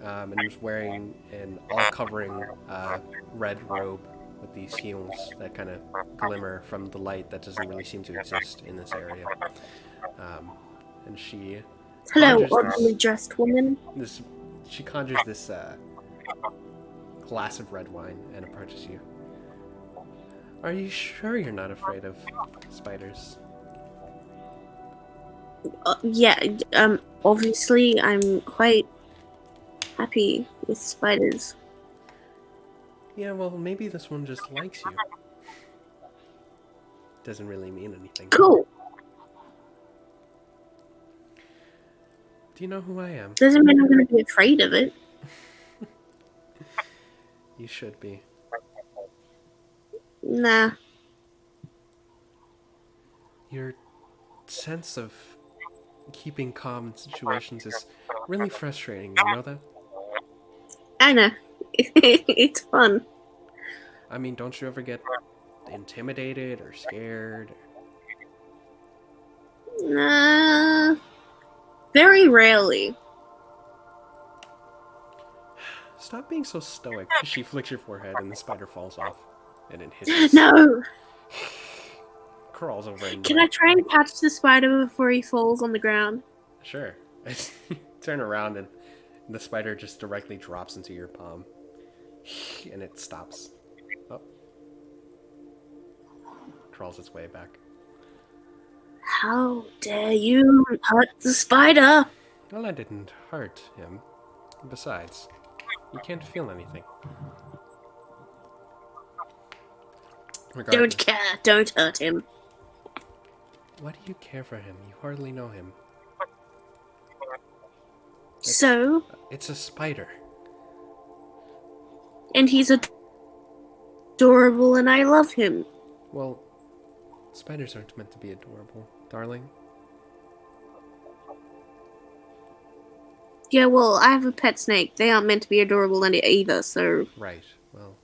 [SPEAKER 2] and is wearing an all-covering red robe with these heels that kind of glimmer from the light that doesn't really seem to exist in this area. And she
[SPEAKER 3] Hello, oddly dressed woman.
[SPEAKER 2] She conjures this glass of red wine and approaches you. Are you sure you're not afraid of spiders?
[SPEAKER 3] Yeah, obviously I'm quite happy with spiders.
[SPEAKER 2] Yeah, well, maybe this one just likes you. doesn't really mean anything.
[SPEAKER 3] Cool.
[SPEAKER 2] Do you know who I am?
[SPEAKER 3] Doesn't mean I'm gonna be afraid of it.
[SPEAKER 2] You should be.
[SPEAKER 3] Nah.
[SPEAKER 2] Your sense of keeping calm in situations is really frustrating, you know that?
[SPEAKER 3] I know. It's fun.
[SPEAKER 2] I mean, don't you ever get intimidated or scared?
[SPEAKER 3] Nah. Very rarely.
[SPEAKER 2] Stop being so stoic. She flicks your forehead and the spider falls off. And it hisses.
[SPEAKER 3] No.
[SPEAKER 2] Crawls over and
[SPEAKER 3] Can I try and catch the spider before he falls on the ground?
[SPEAKER 2] Sure. Turn around and the spider just directly drops into your palm. And it stops. Oh. Crawls its way back.
[SPEAKER 3] How dare you hurt the spider?
[SPEAKER 2] Well, I didn't hurt him. Besides, you can't feel anything. Regardless,
[SPEAKER 3] Don't care. Don't hurt him.
[SPEAKER 2] why do you care for him? You hardly know him.
[SPEAKER 3] So,
[SPEAKER 2] It's a spider.
[SPEAKER 3] and he's adorable and I love him.
[SPEAKER 2] Well, spiders aren't meant to be adorable, darling.
[SPEAKER 3] Yeah, well, I have a pet snake. They aren't meant to be adorable either, so...
[SPEAKER 2] Right, well...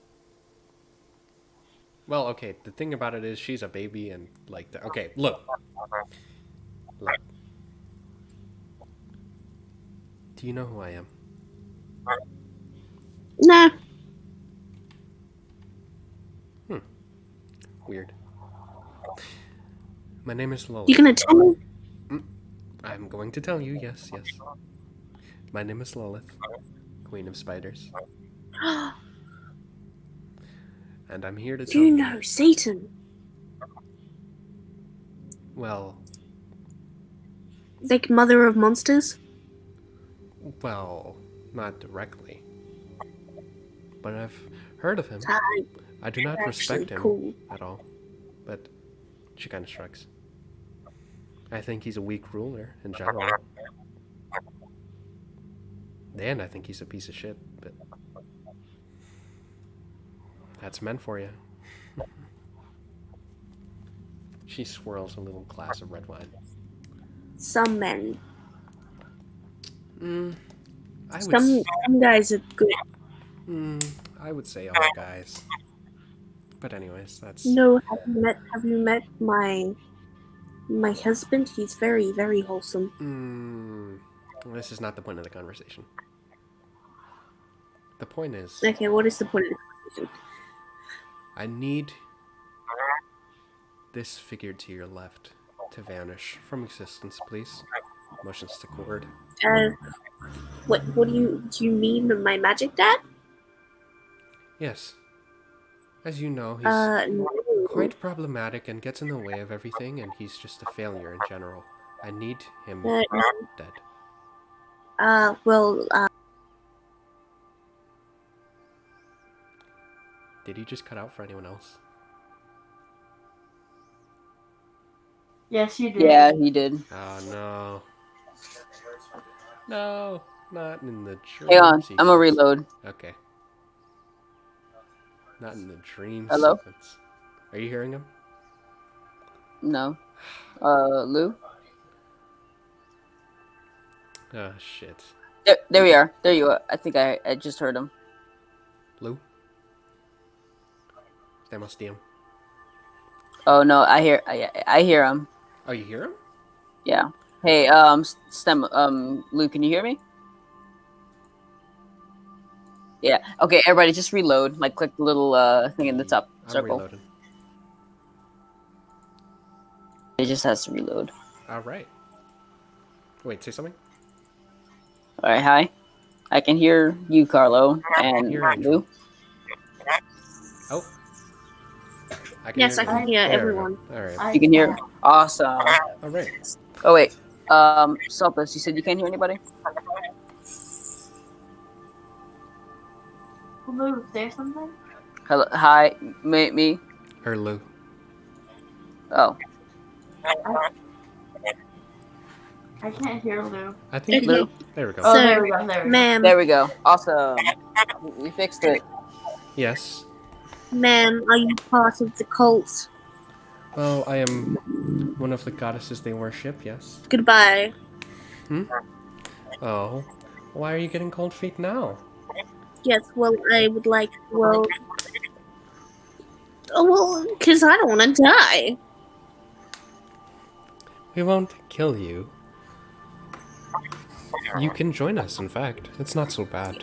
[SPEAKER 2] Well, okay, the thing about it is she's a baby and, like... Okay, look. Look. Do you know who I am?
[SPEAKER 3] Nah.
[SPEAKER 2] Weird. My name is Lilith.
[SPEAKER 3] You gonna tell me?
[SPEAKER 2] I'm going to tell you, yes, yes. My name is Lilith, Queen of Spiders. And I'm here to tell
[SPEAKER 3] You know Satan.
[SPEAKER 2] Well,
[SPEAKER 3] Like mother of monsters?
[SPEAKER 2] well, not directly. But I've heard of him. I do not respect him
[SPEAKER 3] cool.
[SPEAKER 2] at all. But she kind of shrugs. I think he's a weak ruler in general. And I think he's a piece of shit, but that's meant for you. She swirls a little glass of red wine.
[SPEAKER 3] Some men.
[SPEAKER 2] I would
[SPEAKER 3] Some guys are good.
[SPEAKER 2] I would say all guys. But anyways, that's...
[SPEAKER 3] No, have you met my husband? He's very, very wholesome.
[SPEAKER 2] This is not the point of the conversation. The point is...
[SPEAKER 3] Okay, what is the point of the conversation?
[SPEAKER 2] I need this figure to your left to vanish from existence, please. Motions to cord.
[SPEAKER 3] What do you mean my magic dad?
[SPEAKER 2] Yes. As you know, he's
[SPEAKER 3] No.
[SPEAKER 2] quite problematic and gets in the way of everything, and he's just a failure in general. I need him
[SPEAKER 3] No.
[SPEAKER 2] dead.
[SPEAKER 3] Well,
[SPEAKER 2] Did he just cut out for anyone else?
[SPEAKER 4] Yes, you did.
[SPEAKER 1] Yeah, he did.
[SPEAKER 2] Oh, no. No, not in the dream
[SPEAKER 1] Hang on,
[SPEAKER 2] sequence.
[SPEAKER 1] I'm gonna reload.
[SPEAKER 2] Okay. Not in the dream
[SPEAKER 1] Hello?
[SPEAKER 2] sequence. Are you hearing him?
[SPEAKER 1] No. Lou?
[SPEAKER 2] Oh, shit.
[SPEAKER 1] There we are. There you are. I think I just heard him.
[SPEAKER 2] Lou? Stamos DM.
[SPEAKER 1] Oh no, I hear him.
[SPEAKER 2] Oh, you hear him?
[SPEAKER 1] Yeah. Hey, Lou, can you hear me? Yeah. Okay, everybody, just reload. Like, click the little thing in the top
[SPEAKER 2] I'm
[SPEAKER 1] circle.
[SPEAKER 2] reloading.
[SPEAKER 1] It just has to reload.
[SPEAKER 2] All right. Wait, say something?
[SPEAKER 1] All right, hi. I can hear you, Carlo, and
[SPEAKER 2] Hear Angel.
[SPEAKER 1] Lou.
[SPEAKER 2] Oh. I
[SPEAKER 3] yes, I
[SPEAKER 2] you.
[SPEAKER 3] can hear
[SPEAKER 2] There we go.
[SPEAKER 3] everyone.
[SPEAKER 2] All right.
[SPEAKER 1] You can hear. Awesome.
[SPEAKER 2] All right.
[SPEAKER 1] Oh wait. Sulpus, you said you can't hear anybody?
[SPEAKER 4] Lou, say something?
[SPEAKER 1] Hello, hi, me.
[SPEAKER 2] Or Lou.
[SPEAKER 1] Oh,
[SPEAKER 4] I can't hear Lou.
[SPEAKER 2] I think
[SPEAKER 3] Okay.
[SPEAKER 2] there we go.
[SPEAKER 4] Oh,
[SPEAKER 3] So,
[SPEAKER 4] there we go. There we go.
[SPEAKER 3] ma'am,
[SPEAKER 1] there we go. Awesome. We fixed it.
[SPEAKER 2] Yes.
[SPEAKER 3] ma'am, are you part of the cult?
[SPEAKER 2] Well, I am one of the goddesses they worship, yes.
[SPEAKER 3] Goodbye.
[SPEAKER 2] Oh. Why are you getting cold feet now?
[SPEAKER 3] Yes, well, I would like, well... Oh, well, because I don't want to die.
[SPEAKER 2] We won't kill you. You can join us, in fact. It's not so bad.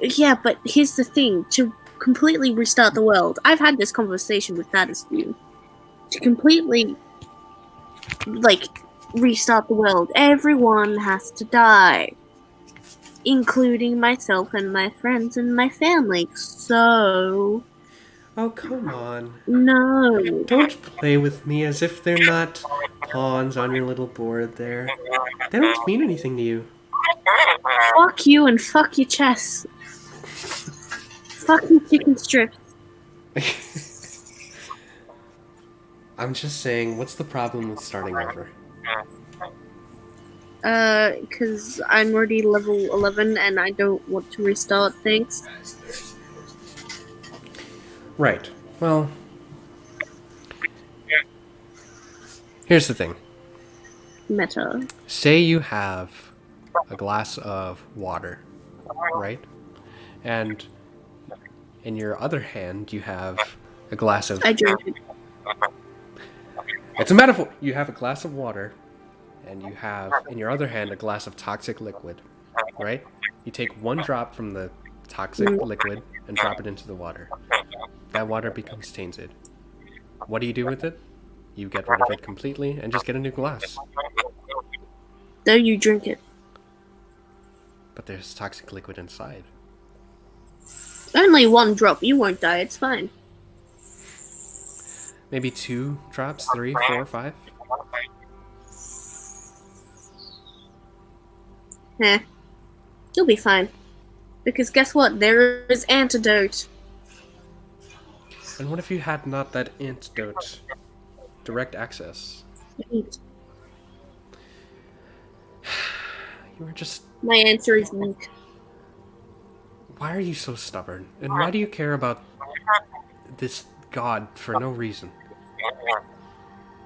[SPEAKER 3] Yeah, but here's the thing. To completely restart the world, I've had this conversation with Thaddeus. To completely, like, restart the world, everyone has to die. Including myself and my friends and my family. So...
[SPEAKER 2] Oh, come on.
[SPEAKER 3] No.
[SPEAKER 2] Don't play with me as if they're not pawns on your little board there. They don't mean anything to you.
[SPEAKER 3] Fuck you and fuck your chess. Fuck your chicken strips.
[SPEAKER 2] I'm just saying, what's the problem with starting over?
[SPEAKER 3] Because I'm already level 11 and I don't want to restart things.
[SPEAKER 2] Right. Well, here's the thing.
[SPEAKER 3] Meta.
[SPEAKER 2] Say you have a glass of water, right? And in your other hand, you have a glass of...
[SPEAKER 3] I drink it.
[SPEAKER 2] It's a metaphor! You have a glass of water, and you have, in your other hand, a glass of toxic liquid, right? You take one drop from the toxic liquid and drop it into the water. That water becomes tainted. What do you do with it? You get rid of it completely and just get a new glass.
[SPEAKER 3] Though you drink it.
[SPEAKER 2] But there's toxic liquid inside.
[SPEAKER 3] Only one drop. You won't die. It's fine.
[SPEAKER 2] Maybe 2 drops, 3, 4, 5.
[SPEAKER 3] You'll be fine. Because guess what? There is antidote.
[SPEAKER 2] And what if you had not that antidote? Direct access. You were just...
[SPEAKER 3] My answer is weak.
[SPEAKER 2] Why are you so stubborn? And why do you care about this god for no reason?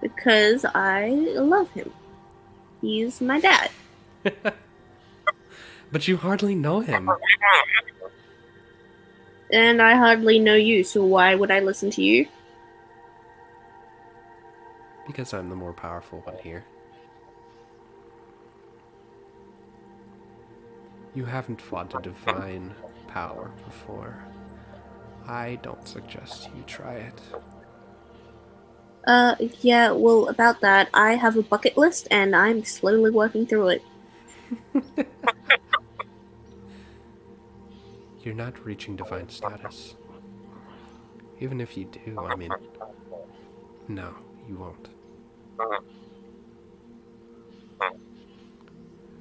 [SPEAKER 3] Because I love him. He's my dad.
[SPEAKER 2] But you hardly know him.
[SPEAKER 3] And I hardly know you, so why would I listen to you?
[SPEAKER 2] Because I'm the more powerful one here. You haven't fought a divine power before. I don't suggest you try it.
[SPEAKER 3] Yeah, well, about that, I have a bucket list, and I'm slowly working through it.
[SPEAKER 2] You're not reaching divine status. Even if you do, I mean... No, you won't.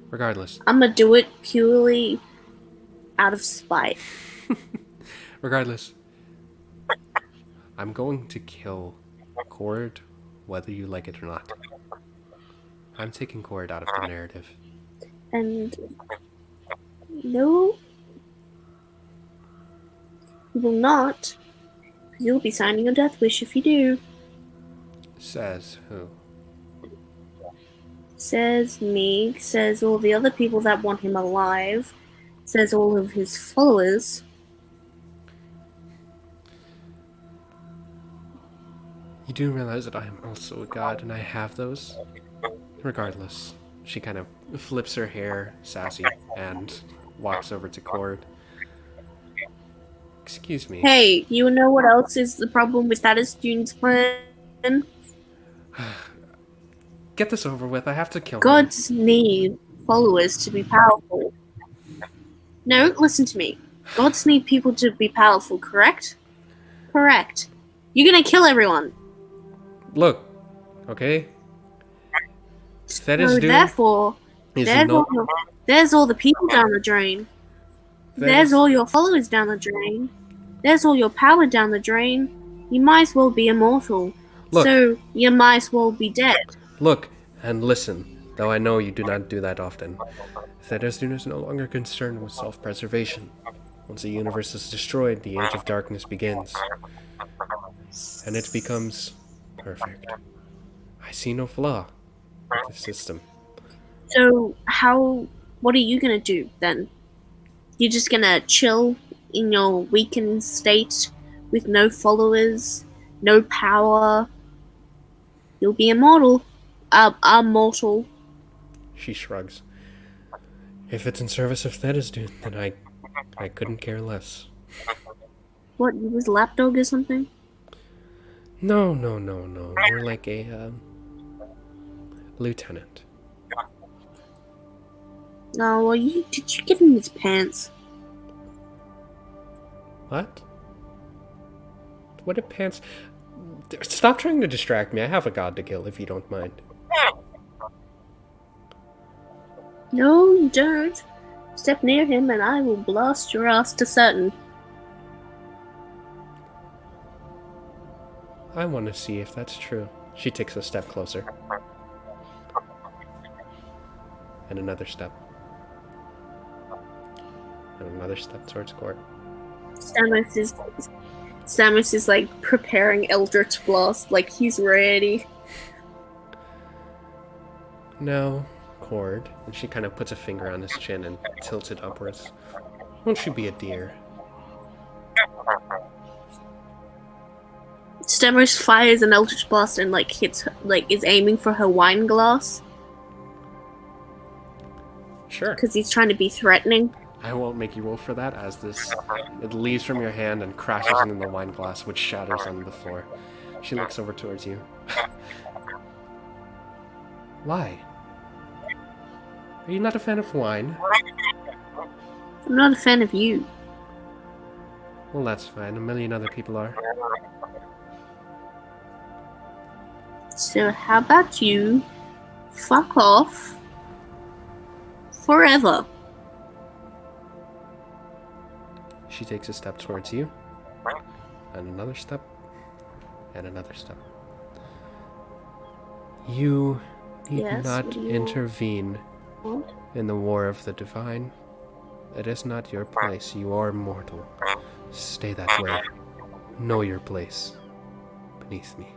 [SPEAKER 2] Regardless.
[SPEAKER 3] I'm gonna do it purely out of spite.
[SPEAKER 2] Regardless. I'm going to kill Cord, whether you like it or not. I'm taking Cord out of the narrative.
[SPEAKER 3] And... No... You will not. You'll be signing a death wish if you do.
[SPEAKER 2] Says who?
[SPEAKER 3] Says me, says all the other people that want him alive, says all of his followers.
[SPEAKER 2] You do realize that I am also a god and I have those? Regardless, she kind of flips her hair, sassy, and walks over to Cord. Excuse me.
[SPEAKER 3] Hey, you know what else is the problem with that as student's plan?
[SPEAKER 2] Get this over with. I have to kill him.
[SPEAKER 3] Gods need followers to be powerful. No, listen to me. Gods need people to be powerful, correct? Correct. You're gonna kill everyone.
[SPEAKER 2] Look, okay? That is
[SPEAKER 3] So
[SPEAKER 2] due.
[SPEAKER 3] therefore,
[SPEAKER 2] Is
[SPEAKER 3] there's all the people down the drain. There's all your followers down the drain. There's all your power down the drain. You might as well be immortal.
[SPEAKER 2] Look.
[SPEAKER 3] So you might as well be dead.
[SPEAKER 2] Look and listen, though I know you do not do that often. Thedesdun is no longer concerned with self-preservation. Once the universe is destroyed, the Age of Darkness begins. And it becomes perfect. I see no flaw with the system.
[SPEAKER 3] So what are you gonna do then? You're just gonna chill in your weakened state with no followers, no power. You'll be immortal. Immortal.
[SPEAKER 2] She shrugs. If it's in service of Thedesdun, then I couldn't care less.
[SPEAKER 3] What, you was lapdog or something?
[SPEAKER 2] No. More like a, lieutenant.
[SPEAKER 3] Oh, well, did you give him his pants?
[SPEAKER 2] What? What are pants? Stop trying to distract me. I have a god to kill, if you don't mind.
[SPEAKER 3] No, you don't. Step near him and I will blast your ass to certain.
[SPEAKER 2] I want to see if that's true. She takes a step closer. And another step. And another step towards court.
[SPEAKER 3] Samus is like preparing Eldritch Blast, like he's ready.
[SPEAKER 2] Now, Cord, and she kind of puts a finger on his chin and tilts it upwards. Won't you be a dear?
[SPEAKER 3] Stemmers fires an Eldritch Blast and like is aiming for her wine glass.
[SPEAKER 2] Sure.
[SPEAKER 3] Because he's trying to be threatening.
[SPEAKER 2] I won't make you roll for that, as it leaves from your hand and crashes into the wine glass, which shatters on the floor. She looks over towards you. Why? Are you not a fan of wine?
[SPEAKER 3] I'm not a fan of you.
[SPEAKER 2] Well, that's fine. A million other people are.
[SPEAKER 3] So how about you fuck off forever?
[SPEAKER 2] She takes a step towards you, and another step, and another step. You need not intervene in the war of the divine. It is not your place. You are mortal. Stay that way. Know your place beneath me.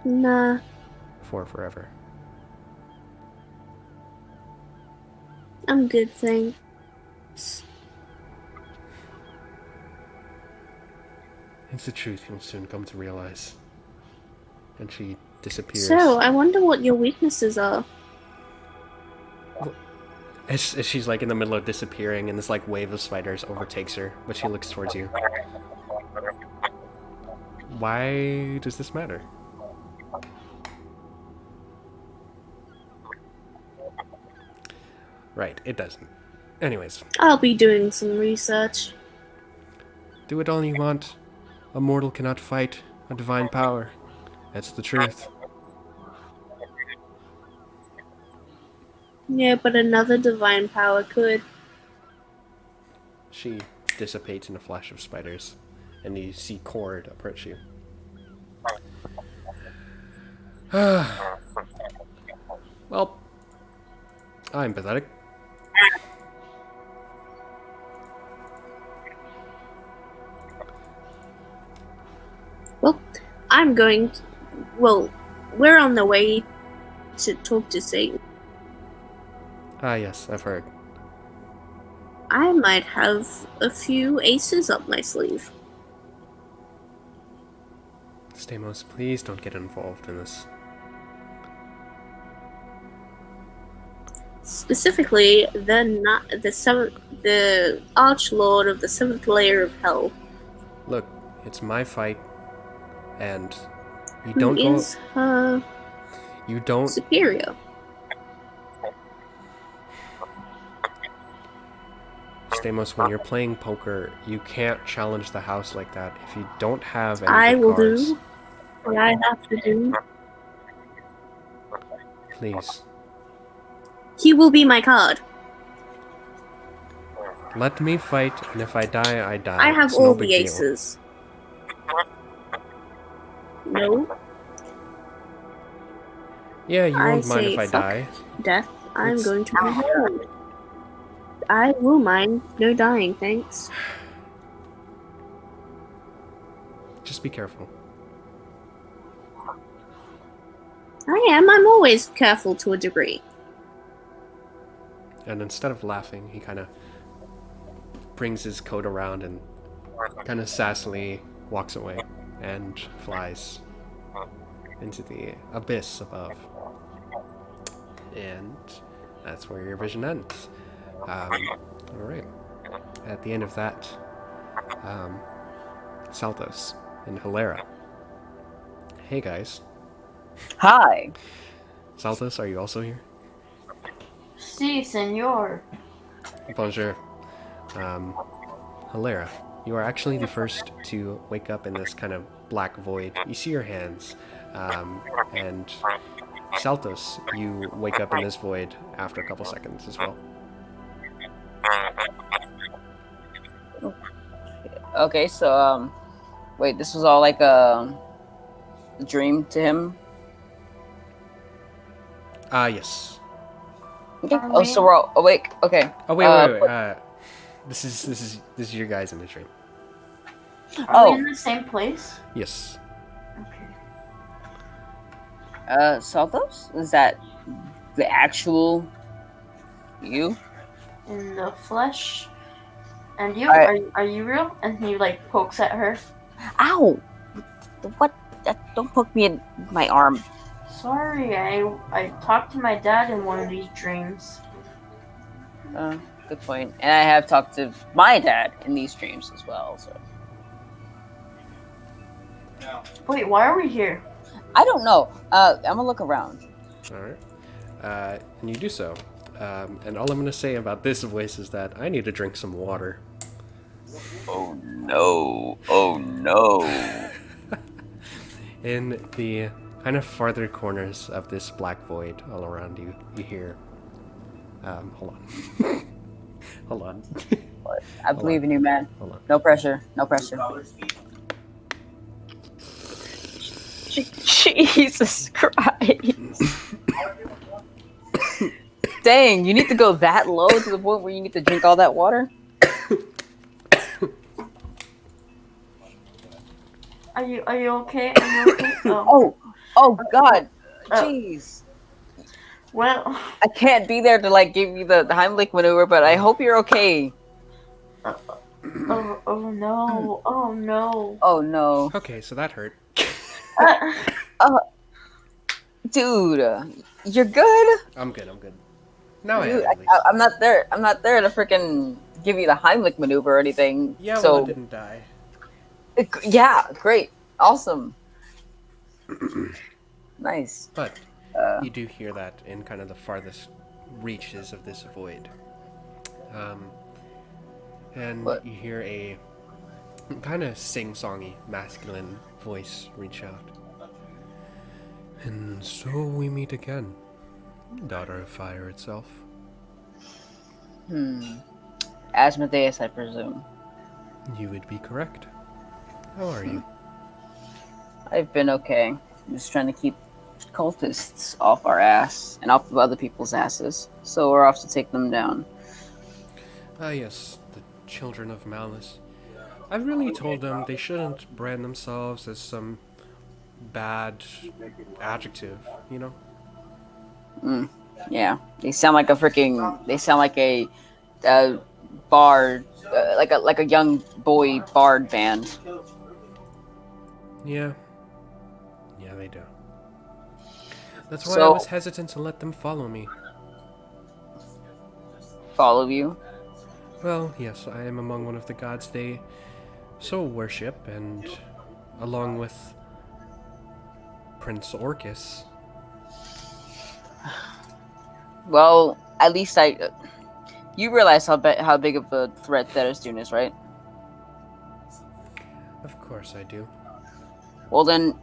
[SPEAKER 3] Nah.
[SPEAKER 2] For forever.
[SPEAKER 3] I'm good, thanks.
[SPEAKER 2] It's the truth you'll soon come to realize. And she disappears.
[SPEAKER 3] So, I wonder what your weaknesses are.
[SPEAKER 2] As she's like in the middle of disappearing, and this like wave of spiders overtakes her, but she looks towards you. Why does this matter? Right, it doesn't. Anyways.
[SPEAKER 3] I'll be doing some research.
[SPEAKER 2] Do it all you want. A mortal cannot fight a divine power. That's the truth.
[SPEAKER 3] Yeah, but another divine power could.
[SPEAKER 2] She dissipates in a flash of spiders, and you see Cord approach you. Well, I'm pathetic.
[SPEAKER 3] Well, I'm going to, well, we're on the way to talk to Satan.
[SPEAKER 2] Ah, yes, I've heard.
[SPEAKER 3] I might have a few aces up my sleeve.
[SPEAKER 2] Stamos, please don't get involved in this.
[SPEAKER 3] Specifically, the Archlord of the 7th layer of Hell.
[SPEAKER 2] Look, it's my fight, and you
[SPEAKER 3] Who
[SPEAKER 2] don't
[SPEAKER 3] is her
[SPEAKER 2] You don't.
[SPEAKER 3] superior?
[SPEAKER 2] Stamos, when you're playing poker, you can't challenge the house like that. If you don't have any
[SPEAKER 3] I
[SPEAKER 2] good
[SPEAKER 3] will
[SPEAKER 2] cards,
[SPEAKER 3] do what I have to do.
[SPEAKER 2] please.
[SPEAKER 3] He will be my card.
[SPEAKER 2] Let me fight, and if I die, I die.
[SPEAKER 3] I have
[SPEAKER 2] It's
[SPEAKER 3] all
[SPEAKER 2] no
[SPEAKER 3] the
[SPEAKER 2] big deal.
[SPEAKER 3] aces. No,
[SPEAKER 2] Yeah, you
[SPEAKER 3] I
[SPEAKER 2] won't mind
[SPEAKER 3] say
[SPEAKER 2] if I
[SPEAKER 3] fuck
[SPEAKER 2] die.
[SPEAKER 3] death. I'm
[SPEAKER 2] It's-
[SPEAKER 3] going to be held. I will mind. No dying, thanks.
[SPEAKER 2] Just be careful.
[SPEAKER 3] I am. I'm always careful to a degree.
[SPEAKER 2] And instead of laughing, he kind of brings his coat around and kind of sassily walks away and flies into the abyss above. And that's where your vision ends. Alright. At the end of that, Saltos and Hilera. Hey guys.
[SPEAKER 1] Hi.
[SPEAKER 2] Saltos, are you also here?
[SPEAKER 4] Si, senor.
[SPEAKER 2] Bonjour. Hilera, you are actually the first to wake up in this kind of black void. You see your hands. And Saltos, you wake up in this void after a couple seconds as well.
[SPEAKER 1] Okay, so wait, this was all like a dream to him.
[SPEAKER 2] Yes.
[SPEAKER 1] Okay. Oh, so we're all awake. Okay.
[SPEAKER 2] Oh wait. This is your guys in the dream.
[SPEAKER 4] Are we in the same place?
[SPEAKER 2] Yes.
[SPEAKER 4] Okay.
[SPEAKER 1] Saltos? Is that the actual you?
[SPEAKER 4] In the flesh. And you?
[SPEAKER 1] I-
[SPEAKER 4] Are you real? And he like pokes at her.
[SPEAKER 1] Ow! What? Don't poke me in my arm.
[SPEAKER 4] Sorry, I talked to my dad in one of these dreams.
[SPEAKER 1] Good point. And I have talked to my dad in these dreams as well. So
[SPEAKER 4] Wait, why are we here?
[SPEAKER 1] I don't know. I'm gonna look around.
[SPEAKER 2] All right. And you do so. And all I'm gonna say about this voice is that I need to drink some water.
[SPEAKER 1] Oh no! Oh no!
[SPEAKER 2] In the kind of farther corners of this black void all around you, you hear. Hold on. Hold on.
[SPEAKER 1] I believe in you, man.
[SPEAKER 2] Hold on.
[SPEAKER 1] No pressure. No pressure. Jesus Christ! Dang, you need to go that low to the point where you need to drink all that water?
[SPEAKER 4] Are you okay? Are you okay?
[SPEAKER 1] Oh God! Jeez.
[SPEAKER 4] Well,
[SPEAKER 1] I can't be there to like give you the Heimlich maneuver, but I hope you're okay.
[SPEAKER 4] oh no! Oh no!
[SPEAKER 1] Oh no,
[SPEAKER 2] Okay, so that hurt.
[SPEAKER 1] dude, you're good.
[SPEAKER 2] I'm good. Now I
[SPEAKER 1] Dude,
[SPEAKER 2] am at least.
[SPEAKER 1] I'm not there. I'm not there to freaking give you the Heimlich maneuver or anything.
[SPEAKER 2] Yeah,
[SPEAKER 1] so
[SPEAKER 2] well, I didn't die.
[SPEAKER 1] Yeah, great, awesome, nice.
[SPEAKER 2] But you do hear that in kind of the farthest reaches of this void. And
[SPEAKER 1] What?
[SPEAKER 2] you hear a kind of sing-songy masculine voice reach out. And so we meet again, daughter of fire itself.
[SPEAKER 1] Asmodeus, I presume.
[SPEAKER 2] You would be correct. How are you?
[SPEAKER 1] I've been okay. I'm just trying to keep cultists off our ass and off of other people's asses. So we're off to take them down.
[SPEAKER 2] Ah, yes, the children of malice. I've really told them they shouldn't brand themselves as some bad adjective, you know?
[SPEAKER 1] Yeah, they sound like a freaking. They sound like a bard, like a young boy bard band.
[SPEAKER 2] Yeah. Yeah, they do. That's why I
[SPEAKER 1] So-
[SPEAKER 2] was hesitant to let them follow me.
[SPEAKER 1] Follow you.
[SPEAKER 2] Well, yes, I am among one of the gods they so worship, and along with Prince Orcus.
[SPEAKER 1] Well, at least you realize how big of a threat Thedestune is, right?
[SPEAKER 2] Of course I do.
[SPEAKER 1] Well then,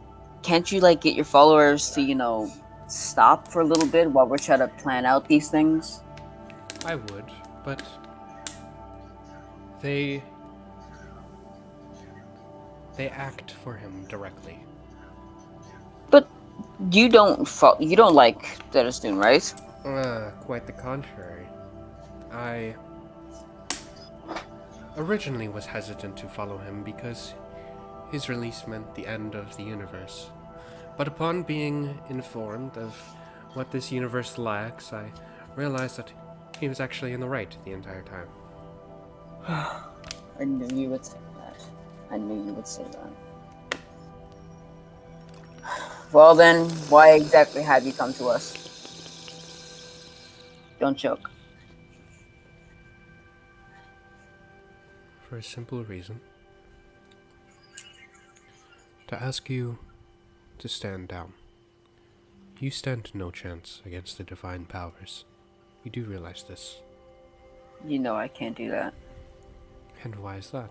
[SPEAKER 1] can't you like get your followers to stop for a little bit while we're trying to plan out these things?
[SPEAKER 2] I would, but They act for him directly.
[SPEAKER 1] But you don't like Deadestone, right?
[SPEAKER 2] Quite the contrary. I originally was hesitant to follow him because his release meant the end of the universe. But upon being informed of what this universe lacks, I realized that he was actually in the right the entire time.
[SPEAKER 1] I knew you would say that. I knew you would say that. Well then, why exactly have you come to us? Don't choke.
[SPEAKER 2] For a simple reason. To ask you to stand down. You stand no chance against the divine powers. You do realize this.
[SPEAKER 1] You know I can't do that.
[SPEAKER 2] And why is that?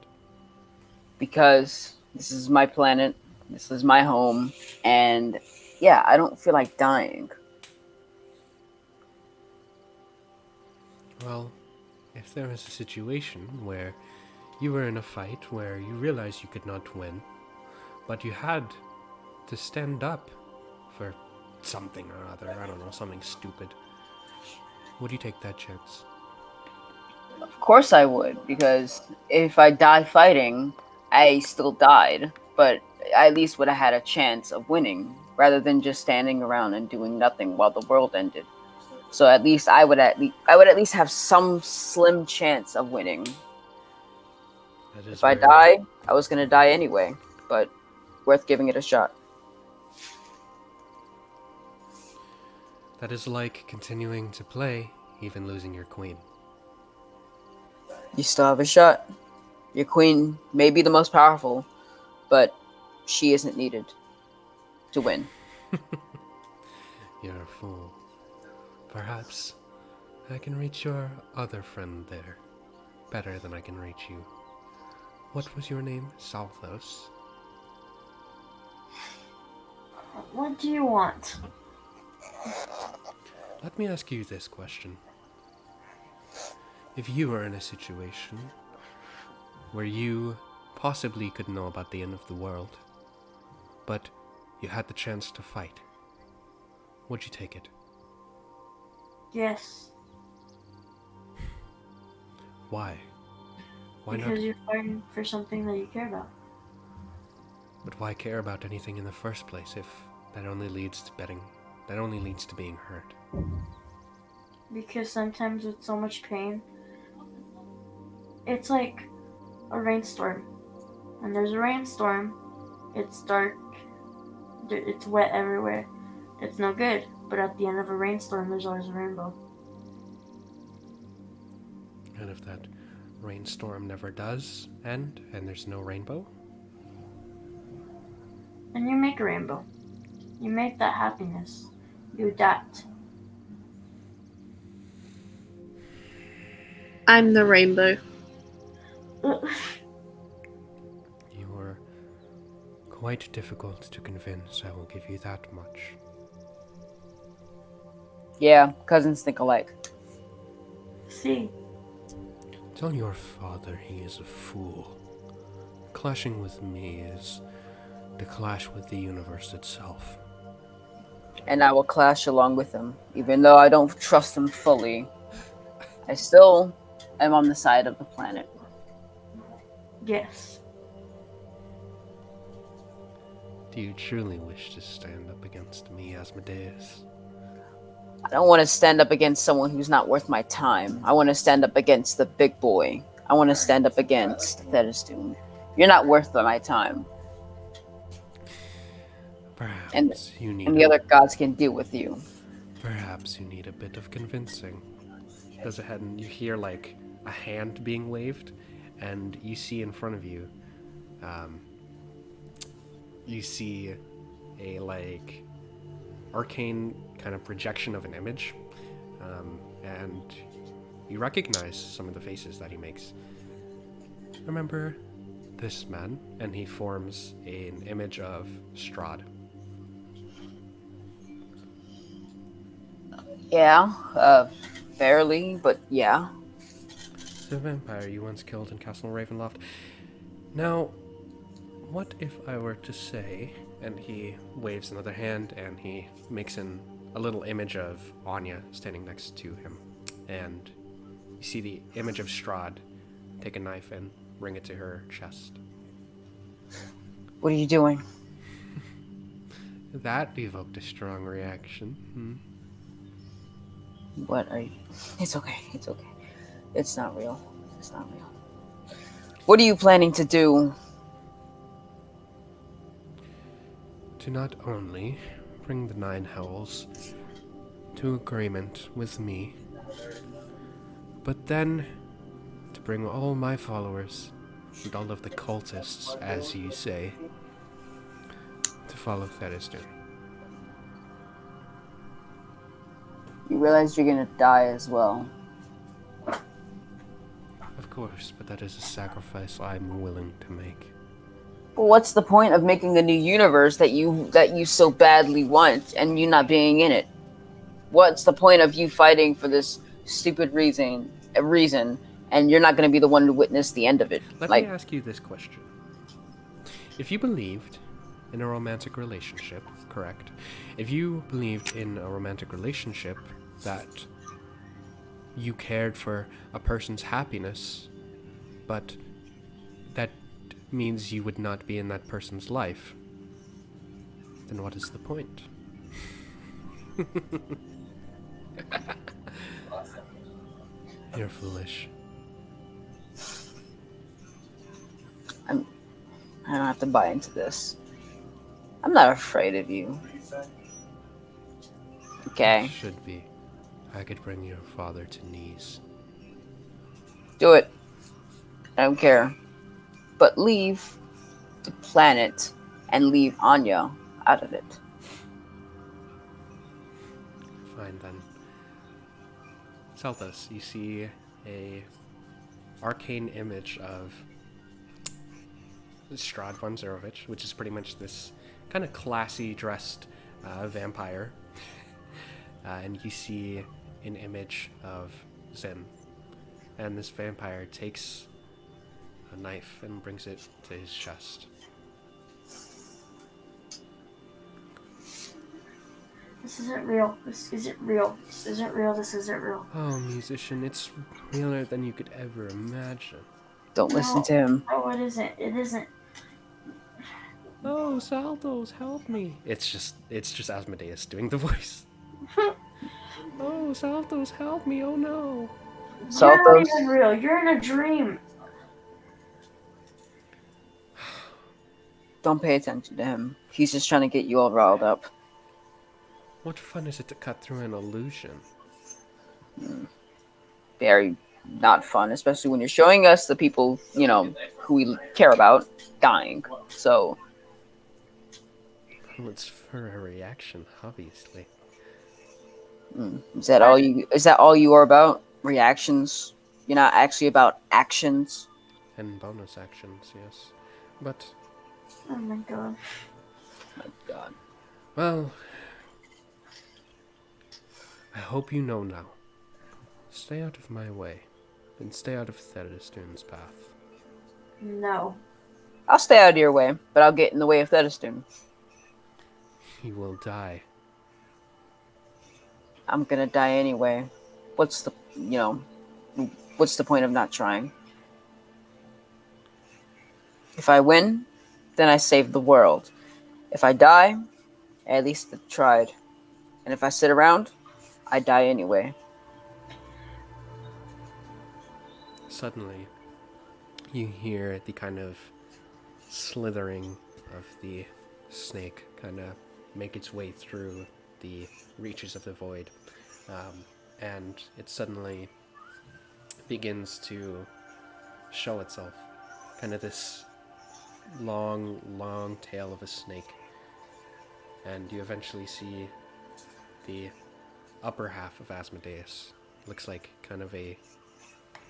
[SPEAKER 1] Because this is my planet, this is my home, and yeah, I don't feel like dying.
[SPEAKER 2] Well, if there is a situation where you were in a fight where you realized you could not win, but you had to stand up for something or other, I don't know, something stupid, would you take that chance?
[SPEAKER 1] Of course I would, because if I die fighting, I still died, but I at least would have had a chance of winning, rather than just standing around and doing nothing while the world ended. So at least I would at least have some slim chance of winning.
[SPEAKER 2] That is
[SPEAKER 1] If I
[SPEAKER 2] very...
[SPEAKER 1] die, I was gonna die anyway, but worth giving it a shot.
[SPEAKER 2] That is like continuing to play, even losing your queen.
[SPEAKER 1] You still have a shot. Your queen may be the most powerful, but she isn't needed to win.
[SPEAKER 2] You're a fool. Perhaps I can reach your other friend there better than I can reach you. What was your name? Salthos?
[SPEAKER 4] What do you want?
[SPEAKER 2] Let me ask you this question. If you were in a situation where you possibly could know about the end of the world, but you had the chance to fight, would you take it?
[SPEAKER 4] Yes.
[SPEAKER 2] Why? Why
[SPEAKER 4] Because
[SPEAKER 2] not?
[SPEAKER 4] you're fighting for something that you care about.
[SPEAKER 2] But why care about anything in the first place if that only leads to betting? That only leads to being hurt.
[SPEAKER 4] Because sometimes with so much pain, it's like a rainstorm. When there's a rainstorm, it's dark, it's wet everywhere. It's no good. But at the end of a rainstorm, there's always a rainbow.
[SPEAKER 2] And if that rainstorm never does end and there's no rainbow?
[SPEAKER 4] And you make a rainbow. You make that happiness. You adapt.
[SPEAKER 3] I'm the rainbow.
[SPEAKER 2] You're quite difficult to convince, I will give you that much.
[SPEAKER 1] Yeah, cousins think alike.
[SPEAKER 4] See,
[SPEAKER 2] Tell your father he is a fool. Clashing with me is to clash with the universe itself.
[SPEAKER 1] And I will clash along with him, even though I don't trust him fully. I still am on the side of the planet.
[SPEAKER 4] yes.
[SPEAKER 2] Do you truly wish to stand up against me, Asmodeus?
[SPEAKER 1] I don't want to stand up against someone who's not worth my time. I want to stand up against the big boy. I want to stand up against Thedestune. You're not worth my time.
[SPEAKER 2] Perhaps you need
[SPEAKER 1] And the other gods can deal with you.
[SPEAKER 2] Perhaps you need a bit of convincing. Goes ahead and you hear like a hand being waved, and you see in front of you, you see a like arcane kind of projection of an image, and you recognize some of the faces that he makes. Remember this man? And he forms an image of Strahd.
[SPEAKER 1] Yeah, barely, but yeah.
[SPEAKER 2] the vampire you once killed in Castle Ravenloft. Now, what if I were to say, and he waves another hand and he makes a little image of Anya standing next to him, and you see the image of Strahd take a knife and bring it to her chest.
[SPEAKER 1] What are you doing?
[SPEAKER 2] That evoked a strong reaction.
[SPEAKER 1] What are you? It's okay. It's okay. It's not real. It's not real. What are you planning to do?
[SPEAKER 2] To not only bring the Nine Hells to agreement with me, but then to bring all my followers and all of the cultists, as you say, to follow Thediston.
[SPEAKER 1] You realize you're gonna die as well.
[SPEAKER 2] Of course, but that is a sacrifice I'm willing to make.
[SPEAKER 1] But what's the point of making a new universe that you so badly want and you not being in it? What's the point of you fighting for this stupid reason, and you're not going to be the one to witness the end of it?
[SPEAKER 2] Let me ask you this question. If you believed in a romantic relationship, correct? If you believed in a romantic relationship that you cared for a person's happiness, but that means you would not be in that person's life, then what is the point? You're foolish.
[SPEAKER 1] I don't have to buy into this. I'm not afraid of you. Okay.
[SPEAKER 2] Should be. I could bring your father to knees.
[SPEAKER 1] Do it. I don't care. But leave the planet and leave Anya out of it.
[SPEAKER 2] Fine then. Celthus, you see a arcane image of Strahd von Zarovich, which is pretty much this kind of classy dressed vampire. And you see an image of Zen. And this vampire takes a knife and brings it to his chest.
[SPEAKER 4] This isn't real. This isn't real. This isn't real. This isn't real.
[SPEAKER 2] Oh, musician, it's realer than you could ever imagine.
[SPEAKER 1] Don't listen to him.
[SPEAKER 4] Oh, it isn't. It isn't.
[SPEAKER 2] Oh, Saltos, help me. It's just Asmodeus doing the voice. Oh, Saltos, help me, oh no.
[SPEAKER 4] You're not even real. You're in a dream.
[SPEAKER 1] Don't pay attention to him. He's just trying to get you all riled up.
[SPEAKER 2] What fun is it to cut through an illusion?
[SPEAKER 1] Very not fun, especially when you're showing us the people, who we care about dying. So,
[SPEAKER 2] Well, it's for a reaction, obviously.
[SPEAKER 1] Is that all you are about? Reactions? You're not actually about actions?
[SPEAKER 2] And bonus actions, yes. But,
[SPEAKER 4] Oh my god.
[SPEAKER 1] My God.
[SPEAKER 2] well, I hope you know now. Stay out of my way, and stay out of Thediston's path.
[SPEAKER 4] No.
[SPEAKER 1] I'll stay out of your way, but I'll get in the way of Thediston.
[SPEAKER 2] You will die.
[SPEAKER 1] I'm gonna die anyway. What's the point of not trying? If I win, then I save the world. If I die, at least I tried. And if I sit around, I die anyway.
[SPEAKER 2] Suddenly, you hear the kind of slithering of the snake kind of make its way through the reaches of the void. And it suddenly begins to show itself. Kind of this long, long tail of a snake. And you eventually see the upper half of Asmodeus. Looks like kind of a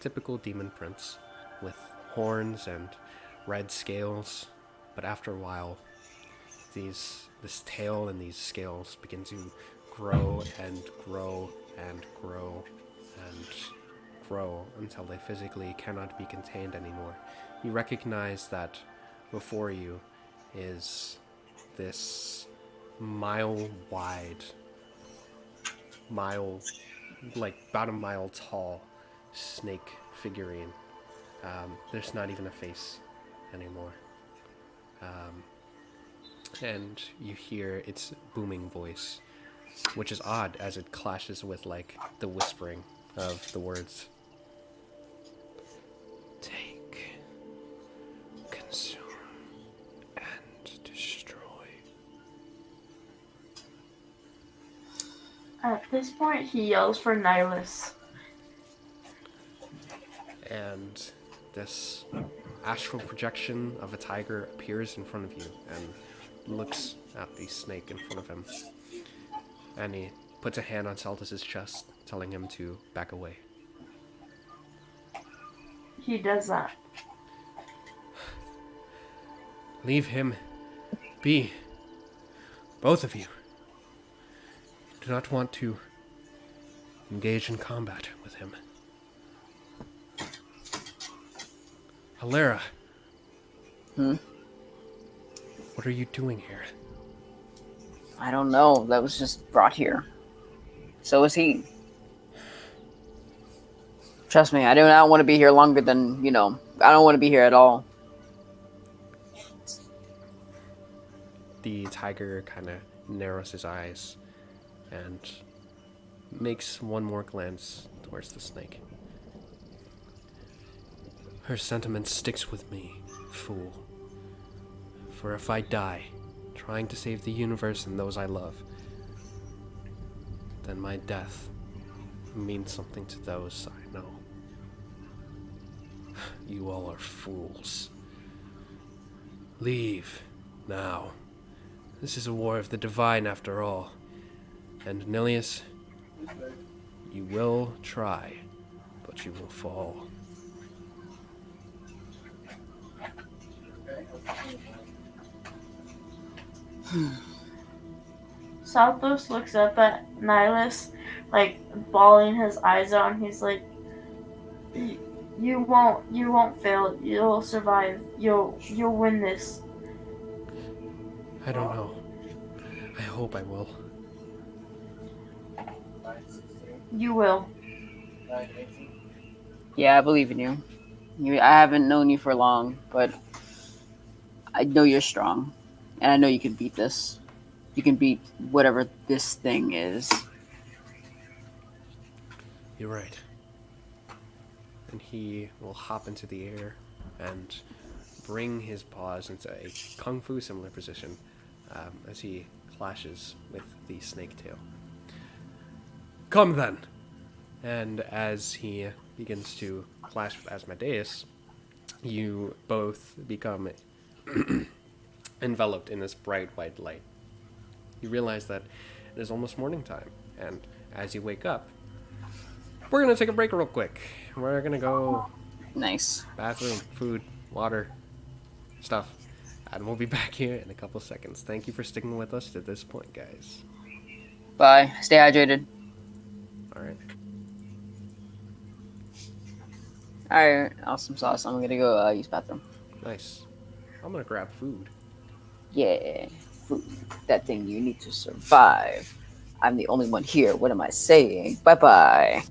[SPEAKER 2] typical demon prince with horns and red scales. But after a while, this tail and these scales begin to grow and grow and grow and grow until they physically cannot be contained anymore. You recognize that before you is this mile-wide, about a mile tall snake figurine. There's not even a face anymore. And you hear its booming voice, which is odd as it clashes with, like, the whispering of the words. Take, consume, and destroy.
[SPEAKER 4] At this point, he yells for Nihilus.
[SPEAKER 2] And this astral projection of a tiger appears in front of you and looks at the snake in front of him. And he puts a hand on Saltus's chest, telling him to back away.
[SPEAKER 4] He does that.
[SPEAKER 2] Leave him be. Both of you. Do not want to engage in combat with him. Alara. What are you doing here?
[SPEAKER 1] I don't know. That was just brought here. So is he. Trust me, I don't want to be here longer than, I don't want to be here at all.
[SPEAKER 2] The tiger kind of narrows his eyes and makes one more glance towards the snake. Her sentiment sticks with me, fool. For if I die, trying to save the universe and those I love, then my death means something to those I know. You all are fools. Leave, now. This is a war of the divine after all. And Nilius, you will try, but you will fall.
[SPEAKER 4] Saltos looks up at Nihilus, like, bawling his eyes out, and he's like, you won't fail. You'll survive. You'll win this.
[SPEAKER 2] I don't know. I hope I will.
[SPEAKER 4] You will.
[SPEAKER 1] Yeah, I believe in you. I haven't known you for long, but I know you're strong. And I know you can beat this. You can beat whatever this thing is.
[SPEAKER 2] You're right. And he will hop into the air and bring his paws into a kung fu similar position as he clashes with the snake tail. Come then! And as he begins to clash with Asmodeus, you both become enveloped in this bright white light. You realize that it is almost morning time, and as you wake up, we're going to take a break real quick. We're going to go
[SPEAKER 1] Nice.
[SPEAKER 2] bathroom, food, water, stuff, and we'll be back here in a couple seconds. Thank you for sticking with us to this point, guys.
[SPEAKER 1] Bye. Stay hydrated.
[SPEAKER 2] Alright.
[SPEAKER 1] Alright, awesome sauce. I'm gonna go use bathroom.
[SPEAKER 2] Nice. I'm going to grab food.
[SPEAKER 1] Yeah, food. That thing you need to survive. I'm the only one here. What am I saying? Bye-bye.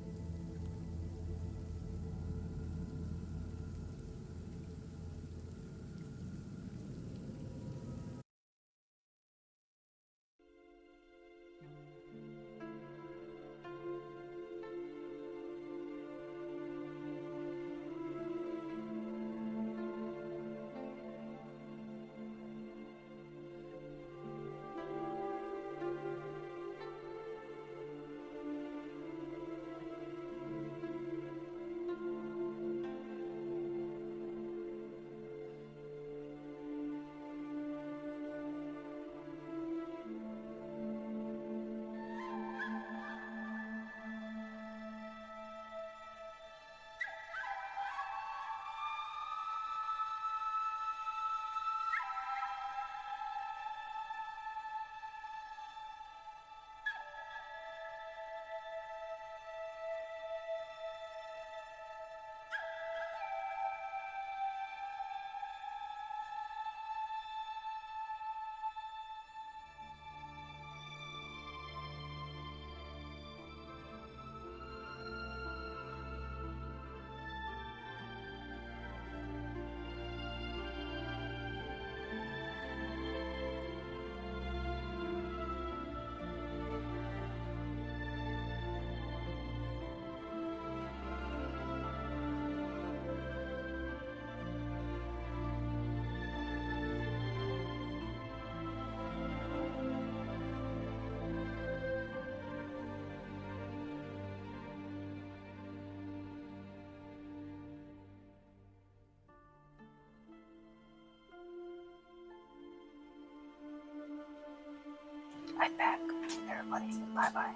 [SPEAKER 1] I'm back, everybody. Bye bye.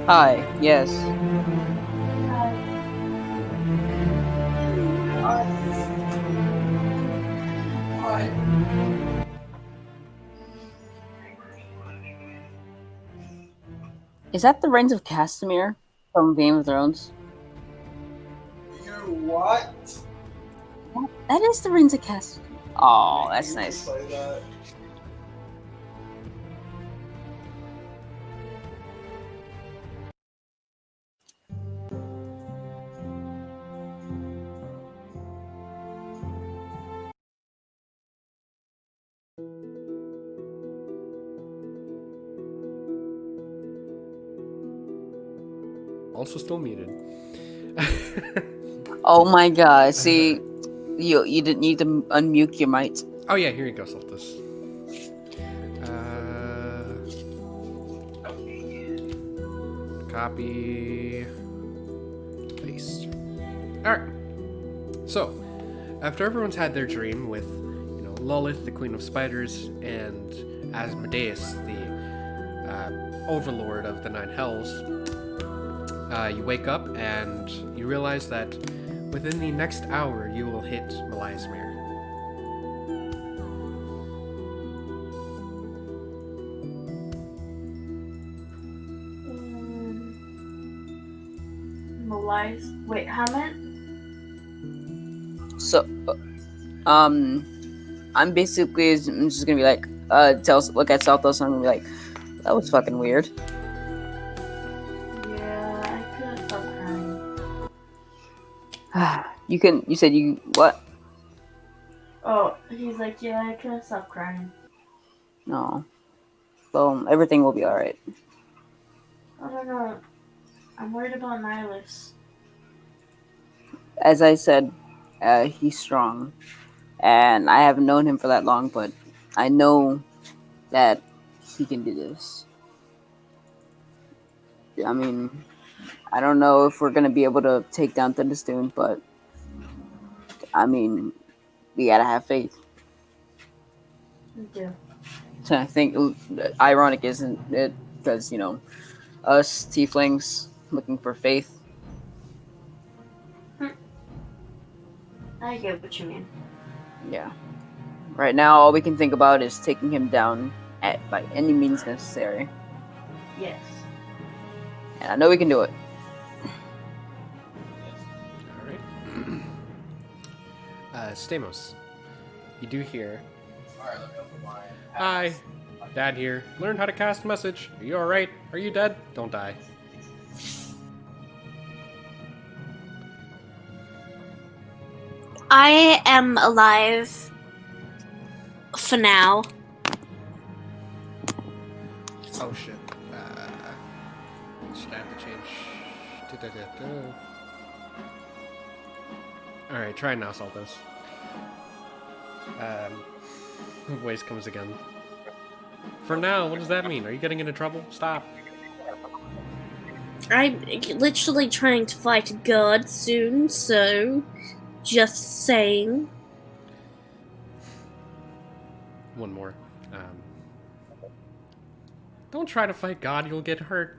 [SPEAKER 1] Hi. Yes. Is that the Reigns of Castamere from Game of Thrones?
[SPEAKER 5] You what?
[SPEAKER 1] That is the Reigns of Castamere. Oh, that's
[SPEAKER 5] You
[SPEAKER 1] nice.
[SPEAKER 5] play that?
[SPEAKER 2] Also still muted.
[SPEAKER 1] Oh my god. See, you didn't need to unmute your mic.
[SPEAKER 2] Oh yeah, here you go, Saltus. Copy. Paste. Alright. So, after everyone's had their dream with, Lilith, the Queen of Spiders, and Asmodeus, the overlord of the Nine Hells, you wake up and you realize that within the next hour you will hit Meliasmere.
[SPEAKER 4] Wait, how many?
[SPEAKER 1] So, I'm basically I'm just gonna be like, look at Saltos, and I'm gonna be like, that was fucking weird.
[SPEAKER 4] Yeah, I couldn't stop crying.
[SPEAKER 1] You said you what?
[SPEAKER 4] Oh, he's like, yeah, I couldn't stop crying.
[SPEAKER 1] No. Well, everything will be alright.
[SPEAKER 4] I don't know. I'm worried about Nihilus.
[SPEAKER 1] As I said, he's strong, and I haven't known him for that long, but I know that he can do this. I mean, I don't know if we're gonna be able to take down Thunderstone, but I mean, we gotta have faith.
[SPEAKER 4] Me too.
[SPEAKER 1] So I think ironic, isn't it? Because us tieflings looking for faith.
[SPEAKER 4] I get what you mean.
[SPEAKER 1] Yeah. Right now, all we can think about is taking him down by any means necessary,
[SPEAKER 4] Yes.
[SPEAKER 1] and I know we can do it.
[SPEAKER 2] Alright. Stamos, you do hear.
[SPEAKER 5] Alright, let me open mine.
[SPEAKER 2] Hi, Dad here. Learn how to cast message. Are you alright? Are you dead? Don't die.
[SPEAKER 3] I am alive for now.
[SPEAKER 2] Oh shit. Should I have to change? Alright, try now, Saltos. Voice comes again. For now, what does that mean? Are you getting into trouble? Stop.
[SPEAKER 3] I'm literally trying to fight a god soon, so just saying.
[SPEAKER 2] One more. Don't try to fight God, you'll get hurt.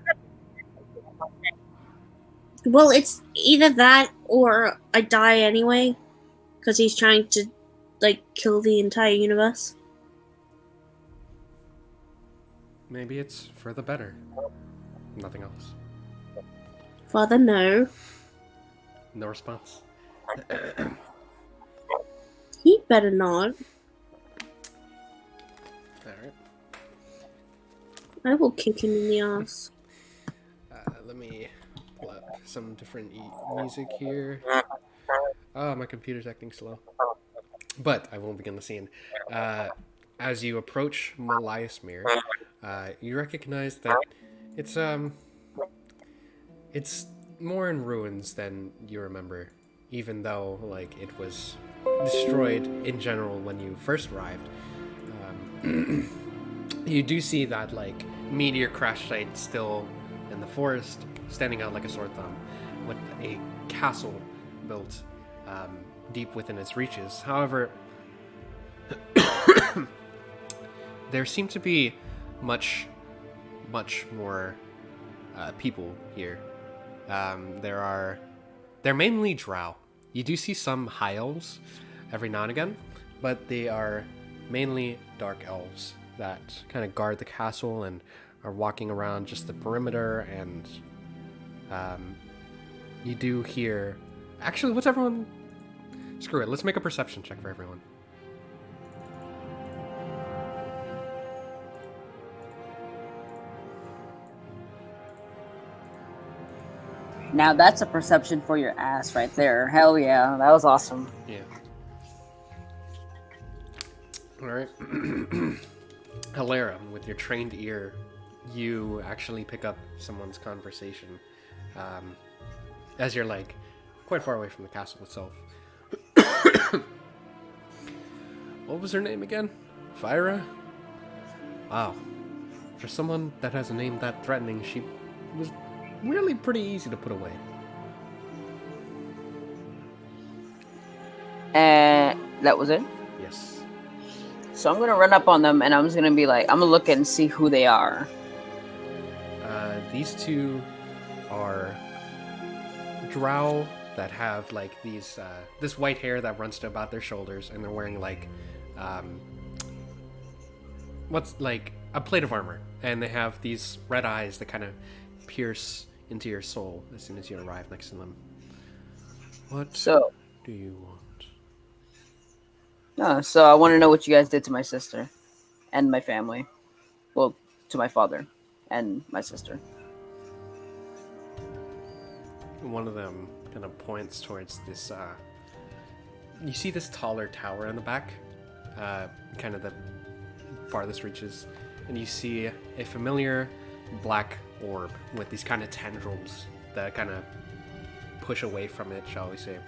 [SPEAKER 3] Well, it's either that or I die anyway, because he's trying to, kill the entire universe.
[SPEAKER 2] Maybe it's for the better. Nothing else.
[SPEAKER 3] Father, no.
[SPEAKER 2] No response.
[SPEAKER 3] He better not.
[SPEAKER 2] Alright.
[SPEAKER 3] I will kick him in the ass.
[SPEAKER 2] Let me pull up some different music here. Oh, my computer's acting slow. But I won't begin the scene. As you approach Meliasmere, you recognize that it's more in ruins than you remember, even though it was destroyed in general when you first arrived. You do see that meteor crash site still in the forest, standing out like a sore thumb, with a castle built deep within its reaches. However, there seem to be much more people here. They're mainly drow. You do see some high elves every now and again, but they are mainly dark elves that kind of guard the castle and are walking around just the perimeter. And you do hear. Actually, what's everyone? Screw it. Let's make a perception check for everyone.
[SPEAKER 1] Now that's a perception for your ass right there. Hell yeah, that was awesome.
[SPEAKER 2] Yeah. All right. Hilera, with your trained ear, you actually pick up someone's conversation as you're like quite far away from the castle itself. What was her name again? Fyra? Wow. For someone that has a name that threatening, she was really pretty easy to put away.
[SPEAKER 1] And that was it?
[SPEAKER 2] Yes.
[SPEAKER 1] So I'm gonna run up on them and I'm just gonna be like, I'm gonna look and see who they are.
[SPEAKER 2] These two are drow that have like these this white hair that runs to about their shoulders, and they're wearing like what's like a plate of armor, and they have these red eyes that kind of pierce into your soul as soon as you arrive next to them. What do you want?
[SPEAKER 1] So I want to know what you guys did to my sister and my family. Well, to my father and my sister.
[SPEAKER 2] One of them kind of points towards this. You see this taller tower in the back, kind of the farthest reaches, and you see a familiar black orb with these kind of tendrils that kind of push away from it, shall we say.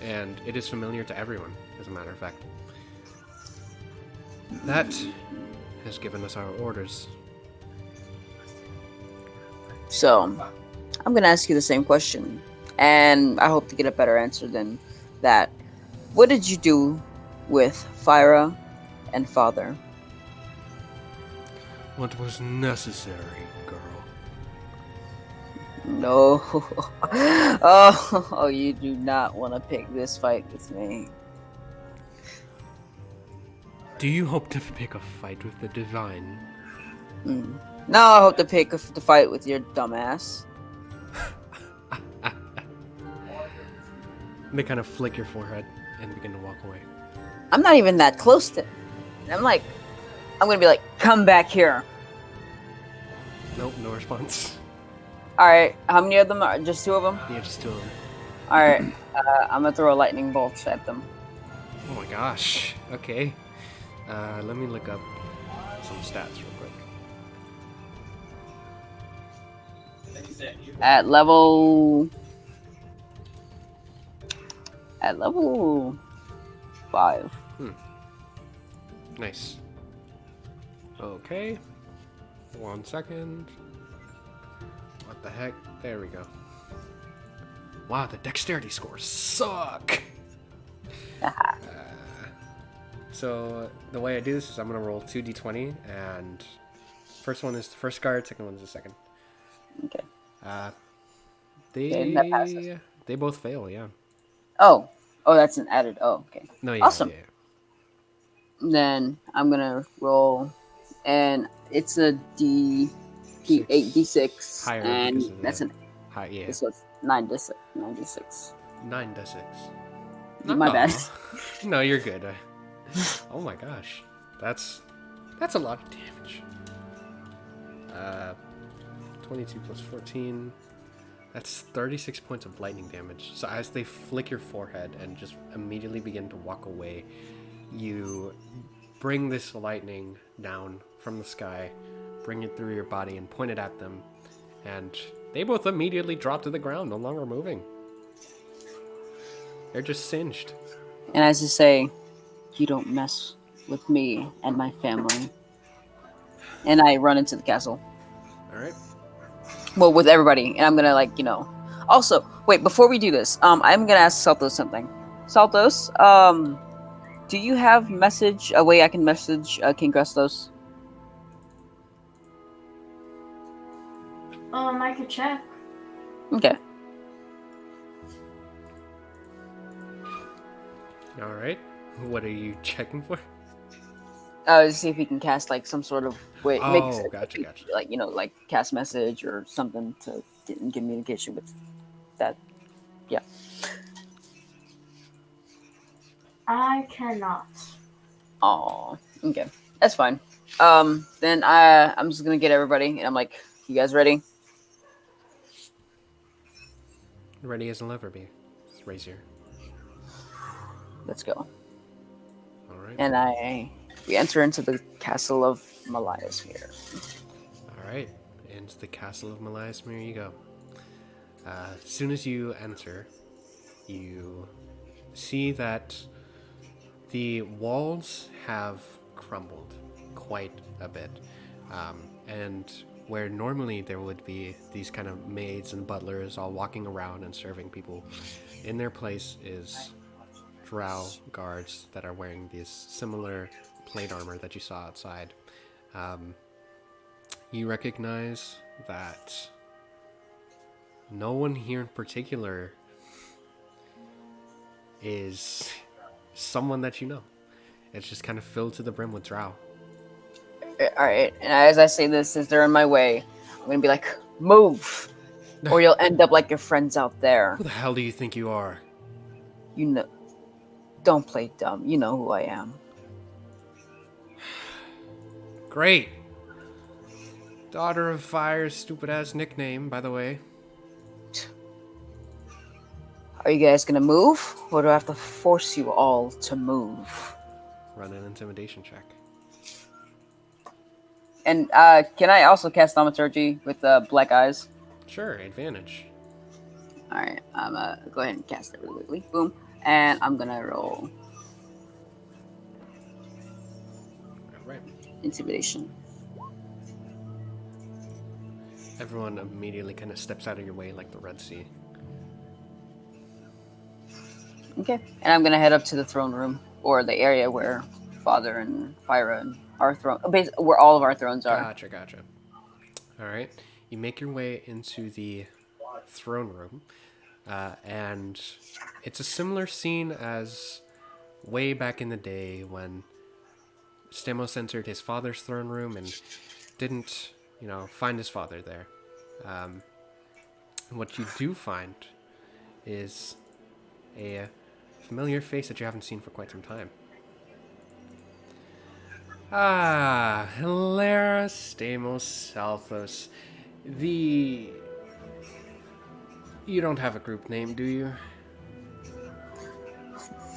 [SPEAKER 2] And it is familiar to everyone, as a matter of fact. That has given us our orders.
[SPEAKER 1] So I'm gonna ask you the same question, and I hope to get a better answer than that. What did you do with Fyra and father?
[SPEAKER 2] What was necessary, girl?
[SPEAKER 1] No. Oh, you do not want to pick this fight with me.
[SPEAKER 2] Do you hope to pick a fight with the divine?
[SPEAKER 1] No, I hope to pick the fight with your dumbass.
[SPEAKER 2] They kind of flick your forehead and begin to walk away.
[SPEAKER 1] I'm not even that close to. I'm gonna be like, come back here.
[SPEAKER 2] Nope, no response.
[SPEAKER 1] All right, how many of them are? Just two of them?
[SPEAKER 2] Yeah, just two of them.
[SPEAKER 1] All right, I'm gonna throw a lightning bolt at them.
[SPEAKER 2] Oh my gosh. Okay. Let me look up some stats real quick.
[SPEAKER 1] At level 5.
[SPEAKER 2] Nice. Okay. 1 second. What the heck? There we go. Wow, the dexterity scores suck! So, the way I do this is I'm going to roll 2d20, and first one is the first card, second one is the second.
[SPEAKER 1] Okay.
[SPEAKER 2] They
[SPEAKER 1] that passes.
[SPEAKER 2] They both fail, yeah.
[SPEAKER 1] Oh, that's an added. Oh, okay.
[SPEAKER 2] No, yeah,
[SPEAKER 1] Awesome.
[SPEAKER 2] yeah.
[SPEAKER 1] Then I'm gonna roll, and it's a D8 D6,
[SPEAKER 2] Higher
[SPEAKER 1] and
[SPEAKER 2] because of
[SPEAKER 1] that's
[SPEAKER 2] the
[SPEAKER 1] an
[SPEAKER 2] high, yeah.
[SPEAKER 1] so it's 9d6. 9d6.
[SPEAKER 2] 9d6.
[SPEAKER 1] My bad.
[SPEAKER 2] No, you're good. Oh my gosh, that's a lot of damage. 22 plus 14. That's 36 points of lightning damage. So as they flick your forehead and just immediately begin to walk away, you bring this lightning down from the sky, bring it through your body, and point it at them. And they both immediately drop to the ground, no longer moving. They're just singed.
[SPEAKER 1] And as you say, you don't mess with me and my family. And I run into the castle.
[SPEAKER 2] All right.
[SPEAKER 1] Well, with everybody, and I'm gonna Also, wait, before we do this, I'm gonna ask Saltos something. Saltos, do you have a way I can message King Crestos?
[SPEAKER 4] I could check.
[SPEAKER 1] Okay.
[SPEAKER 2] All right. What are you checking for?
[SPEAKER 1] To see if he can cast like some sort of way,
[SPEAKER 2] Oh, gotcha.
[SPEAKER 1] like like cast message or something to get in communication with that. Yeah.
[SPEAKER 4] I cannot.
[SPEAKER 1] Oh, okay, that's fine. Then I'm just gonna get everybody, and I'm like, you guys ready?
[SPEAKER 2] Ready as I'll ever be. Raise your.
[SPEAKER 1] Let's go.
[SPEAKER 2] All right.
[SPEAKER 1] And we enter into the castle of Maliasmere.
[SPEAKER 2] All right. Into the castle of Maliasmere you go. As soon as you enter, you see that the walls have crumbled quite a bit. And where normally there would be these kind of maids and butlers all walking around and serving people, in their place is drow guards that are wearing this similar plate armor that you saw outside. You recognize that no one here in particular is someone that you know. It's just kind of filled to the brim with drow.
[SPEAKER 1] All right, and as I say this, as they're in my way, I'm gonna be like, move, or you'll end up like your friends out there.
[SPEAKER 2] Who the hell do you think you are?
[SPEAKER 1] You know, don't play dumb. You know who I am.
[SPEAKER 2] Great. Daughter of Fire, stupid ass nickname, by the way.
[SPEAKER 1] Are you guys gonna move, or do I have to force you all to move?
[SPEAKER 2] Run an intimidation check.
[SPEAKER 1] And can I also cast thaumaturgy with black eyes?
[SPEAKER 2] Sure, advantage.
[SPEAKER 1] All right, I'm go ahead and cast it really quickly. Boom, and I'm gonna roll
[SPEAKER 2] All right.
[SPEAKER 1] intimidation.
[SPEAKER 2] Everyone immediately kind of steps out of your way like the Red Sea.
[SPEAKER 1] Okay, and I'm gonna head up to the throne room, or the area where Father and Fyra and our throne, where all of our thrones are.
[SPEAKER 2] Gotcha. All right. You make your way into the throne room, and it's a similar scene as way back in the day when Stamos entered his father's throne room and didn't, find his father there. What you do find is a familiar face that you haven't seen for quite some time. Ah, Hilera Stamos Salthos. You don't have a group name, do you?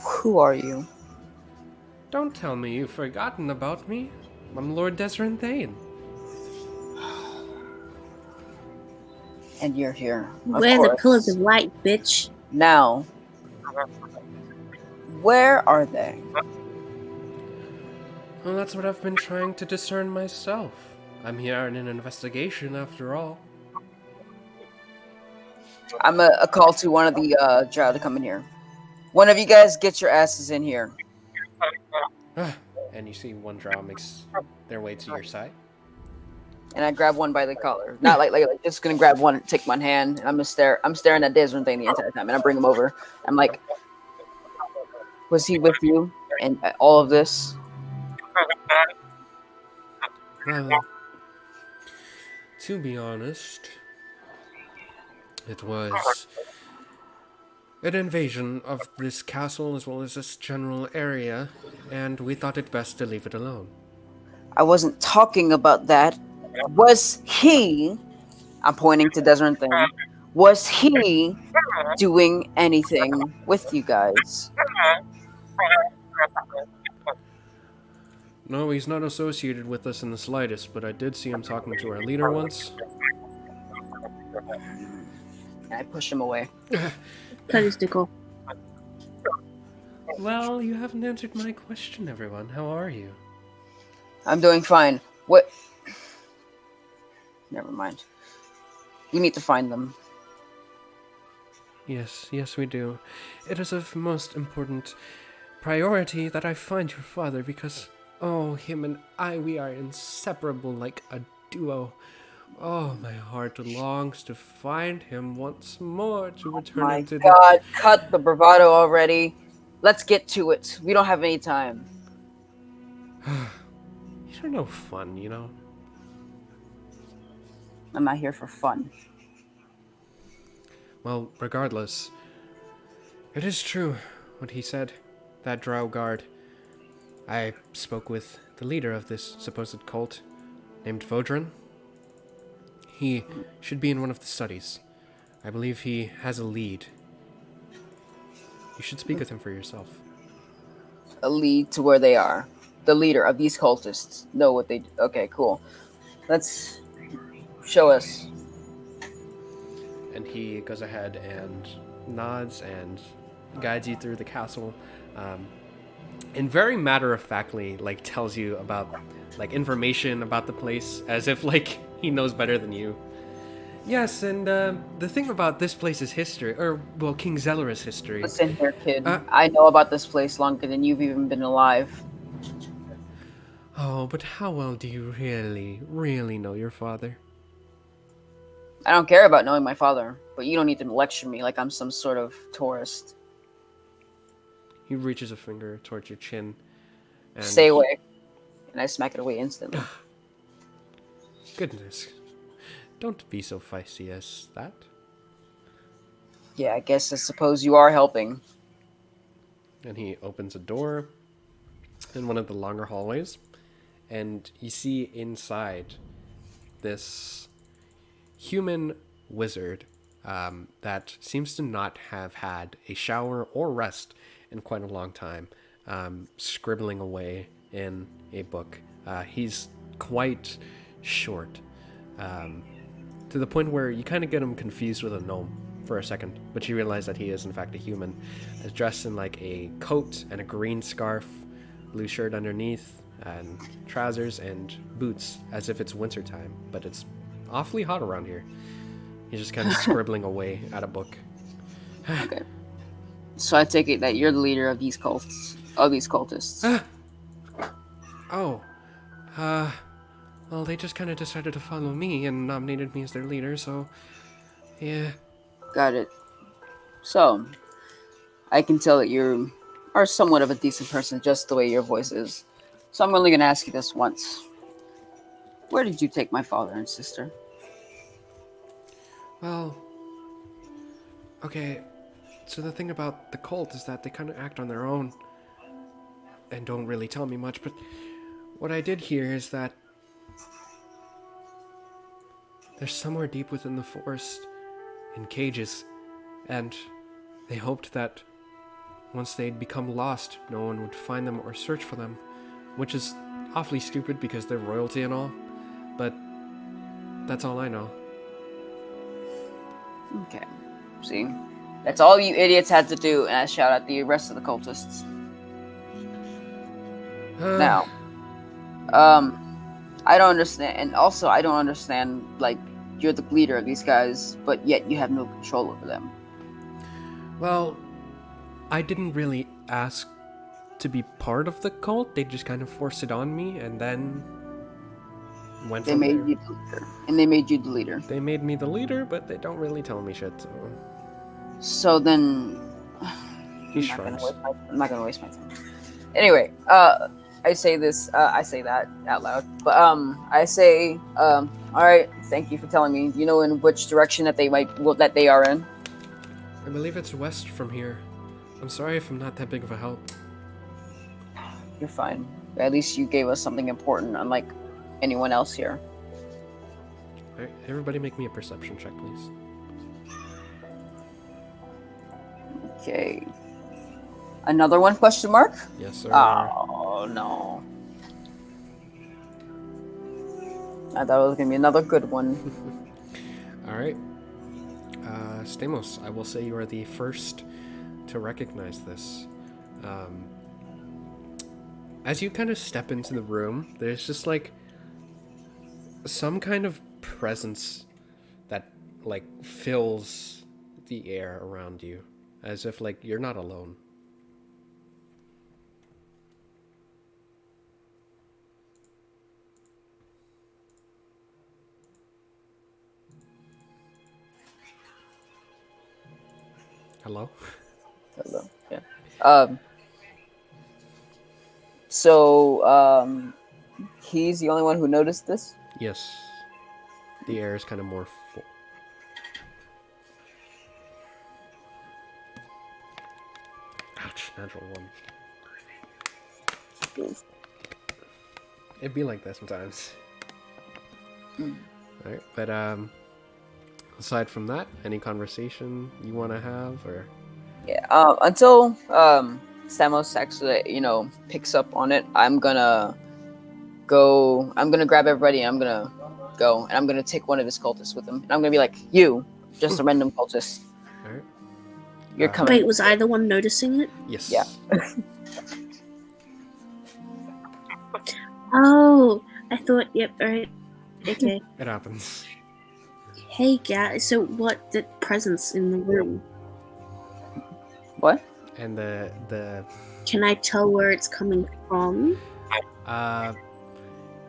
[SPEAKER 1] Who are you?
[SPEAKER 2] Don't tell me you've forgotten about me. I'm Lord Desrin Thane.
[SPEAKER 1] And you're here.
[SPEAKER 3] We're the Pillars of Light, bitch.
[SPEAKER 1] Now, where are they?
[SPEAKER 2] Well, that's what I've been trying to discern myself. I'm here in an investigation, after all.
[SPEAKER 1] I'm a call to one of the drow to come in here. One of you guys get your asses in here.
[SPEAKER 2] And you see one drow makes their way to your side.
[SPEAKER 1] And I grab one by the collar. Not like just gonna grab one, take one hand, and I'm staring at Desmond thing the entire time, and I bring him over. I'm like, was he with you and all of this?
[SPEAKER 2] Well, to be honest, it was an invasion of this castle as well as this general area, and we thought it best to leave it alone.
[SPEAKER 1] I wasn't talking about that. Was he, I'm pointing to Desmond thing, was he doing anything with you guys?
[SPEAKER 2] No, he's not associated with us in the slightest, but I did see him talking to our leader once.
[SPEAKER 1] And I push him away.
[SPEAKER 3] Statistical.
[SPEAKER 2] Well, you haven't answered my question, everyone. How are you?
[SPEAKER 1] I'm doing fine. What? Never mind. We need to find them.
[SPEAKER 2] Yes, we do. It is of most important priority that I find your father because, him and I, we are inseparable like a duo. Oh, my heart longs to find him once more to return
[SPEAKER 1] My
[SPEAKER 2] him to the.
[SPEAKER 1] God, cut the bravado already. Let's get to it. We don't have any time.
[SPEAKER 2] You're no fun, you know.
[SPEAKER 1] I'm not here for fun.
[SPEAKER 2] Well, regardless, it is true what he said. That drow guard. I spoke with the leader of this supposed cult, named Vodran. He should be in one of the studies. I believe he has a lead. You should speak with him for yourself.
[SPEAKER 1] A lead to where they are. The leader of these cultists know what they do. Okay, cool. Let's show us.
[SPEAKER 2] And he goes ahead and nods and guides you through the castle. And very matter-of-factly, like, tells you about, like, information about the place, as if, like, he knows better than you. Yes, and the thing about this place's history, or, well, King Zeller's history.
[SPEAKER 1] Listen here, kid.
[SPEAKER 2] Uh,
[SPEAKER 1] I know about this place longer than you've even been alive.
[SPEAKER 2] Oh, but how well do you really know your father?
[SPEAKER 1] I don't care about knowing my father, but you don't need to lecture me like I'm some sort of tourist.
[SPEAKER 2] He reaches a finger towards your chin. And
[SPEAKER 1] Stay away. And I smack it away instantly.
[SPEAKER 2] Goodness. Don't be so feisty as that.
[SPEAKER 1] Yeah, I suppose you are helping.
[SPEAKER 2] And he opens a door in one of the longer hallways. And you see inside this human wizard that seems to not have had a shower or rest in quite a long time, scribbling away in a book. He's quite short, to the point where you kind of get him confused with a gnome for a second, but you realize that he is in fact a human, dressed in like a coat and a green scarf, blue shirt underneath, and trousers and boots, as if it's wintertime, but it's awfully hot around here. He's just kind of scribbling away at a book.
[SPEAKER 1] Okay. So I take it that you're the leader of these cults, of these cultists.
[SPEAKER 2] Oh, well, they just kind of decided to follow me and nominated me as their leader, so, yeah.
[SPEAKER 1] Got it. So, I can tell that you are somewhat of a decent person just the way your voice is. So I'm only going to ask you this once. Where did you take my father and sister?
[SPEAKER 2] Well, okay, so the thing about the cult is that they kind of act on their own and don't really tell me much, but what I did hear is that they're somewhere deep within the forest, in cages, and they hoped that once they'd become lost, no one would find them or search for them, which is awfully stupid because they're royalty and all, but that's all I know.
[SPEAKER 1] Okay. See? That's all you idiots had to do, and I shout at the rest of the cultists. Now, I don't understand, and also I don't understand, like, you're the leader of these guys, but yet you have no control over them.
[SPEAKER 2] Well, I didn't really ask to be part of the cult. They just kind of forced it on me, and then went
[SPEAKER 1] They
[SPEAKER 2] from
[SPEAKER 1] made
[SPEAKER 2] there.
[SPEAKER 1] you the leader, and they made you the leader.
[SPEAKER 2] They made me the leader, but they don't really tell me shit, so...
[SPEAKER 1] So then,
[SPEAKER 2] He
[SPEAKER 1] I'm
[SPEAKER 2] shrugs.
[SPEAKER 1] not gonna waste my time. Anyway, I say that out loud, but I say, all right, thank you for telling me. Do you know in which direction that they are in?
[SPEAKER 2] I believe it's west from here. I'm sorry if I'm not that big of a help.
[SPEAKER 1] You're fine. At least you gave us something important, unlike anyone else here.
[SPEAKER 2] Alright, everybody make me a perception check, please.
[SPEAKER 1] Okay. Another one? Question mark?
[SPEAKER 2] Yes, sir.
[SPEAKER 1] Oh no. I thought it was gonna be another good one.
[SPEAKER 2] Alright. Stamos, I will say you are the first to recognize this. As you kind of step into the room, there's just like some kind of presence that like fills the air around you, as if like you're not alone. Hello?
[SPEAKER 1] Hello. Yeah. Um. So he's the only one who noticed this.
[SPEAKER 2] Yes. The air is kind of more full. Ouch, natural one. It'd be like that sometimes. Alright, but aside from that, any conversation you want to have, or
[SPEAKER 1] Yeah. Until Stamos actually, picks up on it, I'm gonna go. I'm gonna grab everybody. And I'm gonna go, and I'm gonna take one of his cultists with him. And I'm gonna be like, "You, just a random cultist.
[SPEAKER 2] alright?
[SPEAKER 1] You're coming."
[SPEAKER 3] Wait, was I the one noticing it?
[SPEAKER 2] Yes.
[SPEAKER 1] Yeah.
[SPEAKER 3] Oh, I thought. Yep. All right. Okay.
[SPEAKER 2] It happens.
[SPEAKER 3] Hey guys. So what? The presence in the room.
[SPEAKER 1] What?
[SPEAKER 2] And the
[SPEAKER 3] Can I tell where it's coming from?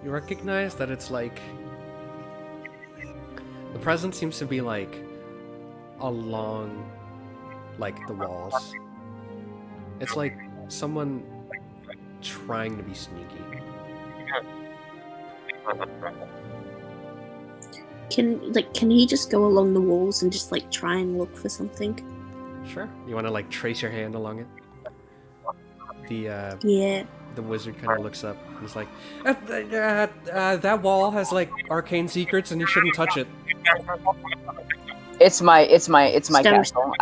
[SPEAKER 2] you recognize that it's like the presence seems to be like along like the walls. It's like someone trying to be sneaky.
[SPEAKER 3] Can he just go along the walls and just like try and look for something?
[SPEAKER 2] Sure. You want to like trace your hand along it?
[SPEAKER 3] Yeah.
[SPEAKER 2] The wizard kind of looks up and is like, that wall has like arcane secrets and you shouldn't touch it.
[SPEAKER 1] It's my
[SPEAKER 3] Stem-
[SPEAKER 1] castle.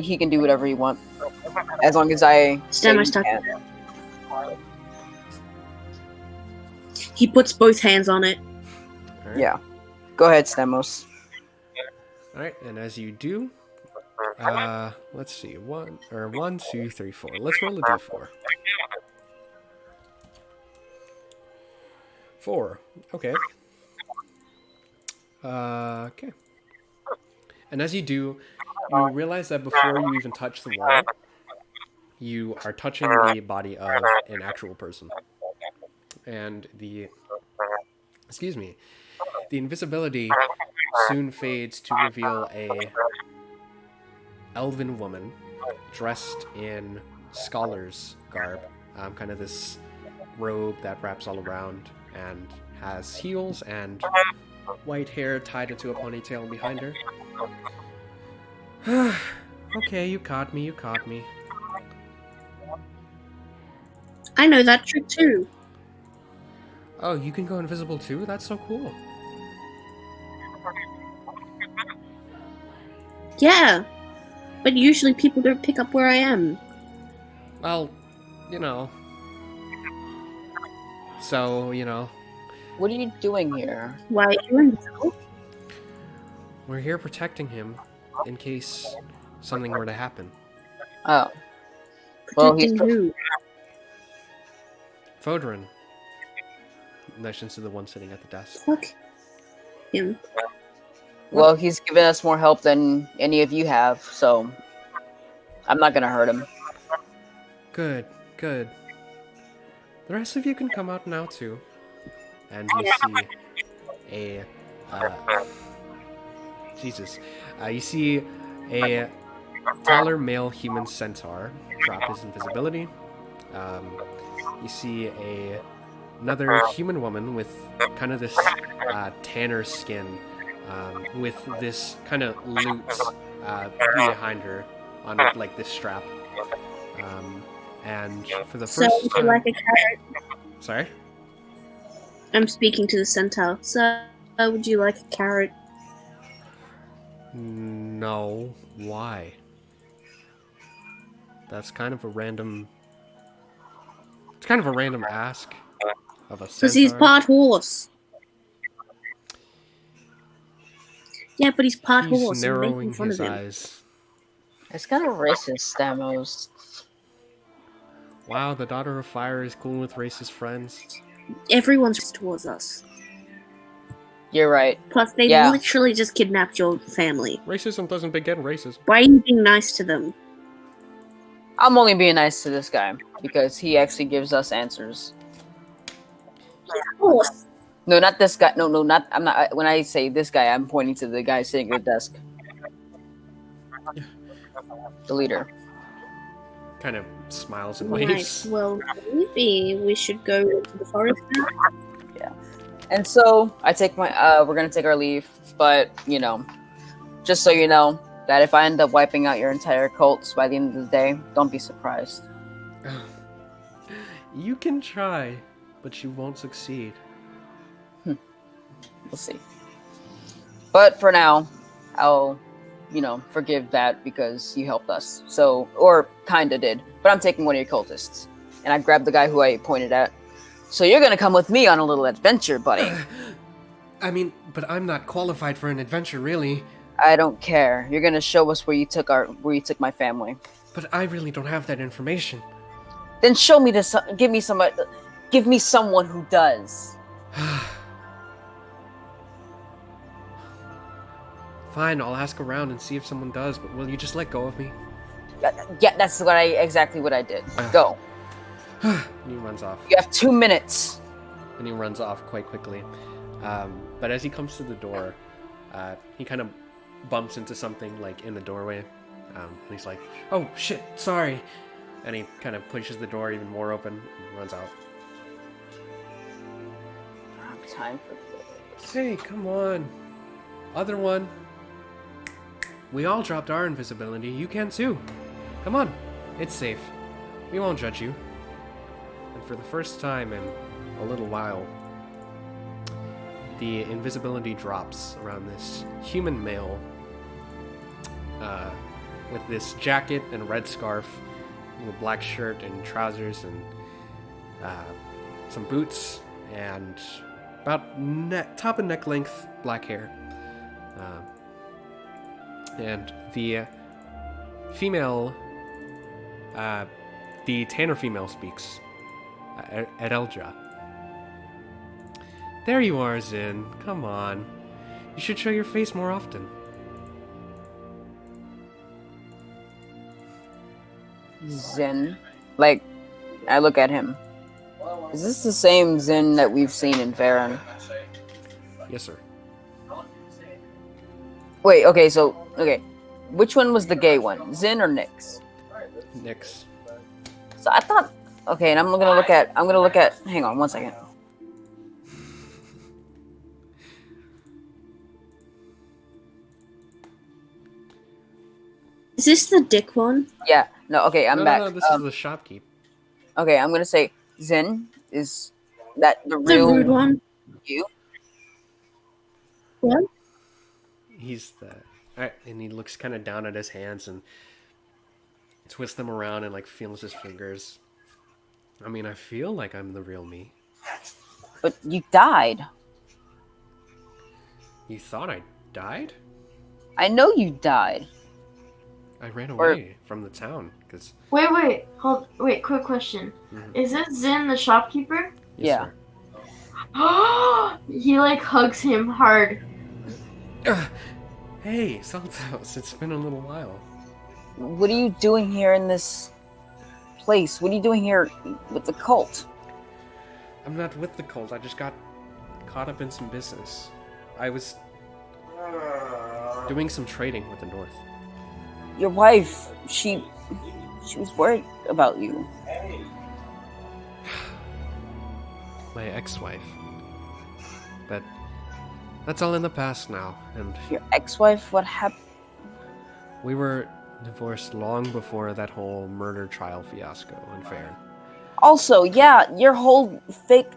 [SPEAKER 1] He can do whatever he wants, as long as I say
[SPEAKER 3] Stammer
[SPEAKER 1] he
[SPEAKER 3] stuff.
[SPEAKER 1] can.
[SPEAKER 3] He puts both hands on it.
[SPEAKER 2] All right.
[SPEAKER 1] Yeah. Go ahead, Stamos.
[SPEAKER 2] All right, and as you do, let's see, 1, 2, 3, 4. Let's roll a d4. 4. Okay. Okay. And as you do, you realize that before you even touch the wall, you are touching the body of an actual person. And the invisibility soon fades to reveal a elven woman dressed in scholar's garb, kind of this robe that wraps all around and has heels and white hair tied into a ponytail behind her. Okay, you caught me.
[SPEAKER 3] I know that trick too.
[SPEAKER 2] Oh, you can go invisible too? That's so cool.
[SPEAKER 3] Yeah. But usually people don't pick up where I am.
[SPEAKER 2] Well, So,
[SPEAKER 1] What are you doing here?
[SPEAKER 3] Why are you invisible?
[SPEAKER 2] we're here protecting him in case something were to happen.
[SPEAKER 1] Oh. Well, he's
[SPEAKER 3] Protecting who?
[SPEAKER 2] Fodrin. Motions to the one sitting at the desk.
[SPEAKER 3] Fuck him.
[SPEAKER 1] Well, he's given us more help than any of you have, so I'm not gonna hurt him.
[SPEAKER 2] Good. The rest of you can come out now too. And you see you see a taller male human centaur drop his invisibility. You see another human woman with kind of this tanner skin, with this kind of loot behind her on like this strap. And for the
[SPEAKER 3] So
[SPEAKER 2] first
[SPEAKER 3] would you
[SPEAKER 2] time,
[SPEAKER 3] like a carrot?
[SPEAKER 2] sorry.
[SPEAKER 3] I'm speaking to the centaur. So would you like a carrot?
[SPEAKER 2] No. Why? That's kind of a random. It's kind of a random ask of a centaur.
[SPEAKER 3] Because he's part horse. Yeah, but he's part
[SPEAKER 2] He's
[SPEAKER 3] horse. I'm
[SPEAKER 2] narrowing
[SPEAKER 3] making fun
[SPEAKER 2] his
[SPEAKER 3] of him.
[SPEAKER 2] eyes.
[SPEAKER 1] It's kind of racist, Stamos.
[SPEAKER 2] Wow, the daughter of fire is cool with racist friends.
[SPEAKER 3] Everyone's towards us.
[SPEAKER 1] You're right.
[SPEAKER 3] Plus, they
[SPEAKER 1] Yeah.
[SPEAKER 3] literally just kidnapped your family.
[SPEAKER 2] Racism doesn't begin racism.
[SPEAKER 3] Why are you being nice to them?
[SPEAKER 1] I'm only being nice to this guy because he actually gives us answers.
[SPEAKER 3] Horse.
[SPEAKER 1] No, not this guy. No, not. I'm not. When I say this guy, I'm pointing to the guy sitting at the desk. The leader.
[SPEAKER 2] Kind of smiles and
[SPEAKER 3] Right.
[SPEAKER 2] waves.
[SPEAKER 3] Well, maybe we should go to the forest now.
[SPEAKER 1] And so I take my we're gonna take our leave, but just so you know that if I end up wiping out your entire cult by the end of the day, don't be surprised.
[SPEAKER 2] You can try, but you won't succeed.
[SPEAKER 1] We'll see. But for now, I'll forgive that because you helped us. So, or kinda did. But I'm taking one of your cultists. And I grabbed the guy who I pointed at. So you're gonna come with me on a little adventure, buddy.
[SPEAKER 2] I mean, but I'm not qualified for an adventure, really.
[SPEAKER 1] I don't care. You're gonna show us where you took my family.
[SPEAKER 2] But I really don't have that information.
[SPEAKER 1] Then show me this. Give me someone who does.
[SPEAKER 2] Fine, I'll ask around and see if someone does, but will you just let go of me?
[SPEAKER 1] Yeah, that's exactly what I did. Go.
[SPEAKER 2] And he runs off.
[SPEAKER 1] You have 2 minutes.
[SPEAKER 2] And he runs off quite quickly. But as he comes to the door, he kind of bumps into something like in the doorway. And he's like, "Oh shit, sorry." And he kind of pushes the door even more open and runs out.
[SPEAKER 1] I don't have time for this.
[SPEAKER 2] Hey, come on. Other one. We all dropped our invisibility. You can too. Come on. It's safe. We won't judge you. And for the first time in a little while, the invisibility drops around this human male with this jacket and red scarf, with a black shirt and trousers and some boots and about top and neck length black hair. And the female, the Tanner female speaks, Edeldra. There you are, Zin. Come on. You should show your face more often.
[SPEAKER 1] Zin. Like, I look at him. Is this the same Zin that we've seen in Varen?
[SPEAKER 2] Yes, sir.
[SPEAKER 1] Wait, okay. Which one was the gay one? Zin or Nyx?
[SPEAKER 2] Nyx.
[SPEAKER 1] So I thought, okay, and I'm gonna look at, hang on one second.
[SPEAKER 3] Is this the dick one?
[SPEAKER 1] Yeah, no, okay, I'm back.
[SPEAKER 2] No, this is the shopkeep.
[SPEAKER 1] Okay, I'm gonna say Zin is that the
[SPEAKER 3] The
[SPEAKER 1] real
[SPEAKER 3] rude one.
[SPEAKER 1] you?
[SPEAKER 3] What?
[SPEAKER 2] He's the... and he looks kind of down at his hands and twists them around and like feels his fingers. I mean, I feel like I'm the real me.
[SPEAKER 1] But you died.
[SPEAKER 2] You thought I died?
[SPEAKER 1] I know you died.
[SPEAKER 2] I ran away from the town because...
[SPEAKER 4] Wait, quick question.
[SPEAKER 2] Mhm.
[SPEAKER 4] Is it Zin the shopkeeper?
[SPEAKER 1] Yeah.
[SPEAKER 4] He like hugs him hard.
[SPEAKER 2] Hey, Saltos, it's been a little while.
[SPEAKER 1] What are you doing here in this place? What are you doing here with the cult?
[SPEAKER 2] I'm not with the cult, I just got caught up in some business. I was doing some trading with the North.
[SPEAKER 1] Your wife, she was worried about you.
[SPEAKER 2] My ex-wife. But that's all in the past now, and
[SPEAKER 1] Your ex-wife, what happened?
[SPEAKER 2] we were divorced long before that whole murder trial fiasco in Fairn.
[SPEAKER 1] Also, yeah, your whole fake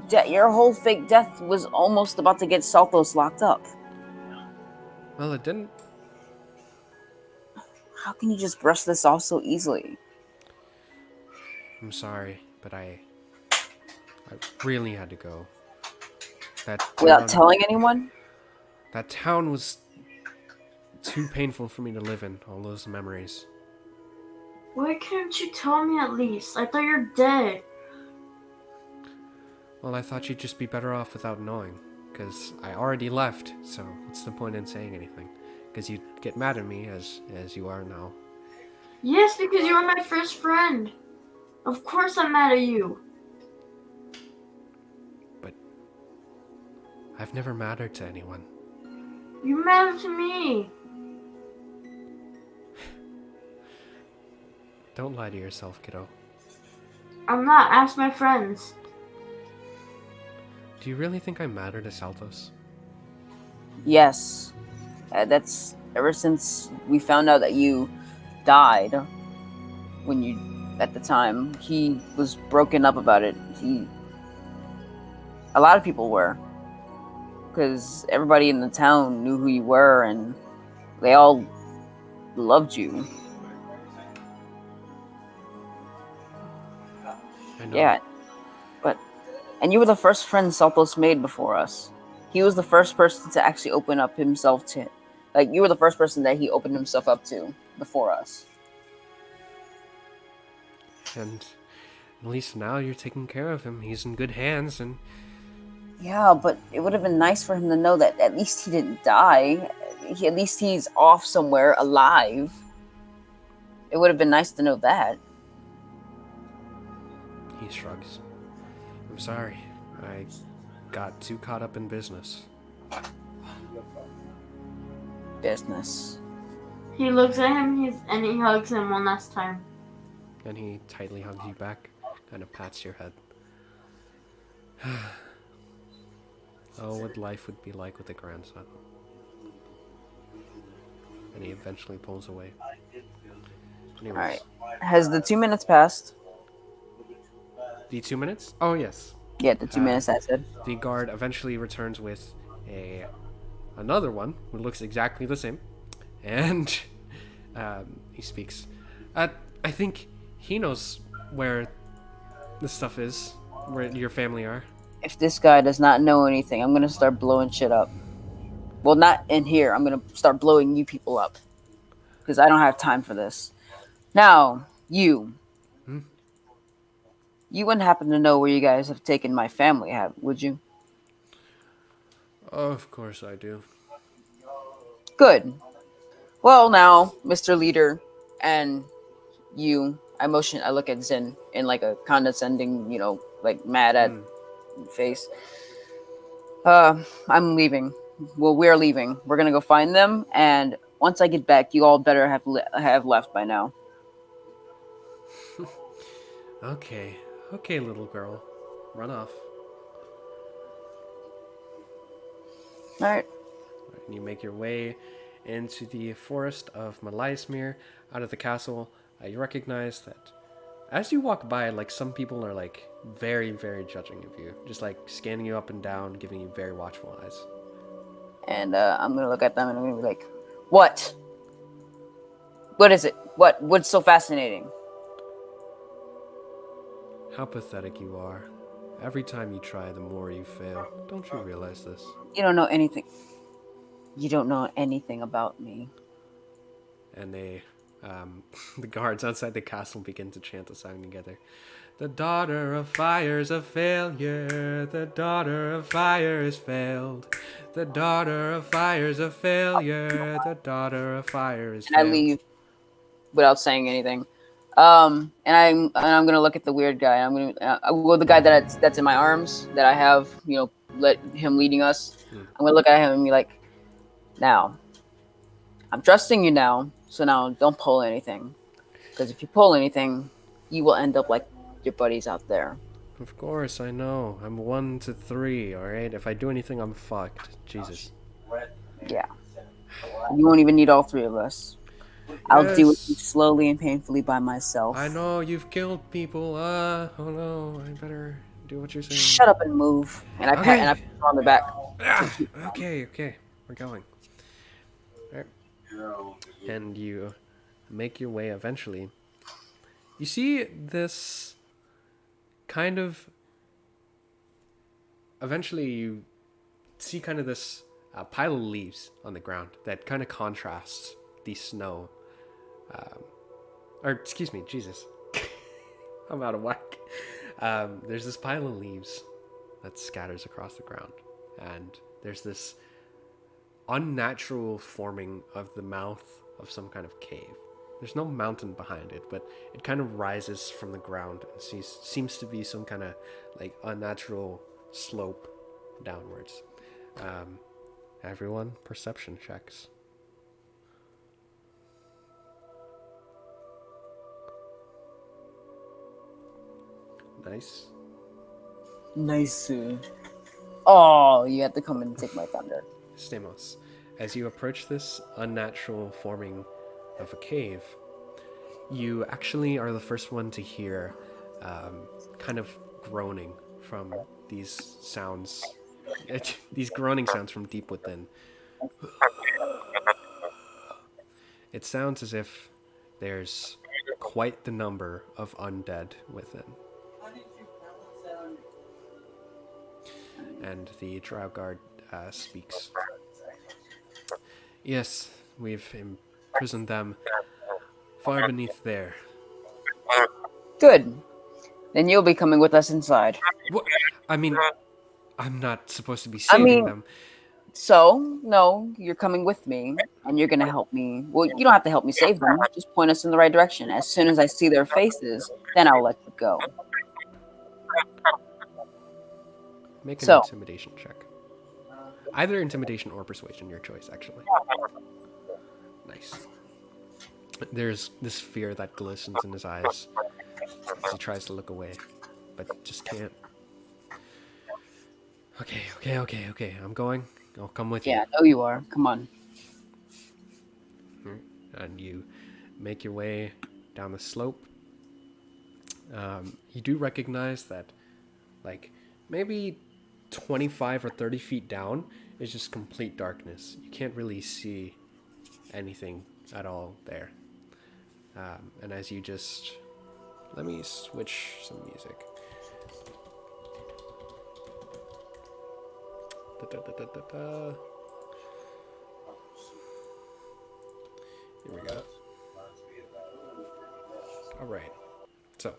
[SPEAKER 1] death was almost about to get Saltos locked up.
[SPEAKER 2] Well, it didn't.
[SPEAKER 1] How can you just brush this off so easily?
[SPEAKER 2] I'm sorry, but I really had to go.
[SPEAKER 1] Without telling anyone?
[SPEAKER 2] That town was too painful for me to live in, all those memories.
[SPEAKER 4] Why can't you tell me at least? I thought you're dead.
[SPEAKER 2] Well, I thought you'd just be better off without knowing, because I already left, so what's the point in saying anything? Because you'd get mad at me, as you are now.
[SPEAKER 4] Yes, because you were my first friend. Of course I'm mad at you.
[SPEAKER 2] But I've never mattered to anyone.
[SPEAKER 4] You mattered to me.
[SPEAKER 2] Don't lie to yourself, kiddo.
[SPEAKER 4] I'm not. Ask my friends.
[SPEAKER 2] Do you really think I matter to Saltos?
[SPEAKER 1] Yes. That's ever since we found out that you died when you at the time he was broken up about it. A lot of people were, because everybody in the town knew who you were and they all loved you.
[SPEAKER 2] I know.
[SPEAKER 1] Yeah, and you were the first friend Saltos made before us. He was the first person to actually open up himself to, like, you were the first person that he opened himself up to before us.
[SPEAKER 2] And at least now you're taking care of him. He's in good hands, and
[SPEAKER 1] Yeah, but it would have been nice for him to know that at least he didn't die. At least he's off somewhere alive. It would have been nice to know that.
[SPEAKER 2] he shrugs. I'm sorry. I got too caught up in business.
[SPEAKER 1] Business.
[SPEAKER 4] He looks at him and he hugs him one last time.
[SPEAKER 2] And he tightly hugs you back, kind of pats your head. Oh, what life would be like with a grandson. And he eventually pulls away. Anyways,
[SPEAKER 1] Alright. Has the 2 minutes passed?
[SPEAKER 2] the 2 minutes? Oh, yes.
[SPEAKER 1] Yeah, the 2 minutes, I said.
[SPEAKER 2] The guard eventually returns with another one who looks exactly the same. And he speaks. I think he knows where the stuff is, where your family are.
[SPEAKER 1] If this guy does not know anything, I'm gonna start blowing shit up. Well, not in here. I'm gonna start blowing you people up. Because I don't have time for this. Now, you. You wouldn't happen to know where you guys have taken my family, would you?
[SPEAKER 2] Of course I do.
[SPEAKER 1] Good. Well, now, Mr. Leader, and you, I look at Zen in like a condescending, like mad at face. I'm leaving. Well, we're leaving. We're gonna go find them, and once I get back, you all better have left by now.
[SPEAKER 2] Okay, little girl. Run off.
[SPEAKER 1] All right.
[SPEAKER 2] And you make your way into the forest of Malaismir, out of the castle. You recognize that as you walk by, like, some people are like very, very judging of you, just like scanning you up and down, giving you very watchful eyes.
[SPEAKER 1] And I'm gonna look at them and I'm gonna be like, "What? What is it? What's so fascinating?"
[SPEAKER 2] How pathetic you are. Every time you try, the more you fail. Don't you realize this?
[SPEAKER 1] You don't know anything. You don't know anything about me.
[SPEAKER 2] And they, the guards outside the castle begin to chant a song together. The daughter of fire's a failure. The daughter of fire is failed. The daughter of fire's a failure. The daughter of fire is
[SPEAKER 1] And I
[SPEAKER 2] failed.
[SPEAKER 1] leave without saying anything. And I'm gonna look at the weird guy. I'm gonna the guy that's in my arms that I have, let him leading us. I'm gonna look at him and be like, "Now, I'm trusting you now. So now don't pull anything, because if you pull anything, you will end up like your buddies out there."
[SPEAKER 2] Of course, I know. I'm 1 to 3, alright? If I do anything, I'm fucked. Jesus.
[SPEAKER 1] Yeah. You won't even need all three of us. I'll do it slowly and painfully by myself.
[SPEAKER 2] I know, you've killed people. Oh no, I better do what you're saying.
[SPEAKER 1] Shut up and move. And I pat him on the back.
[SPEAKER 2] Okay. We're going. Alright. And you make your way eventually. You see this kind of... Eventually you see kind of this pile of leaves on the ground that kind of contrasts the snow. Or, excuse me, Jesus. I'm out of whack. There's this pile of leaves that scatters across the ground. And there's this unnatural forming of the mouth of some kind of cave. There's no mountain behind it, but it kind of rises from the ground and seems to be some kind of like unnatural slope downwards. Everyone, perception checks. Nice.
[SPEAKER 1] Nice. Oh, you have to come and take my thunder.
[SPEAKER 2] Stamos, as you approach this unnatural forming of a cave, you actually are the first one to hear kind of groaning from these sounds, these groaning sounds from deep within. It sounds as if there's quite the number of undead within. And the Drow Guard speaks. Yes, we've imprisoned them far beneath there.
[SPEAKER 1] Good. Then you'll be coming with us inside.
[SPEAKER 2] What? I mean, I'm not supposed to be saving them.
[SPEAKER 1] So, no, you're coming with me, and you're gonna help me. Well, you don't have to help me save them. Just point us in the right direction. As soon as I see their faces, then I'll let you go.
[SPEAKER 2] Make an intimidation check. Either intimidation or persuasion, your choice, actually. Nice. There's this fear that glistens in his eyes as he tries to look away, but just can't. Okay. I'm going. I'll come with you.
[SPEAKER 1] Yeah, I know you are. Come on.
[SPEAKER 2] And you make your way down the slope. You do recognize that, like, maybe 25 or 30 feet down is just complete darkness. You can't really see anything at all there. And as you just... Let me switch some music. Here we go. All right. So,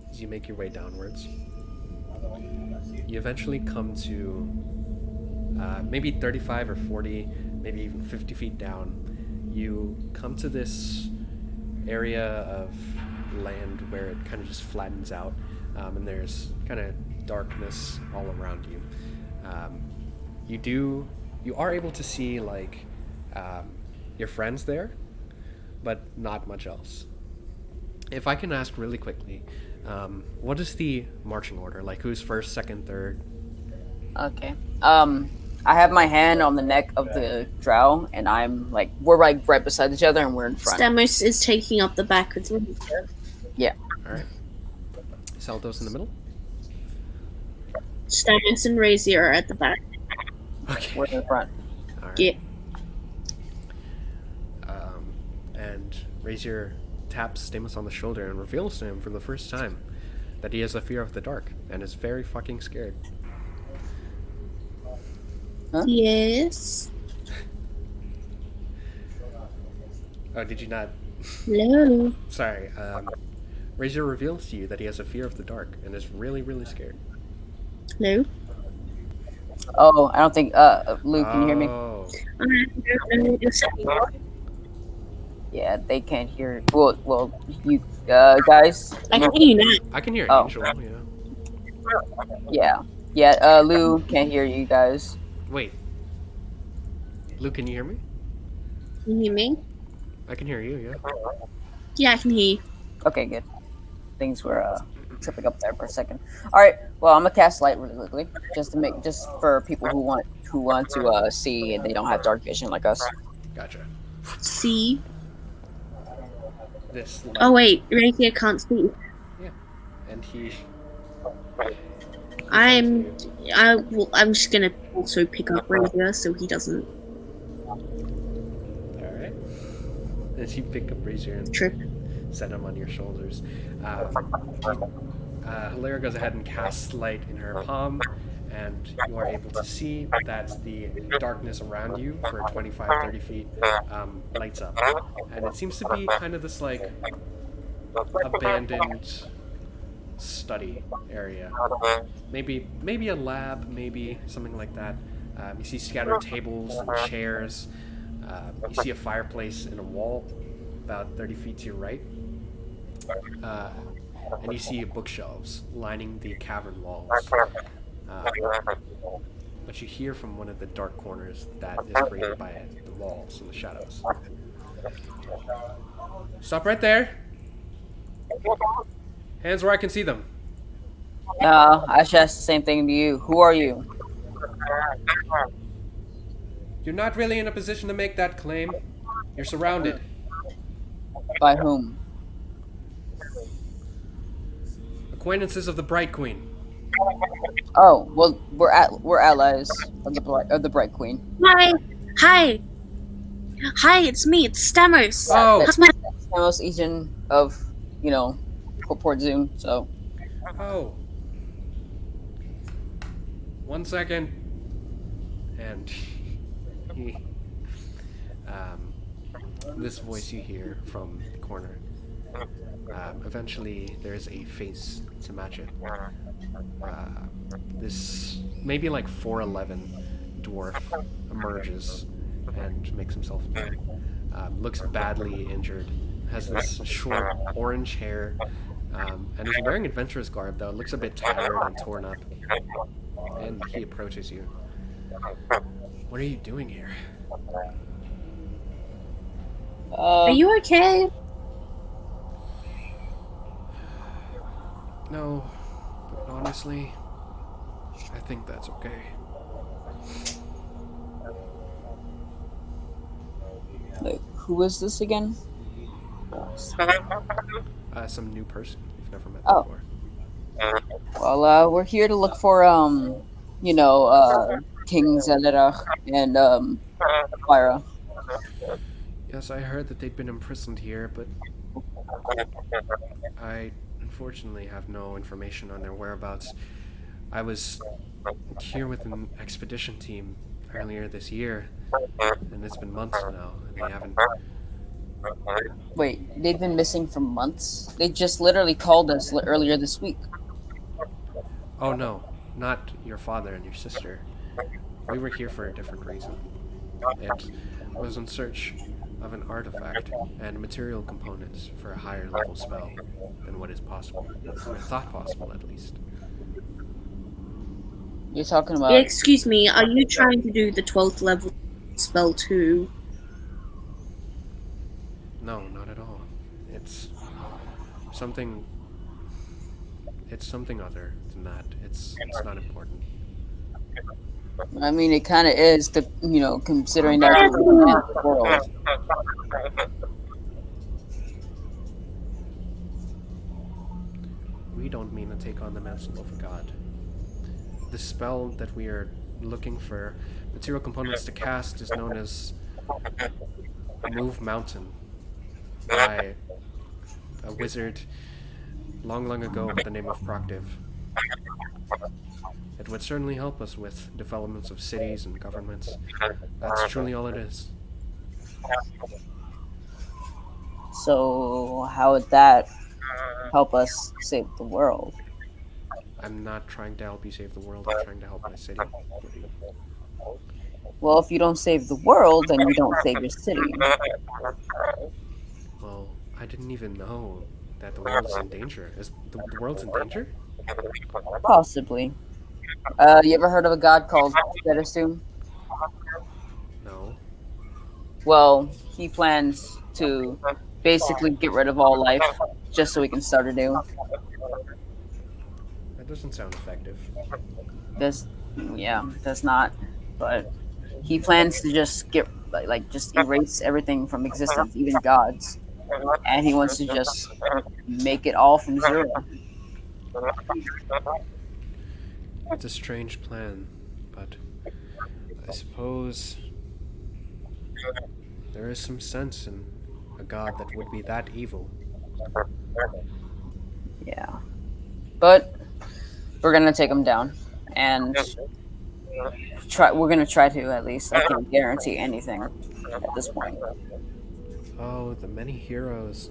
[SPEAKER 2] as you make your way downwards, you eventually come to maybe 35 or 40, maybe even 50 feet down. You come to this area of land where it kind of just flattens out, and there's kind of darkness all around you. You are able to see, like, your friends there, but not much else. If I can ask really quickly, what is the marching order? Like, who's first, second, third?
[SPEAKER 1] Okay. I have my hand on the neck of the drow, and we're like right beside each other, and we're in front.
[SPEAKER 3] Stamos is taking up the back with him.
[SPEAKER 1] Yeah.
[SPEAKER 2] All right. Saldo's in the middle?
[SPEAKER 3] Stamos and Razier are at the back.
[SPEAKER 2] Okay.
[SPEAKER 1] We're in front.
[SPEAKER 2] All right.
[SPEAKER 3] Yeah.
[SPEAKER 2] And Razier taps Stamos on the shoulder and reveals to him for the first time that he has a fear of the dark and is very fucking scared.
[SPEAKER 1] Huh?
[SPEAKER 3] Yes.
[SPEAKER 2] Oh, did you not?
[SPEAKER 3] Hello.
[SPEAKER 2] Sorry. Razier reveals to you that he has a fear of the dark and is really, really scared.
[SPEAKER 3] Hello.
[SPEAKER 1] Oh, I don't think. Lou, can you hear me?
[SPEAKER 2] Oh.
[SPEAKER 1] Yeah, they can't hear. Well, you guys.
[SPEAKER 3] I can hear you now.
[SPEAKER 2] I can hear
[SPEAKER 1] Oh.
[SPEAKER 2] Angel.
[SPEAKER 1] Yeah. Yeah. Lou can't hear you guys.
[SPEAKER 2] Wait. Luke, can you hear me?
[SPEAKER 3] Can you hear me?
[SPEAKER 2] I can hear you, yeah.
[SPEAKER 3] Yeah, I can hear you.
[SPEAKER 1] Okay, good. Things were tripping up there for a second. All right. Well, I'm gonna cast light really quickly, just for people who want to see and they don't have dark vision like us.
[SPEAKER 2] Gotcha.
[SPEAKER 3] See?
[SPEAKER 2] This light.
[SPEAKER 3] Oh wait, Razier can't speak.
[SPEAKER 2] Yeah. And he...
[SPEAKER 3] I'm just gonna also pick up Razier so he doesn't
[SPEAKER 2] Alright. As you pick up Razier and
[SPEAKER 3] trip.
[SPEAKER 2] set him on your shoulders, Hilaria goes ahead and casts light in her palm, and you are able to see that the darkness around you for 25, 30 feet lights up. And it seems to be kind of this, like, abandoned study area. Maybe a lab, maybe something like that. You see scattered tables and chairs. You see a fireplace in a wall about 30 feet to your right. And you see bookshelves lining the cavern walls. But you hear from one of the dark corners that is created by the walls and the shadows. Stop right there. Hands where I can see them.
[SPEAKER 1] I should ask the same thing to you. Who are you?
[SPEAKER 2] You're not really in a position to make that claim. You're surrounded.
[SPEAKER 1] By whom?
[SPEAKER 2] Acquaintances of the Bright Queen.
[SPEAKER 1] Oh, well, we're allies of the Bright Queen.
[SPEAKER 3] Hi, it's me. It's Stammers.
[SPEAKER 2] Oh.
[SPEAKER 3] How's my
[SPEAKER 1] Most agent of, Port Zoom. So
[SPEAKER 2] Oh. 1 second. And he, this voice you hear from the corner. Eventually, there's a face to match it. This maybe like 4'11" dwarf emerges and makes himself known. Looks badly injured. Has this short orange hair, and is wearing adventurous garb though. It looks a bit tattered and torn up. And he approaches you. What are you doing here?
[SPEAKER 3] Are you okay?
[SPEAKER 2] No, but honestly, I think that's okay.
[SPEAKER 1] Like, who is this again?
[SPEAKER 2] Some new person you've never met
[SPEAKER 1] Oh.
[SPEAKER 2] before.
[SPEAKER 1] Well, we're here to look for King Zelerach and Fyra.
[SPEAKER 2] Yes, I heard that they'd been imprisoned here, but I unfortunately have no information on their whereabouts. I was here with an expedition team earlier this year, and it's been months now, and they haven't...
[SPEAKER 1] Wait, they've been missing for months? They just literally called us earlier this week.
[SPEAKER 2] Oh no, not your father and your sister. We were here for a different reason. It was in search of an artifact and material components for a higher level spell than what is possible, or thought possible at least.
[SPEAKER 1] You're talking about...
[SPEAKER 3] Excuse me, are you trying to do the 12th level spell too?
[SPEAKER 2] No, not at all. It's something other than that. It's not important.
[SPEAKER 1] I mean, it kind of is, considering that it's the world.
[SPEAKER 2] We don't mean to take on the mantle of a god. The spell that we are looking for material components to cast is known as Move Mountain by a wizard long ago by the name of Proctive. It would certainly help us with developments of cities and governments. That's truly all it is.
[SPEAKER 1] So how would that help us save the world?
[SPEAKER 2] I'm not trying to help you save the world, I'm trying to help my city.
[SPEAKER 1] Well, if you don't save the world, then you don't save your city.
[SPEAKER 2] Well, I didn't even know that the world is in danger. Is the world's in danger?
[SPEAKER 1] Possibly. You ever heard of a god called Zedasum?
[SPEAKER 2] No.
[SPEAKER 1] Well, he plans to basically get rid of all life just so he can start anew.
[SPEAKER 2] That doesn't sound effective.
[SPEAKER 1] Does not. But he plans to just just erase everything from existence, even gods. And he wants to just make it all from zero.
[SPEAKER 2] It's a strange plan, but I suppose there is some sense in a god that would be that evil.
[SPEAKER 1] Yeah. But we're gonna take him down. And we're gonna try to, at least. I can't guarantee anything at this point.
[SPEAKER 2] Oh, the many heroes.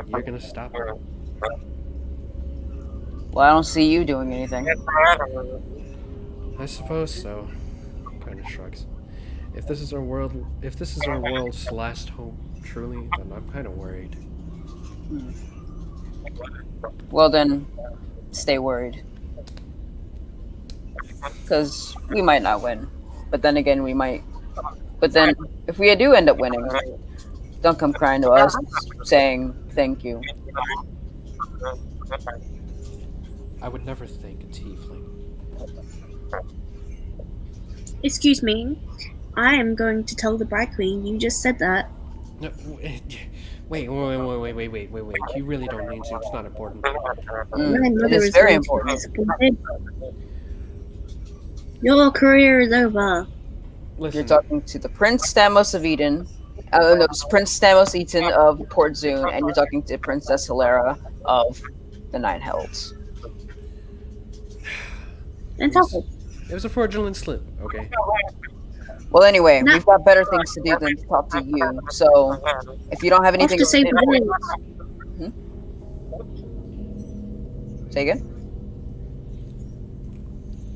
[SPEAKER 2] You're gonna stop them.
[SPEAKER 1] Well, I don't see you doing anything.
[SPEAKER 2] I suppose so. Kind of shrugs. If this is our world's last hope, truly, then I'm kind of worried.
[SPEAKER 1] Well then, stay worried. Because we might not win. But then again, we might. But then, if we do end up winning, Don't come crying to us saying thank you.
[SPEAKER 2] I would never thank a tiefling.
[SPEAKER 3] Excuse me. I am going to tell the Bright Queen you just said that.
[SPEAKER 2] No, wait. You really don't need to. It's not important.
[SPEAKER 3] My
[SPEAKER 1] It
[SPEAKER 3] mother
[SPEAKER 1] is
[SPEAKER 3] is
[SPEAKER 1] very
[SPEAKER 3] going to be
[SPEAKER 1] important.
[SPEAKER 3] disappointed. Your career is over.
[SPEAKER 1] You're
[SPEAKER 2] Listen,
[SPEAKER 1] talking to the Prince Stamos of Eden. No, it's Prince Stamos Eaton of Port Zune, and you're talking to Princess Hilera of the Nine Hells.
[SPEAKER 3] Fantastic.
[SPEAKER 2] it was a fraudulent slip, okay?
[SPEAKER 1] Well, anyway,
[SPEAKER 3] No.
[SPEAKER 1] we've got better things to do than to talk to you. So, if you don't have
[SPEAKER 3] Off
[SPEAKER 1] anything
[SPEAKER 3] to save the world.
[SPEAKER 1] say again.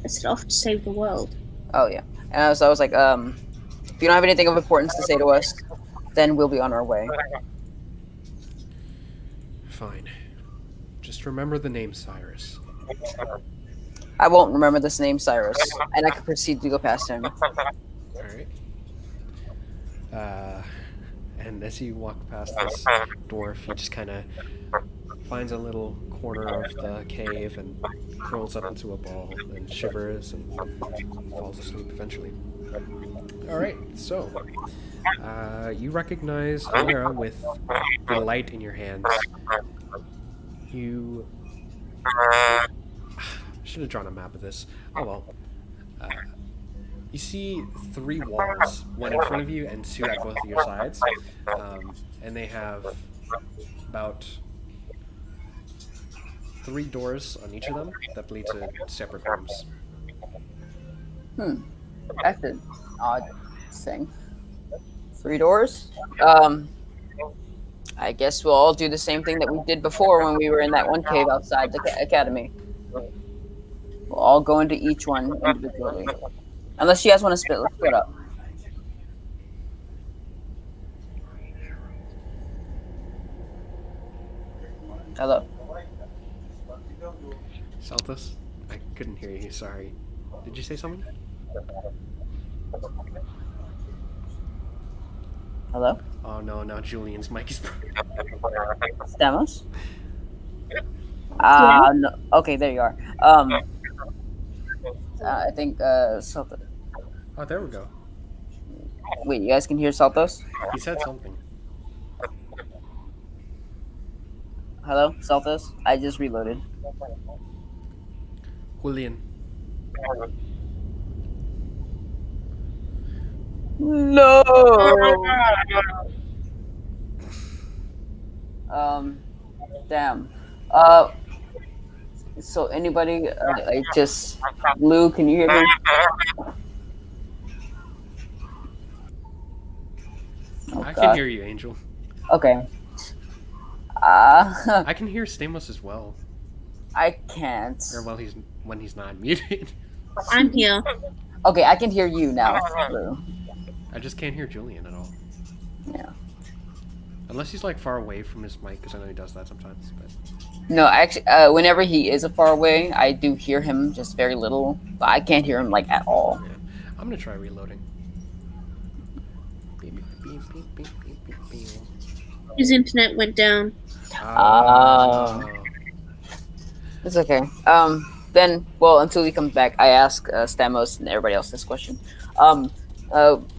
[SPEAKER 3] I said off to save the world.
[SPEAKER 1] Oh yeah, and so I was like, if you don't have anything of importance to say to us, then we'll be on our way.
[SPEAKER 2] Fine. Just remember the name Cyrus.
[SPEAKER 1] I won't remember this name, Cyrus, and I can proceed to go past him.
[SPEAKER 2] Alright. And as you walk past this dwarf, he just kind of finds a little corner of the cave and curls up into a ball and shivers and falls asleep eventually. Alright, so you recognize Amira with the light in your hands. You should have drawn a map of this. Oh well. You see 3 walls, one in front of you and 2 at both of your sides, and they have about 3 doors on each of them that lead to separate rooms.
[SPEAKER 1] That's an odd thing. 3 doors. I guess we'll all do the same thing that we did before when we were in that one cave outside the academy. We'll all go into each one individually. Unless you guys want to split, let's split up. Hello.
[SPEAKER 2] Saltus? I couldn't hear you, sorry. Did you say something?
[SPEAKER 1] Hello?
[SPEAKER 2] Oh no, now Julian's mic is
[SPEAKER 1] Stamos? No. Okay, there you are. I think, Saltos.
[SPEAKER 2] Oh, there we go.
[SPEAKER 1] Wait, you guys can hear Saltos?
[SPEAKER 2] He said something.
[SPEAKER 1] Hello, Saltos? I just reloaded.
[SPEAKER 2] Julian.
[SPEAKER 1] No! Damn. So anybody, Lou, can you hear me? Oh,
[SPEAKER 2] I
[SPEAKER 1] God.
[SPEAKER 2] can hear you, Angel.
[SPEAKER 1] Okay.
[SPEAKER 2] I can hear Stamos as well.
[SPEAKER 1] I can't.
[SPEAKER 2] Or when he's not muted.
[SPEAKER 3] I'm here.
[SPEAKER 1] Okay, I can hear you now, Lou.
[SPEAKER 2] I just can't hear Julian at all.
[SPEAKER 1] Yeah.
[SPEAKER 2] Unless he's like far away from his mic, because I know he does that sometimes. But
[SPEAKER 1] No, actually, whenever he is far away, I do hear him just very little, but I can't hear him like at all.
[SPEAKER 2] yeah, I'm gonna try reloading.
[SPEAKER 3] His internet went down.
[SPEAKER 1] It's okay. Then, well, until he comes back, I ask Stamos and everybody else this question.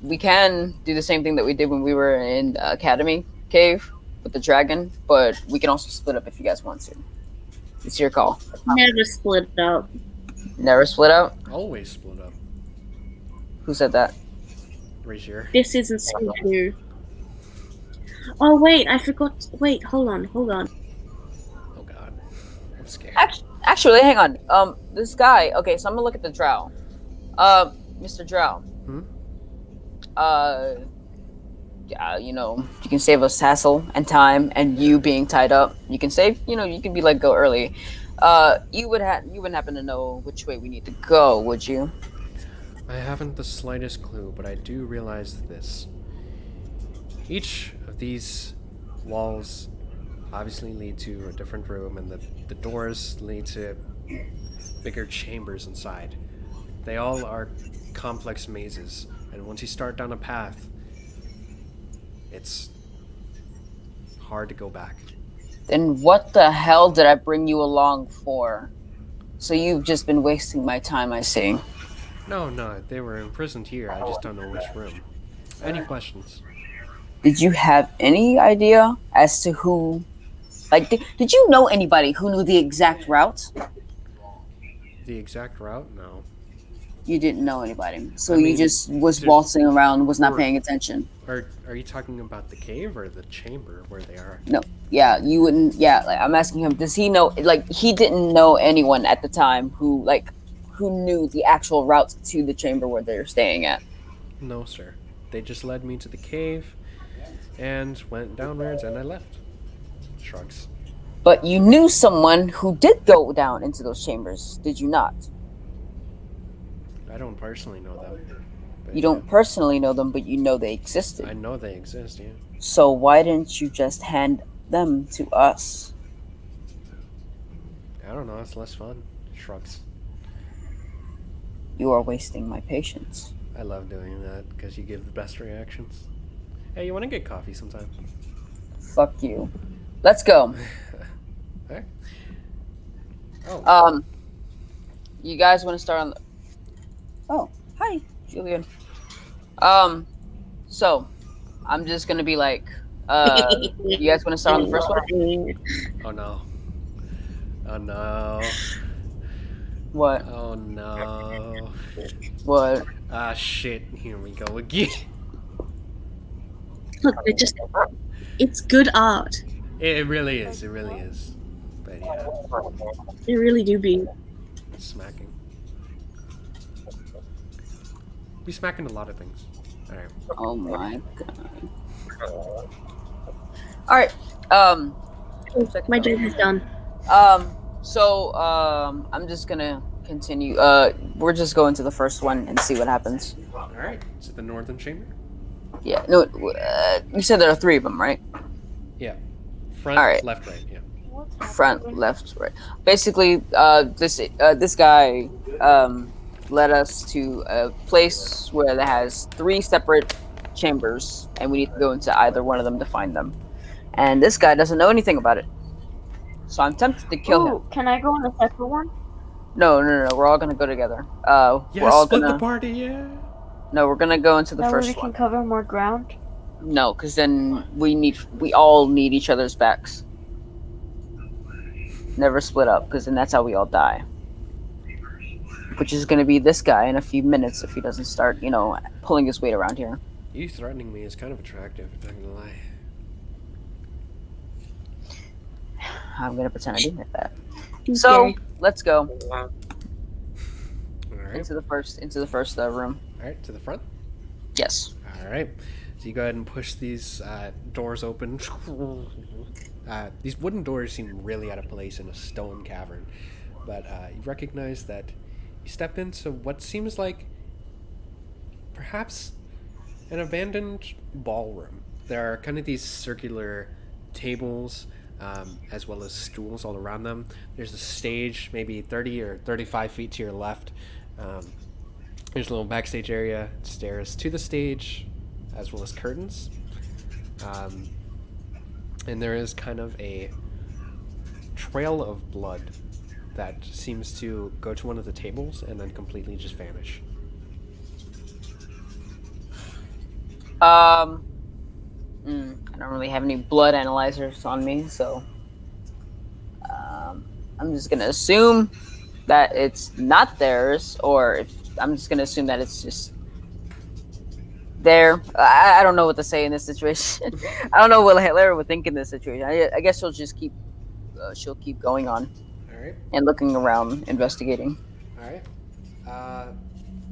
[SPEAKER 1] We can do the same thing that we did when we were in Academy Cave with the dragon, but we can also split up if you guys want to. It's your call.
[SPEAKER 3] Never split up.
[SPEAKER 1] Never split out?
[SPEAKER 2] Always split up.
[SPEAKER 1] Who said that?
[SPEAKER 2] Raise your.
[SPEAKER 3] This isn't so true. Oh wait, I forgot. Wait, hold on.
[SPEAKER 2] Oh god, I'm scared.
[SPEAKER 1] Actually, hang on. This guy. Okay, so I'm gonna look at the drow. Mr. Drow. Yeah, you can save us hassle and time, and you being tied up. You can save. You can be let go early. You wouldn't happen to know which way we need to go, would you?
[SPEAKER 2] I haven't the slightest clue, but I do realize this. Each of these walls obviously lead to a different room, and the doors lead to bigger chambers inside. They all are complex mazes, and once you start down a path, it's hard to go back.
[SPEAKER 1] Then what the hell did I bring you along for? So you've just been wasting my time, I see.
[SPEAKER 2] No, they were imprisoned here. I just don't know which room. Any questions?
[SPEAKER 1] Did you have any idea as to who... Like, did you know anybody who knew the exact route?
[SPEAKER 2] The exact route? No.
[SPEAKER 1] You didn't know anybody. So
[SPEAKER 2] I
[SPEAKER 1] you
[SPEAKER 2] mean,
[SPEAKER 1] just was
[SPEAKER 2] there's-
[SPEAKER 1] waltzing around, was not
[SPEAKER 2] or-
[SPEAKER 1] paying attention.
[SPEAKER 2] Are you talking about the cave or the chamber where they are?
[SPEAKER 1] No. Yeah, you wouldn't... Yeah, like, I'm asking him, does he know... Like, he didn't know anyone at the time who knew the actual route to the chamber where they're staying at.
[SPEAKER 2] No, sir. They just led me to the cave and went downwards and I left. Shrugs.
[SPEAKER 1] But you knew someone who did go down into those chambers, did you not?
[SPEAKER 2] I don't personally know them. But
[SPEAKER 1] You don't personally know them, but you know they existed.
[SPEAKER 2] I know they exist, yeah.
[SPEAKER 1] So why didn't you just hand them to us?
[SPEAKER 2] I don't know, it's less fun. Shrugs.
[SPEAKER 1] You are wasting my patience.
[SPEAKER 2] I love doing that because you give the best reactions. Hey, you want to get coffee sometime?
[SPEAKER 1] Fuck you. Let's go.
[SPEAKER 2] Hey. Oh.
[SPEAKER 1] You guys want to start on the... Oh, hi, Julian. So, I'm just gonna be like, you guys want to start on the first one?
[SPEAKER 2] Oh no. Oh no.
[SPEAKER 1] What?
[SPEAKER 2] Oh no.
[SPEAKER 1] What?
[SPEAKER 2] Ah shit, here we go again.
[SPEAKER 3] Look, it's good art.
[SPEAKER 2] It really is, it really is. But yeah,
[SPEAKER 3] They really do be.
[SPEAKER 2] smacking. We smacking a lot of things. Alright.
[SPEAKER 1] Oh my god. Alright,
[SPEAKER 3] My job is done.
[SPEAKER 1] I'm just gonna continue. We're just going to the first one and see what happens.
[SPEAKER 2] Alright. Is it the northern chamber?
[SPEAKER 1] Yeah, no, you said there are 3 of them, right?
[SPEAKER 2] Yeah. Front,
[SPEAKER 1] Alright.
[SPEAKER 2] left, right, yeah.
[SPEAKER 1] Front, left, right. Basically, this guy led us to a place where that has 3 separate chambers, and we need to go into either one of them to find them. And this guy doesn't know anything about it, so I'm tempted to kill him.
[SPEAKER 4] Ooh, can I go in a separate one?
[SPEAKER 1] No, we're all gonna go together.
[SPEAKER 2] Yes,
[SPEAKER 1] we're all
[SPEAKER 2] split
[SPEAKER 1] gonna.
[SPEAKER 2] the party, yeah.
[SPEAKER 1] No, we're gonna go into the
[SPEAKER 4] That way we
[SPEAKER 1] first
[SPEAKER 4] can
[SPEAKER 1] one.
[SPEAKER 4] cover more ground.
[SPEAKER 1] No, because then we all need each other's backs. Never split up, because then that's how we all die. Which is gonna be this guy in a few minutes if he doesn't start, pulling his weight around here.
[SPEAKER 2] You threatening me is kind of attractive, I'm not gonna lie.
[SPEAKER 1] I'm gonna pretend I didn't hit that.
[SPEAKER 3] He's
[SPEAKER 1] So
[SPEAKER 3] scary.
[SPEAKER 1] let's go
[SPEAKER 2] Alright.
[SPEAKER 1] into the first room.
[SPEAKER 2] Alright, to the front.
[SPEAKER 1] Yes.
[SPEAKER 2] Alright. So you go ahead and push these doors open. These wooden doors seem really out of place in a stone cavern. But you recognize that you step into what seems like perhaps an abandoned ballroom. There are kind of these circular tables as well as stools all around them. There's a stage maybe 30 or 35 feet to your left. There's a little backstage area, stairs to the stage, as well as curtains. And there is kind of a trail of blood that seems to go to one of the tables and then completely just vanish.
[SPEAKER 1] I don't really have any blood analyzers on me, so I'm just gonna assume that it's not theirs, or I'm just gonna assume that it's just there. I don't know what to say in this situation. I don't know what Lara would think in this situation. I guess she'll just keep going on
[SPEAKER 2] All right.
[SPEAKER 1] and looking around, investigating.
[SPEAKER 2] All right.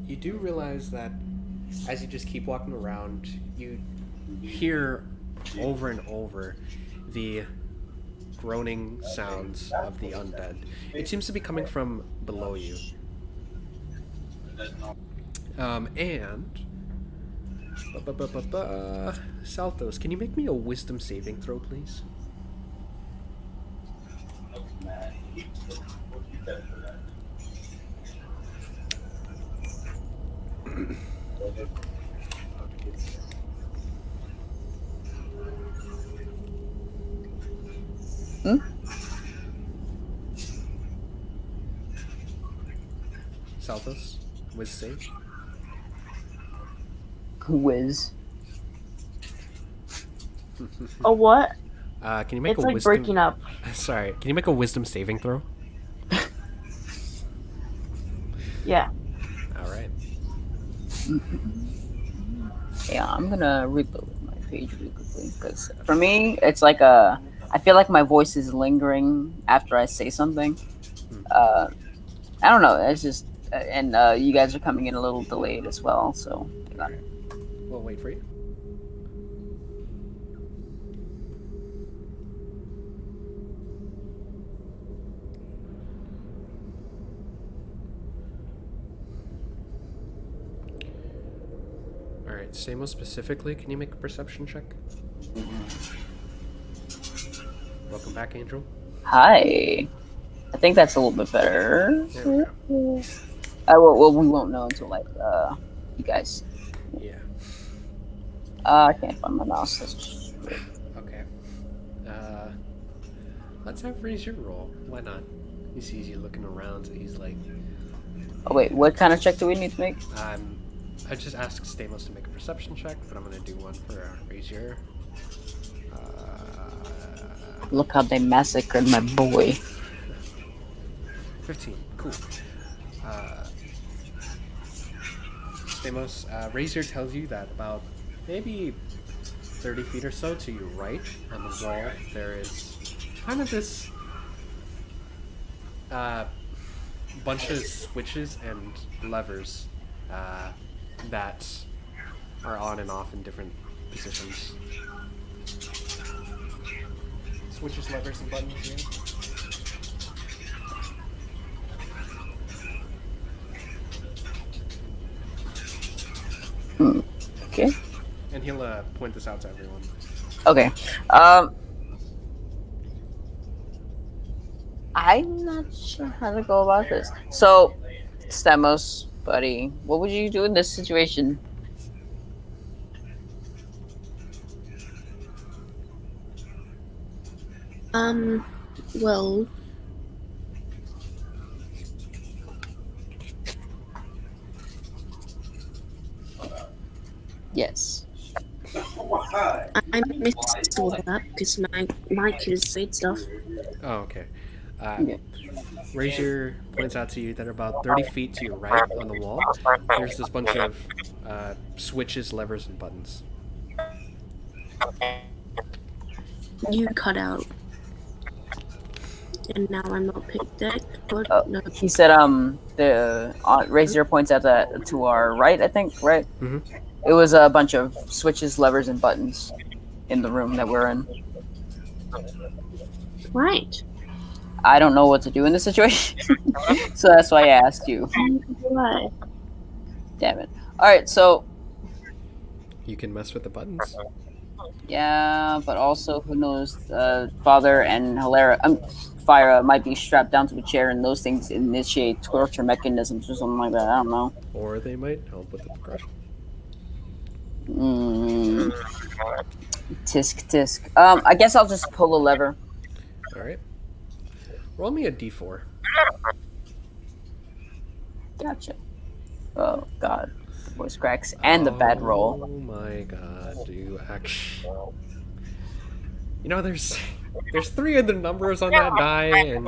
[SPEAKER 2] You do realize that as you just keep walking around, you hear over and over the groaning sounds of the undead. It seems to be coming from below you. And Salthos, can you make me a wisdom saving throw, please? Salthos, whiz save.
[SPEAKER 1] Whiz.
[SPEAKER 4] Oh, what?
[SPEAKER 2] Can you make
[SPEAKER 4] It's
[SPEAKER 2] a
[SPEAKER 4] like
[SPEAKER 2] wisdom?
[SPEAKER 4] breaking up.
[SPEAKER 2] Sorry, can you make a wisdom saving throw?
[SPEAKER 4] Yeah.
[SPEAKER 2] All right.
[SPEAKER 1] Yeah, I'm gonna reload my page really quickly because for me, it's like I feel like my voice is lingering after I say something. I don't know. It's just, and you guys are coming in a little delayed as well, so.
[SPEAKER 2] All right. We'll wait for you. All right. Stamos specifically, can you make a perception check? Welcome back, Angel.
[SPEAKER 1] Hi. I think that's a little bit better.
[SPEAKER 2] There we go.
[SPEAKER 1] Well, we won't know until like you guys.
[SPEAKER 2] Yeah.
[SPEAKER 1] I can't find my mouse. That's just weird.
[SPEAKER 2] Okay. Let's have Razor roll. Why not? He sees you looking around, so he's like,
[SPEAKER 1] Oh wait, what kind of check do we need to make?
[SPEAKER 2] I just asked Stamos to make a perception check, but I'm gonna do one for Razor.
[SPEAKER 1] Look how they massacred my boy.
[SPEAKER 2] 15. Cool. Stamos, Razor tells you that about maybe 30 feet or so to your right on the wall, there is kind of this bunch of switches and levers that are on and off in different positions. Switches, levers, and buttons here.
[SPEAKER 1] Okay.
[SPEAKER 2] And he'll point this out to everyone.
[SPEAKER 1] Okay. I'm not sure how to go about this. So, Stamos, buddy, what would you do in this situation?
[SPEAKER 3] Well,
[SPEAKER 1] Yes.
[SPEAKER 3] I missed all that because my kids said stuff.
[SPEAKER 2] Oh, okay.
[SPEAKER 1] Yeah.
[SPEAKER 2] Razor points out to you that about 30 feet to your right on the wall, there's this bunch of switches, levers, and buttons.
[SPEAKER 3] You cut out. And now I'm not picked deck, but no.
[SPEAKER 1] He said, the Razor points out that to our right, I think, right?
[SPEAKER 2] Mhm.
[SPEAKER 1] It was a bunch of switches, levers, and buttons in the room that we're in.
[SPEAKER 3] Right.
[SPEAKER 1] I don't know what to do in this situation, so that's why I asked you.
[SPEAKER 3] Right.
[SPEAKER 1] Damn it. All right, so
[SPEAKER 2] You can mess with the buttons.
[SPEAKER 1] yeah, but also who knows? Father and Fyra might be strapped down to a chair, and those things initiate torture mechanisms or something like that. I don't know.
[SPEAKER 2] Or they might help with the progression.
[SPEAKER 1] Tisk. I guess I'll just pull a lever.
[SPEAKER 2] Alright. Roll me a d4.
[SPEAKER 1] Gotcha. Oh god, the voice cracks and the bad roll.
[SPEAKER 2] Oh my god, you actually... You know, there's 3 other numbers on that die, and...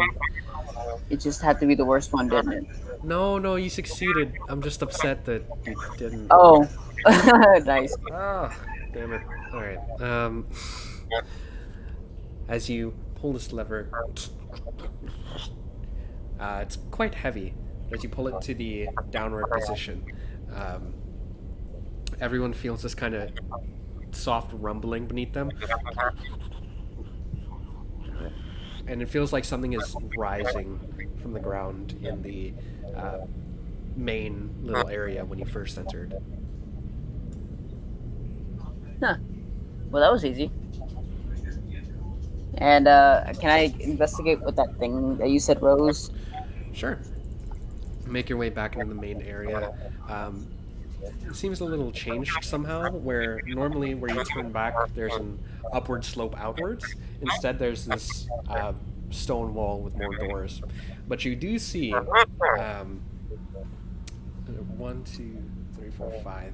[SPEAKER 1] It just had to be the worst one, didn't it?
[SPEAKER 2] No, you succeeded. I'm just upset that you didn't...
[SPEAKER 1] Oh, nice.
[SPEAKER 2] Ah, damn it. Alright, as you pull this lever, it's quite heavy. As you pull it to the downward position, everyone feels this kind of soft rumbling beneath them. And it feels like something is rising from the ground in the main little area when you first entered.
[SPEAKER 1] Huh. Well, that was easy. And can I investigate what that thing that you said rose?
[SPEAKER 2] Sure. Make your way back into the main area. seems a little changed somehow, where normally where you turn back there's an upward slope outwards. Instead there's this stone wall with more doors. But you do see um, 1, 2, 3, 4, 5,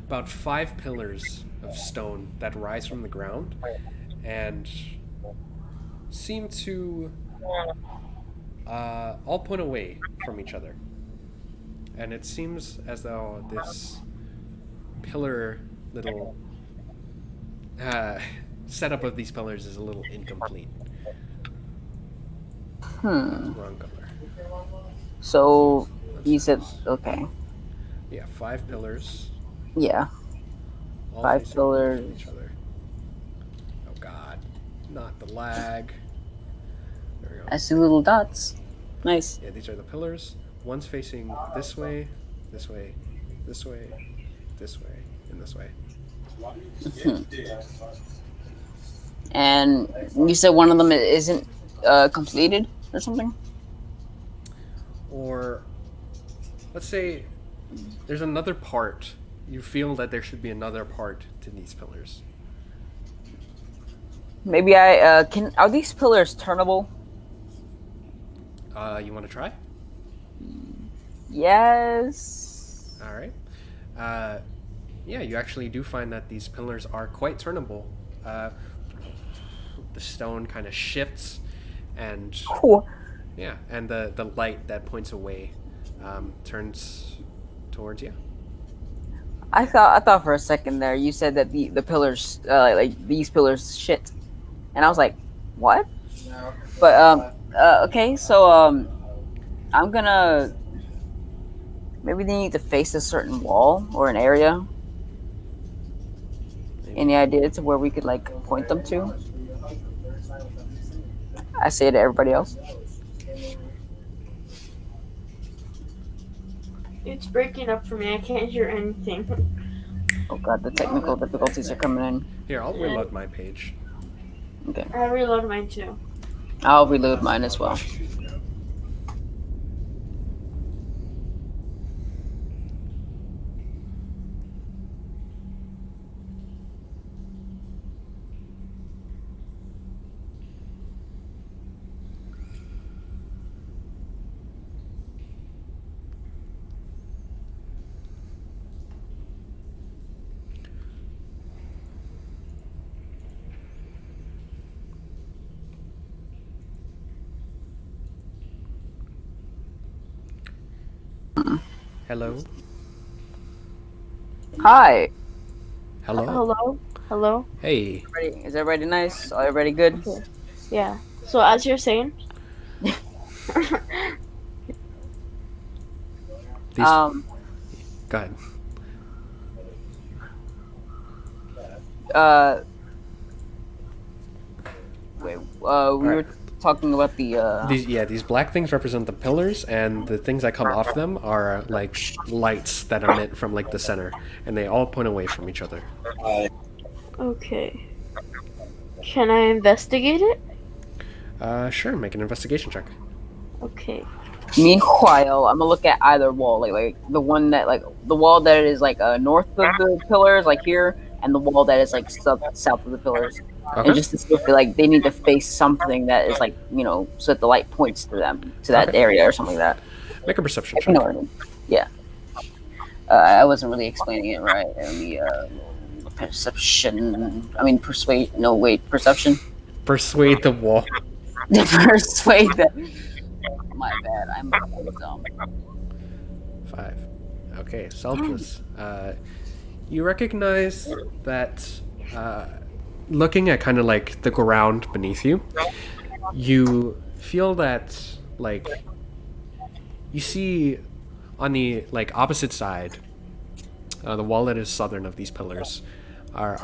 [SPEAKER 2] about 5 pillars of stone that rise from the ground and seem to all point away from each other. And it seems as though this pillar little uh, setup of these pillars is a little incomplete. Wrong color.
[SPEAKER 1] So you
[SPEAKER 2] Let's
[SPEAKER 1] said
[SPEAKER 2] see.
[SPEAKER 1] okay.
[SPEAKER 2] Yeah, 5 pillars,
[SPEAKER 1] Yeah,
[SPEAKER 2] all
[SPEAKER 1] 5
[SPEAKER 2] facing away
[SPEAKER 1] pillars.
[SPEAKER 2] from each other. Oh God, not the lag. There we go.
[SPEAKER 1] I see little dots. Nice.
[SPEAKER 2] Yeah, these are the pillars. One's facing this way, this way, this way, this way, and this way.
[SPEAKER 1] And you said one of them isn't completed or something.
[SPEAKER 2] Or let's say there's another part. You feel that there should be another part to these pillars.
[SPEAKER 1] Maybe I can. Are these pillars turnable?
[SPEAKER 2] You want to try?
[SPEAKER 1] Yes.
[SPEAKER 2] All right. Yeah, you actually do find that these pillars are quite turnable. The stone kind of shifts, and
[SPEAKER 1] Cool.
[SPEAKER 2] yeah, and the light that points away turns towards you.
[SPEAKER 1] I thought for a second there you said that the pillars like these pillars shit, and I was like, what? But okay, so I'm gonna maybe they need to face a certain wall or an area. Any idea to where we could like point them to? I say it to everybody else.
[SPEAKER 4] It's breaking up for me. I can't hear anything.
[SPEAKER 1] Oh god, the technical difficulties are coming in.
[SPEAKER 2] Here, I'll reload my page.
[SPEAKER 1] Okay,
[SPEAKER 4] I reload mine too.
[SPEAKER 1] I'll reload mine as well.
[SPEAKER 2] Hello.
[SPEAKER 1] Hi.
[SPEAKER 2] Hello.
[SPEAKER 4] Hello? Hello?
[SPEAKER 2] Hey.
[SPEAKER 1] Is everybody nice? Are everybody good?
[SPEAKER 4] Okay. Yeah. So as you're saying,
[SPEAKER 2] These,
[SPEAKER 1] Um.
[SPEAKER 2] go ahead.
[SPEAKER 1] Wait. We were talking about the.
[SPEAKER 2] These black things represent the pillars, and the things that come off them are like lights that emit from like the center, and they all point away from each other.
[SPEAKER 4] okay. Can I investigate it?
[SPEAKER 2] Sure. Make an investigation check.
[SPEAKER 4] Okay.
[SPEAKER 1] Meanwhile, I'm gonna look at either wall, like the one that like the wall that is like north of the pillars, like here, and the wall that is like south of the pillars,
[SPEAKER 2] Okay.
[SPEAKER 1] and just to see if like they need to face something that is like so that the light points to them to that
[SPEAKER 2] Okay.
[SPEAKER 1] area or something like that.
[SPEAKER 2] Make a perception
[SPEAKER 1] If you know
[SPEAKER 2] check.
[SPEAKER 1] what I mean? Yeah. I wasn't really explaining it right. Perception. I mean persuade. No, wait, perception.
[SPEAKER 2] Persuade the wall.
[SPEAKER 1] Persuade them. My bad. I'm dumb.
[SPEAKER 2] 5. Okay, selfless. You recognize that looking at kind of like the ground beneath you, you feel that like you see on the like opposite side, the wall that is southern of these pillars, are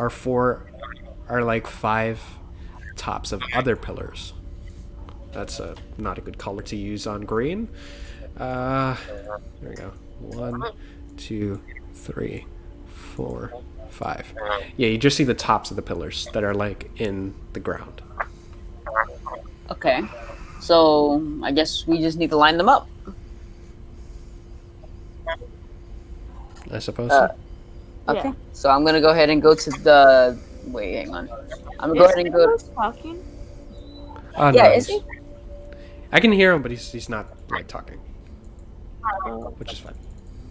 [SPEAKER 2] like 5 tops of other pillars. That's not a good color to use on green. There we go. 1, 2, 3, 4, 5. Yeah, you just see the tops of the pillars that are like in the ground.
[SPEAKER 1] Okay. So I guess we just need to line them up.
[SPEAKER 2] I suppose.
[SPEAKER 1] Okay.
[SPEAKER 4] Yeah.
[SPEAKER 1] So I'm gonna go ahead and go to the. Wait, hang on. I'm gonna go
[SPEAKER 4] Is
[SPEAKER 1] ahead and go.
[SPEAKER 4] Thanos talking?
[SPEAKER 2] Oh
[SPEAKER 1] Yeah,
[SPEAKER 2] no,
[SPEAKER 1] is he?
[SPEAKER 2] I can hear him, but he's not like talking,
[SPEAKER 4] Oh,
[SPEAKER 2] which is fine.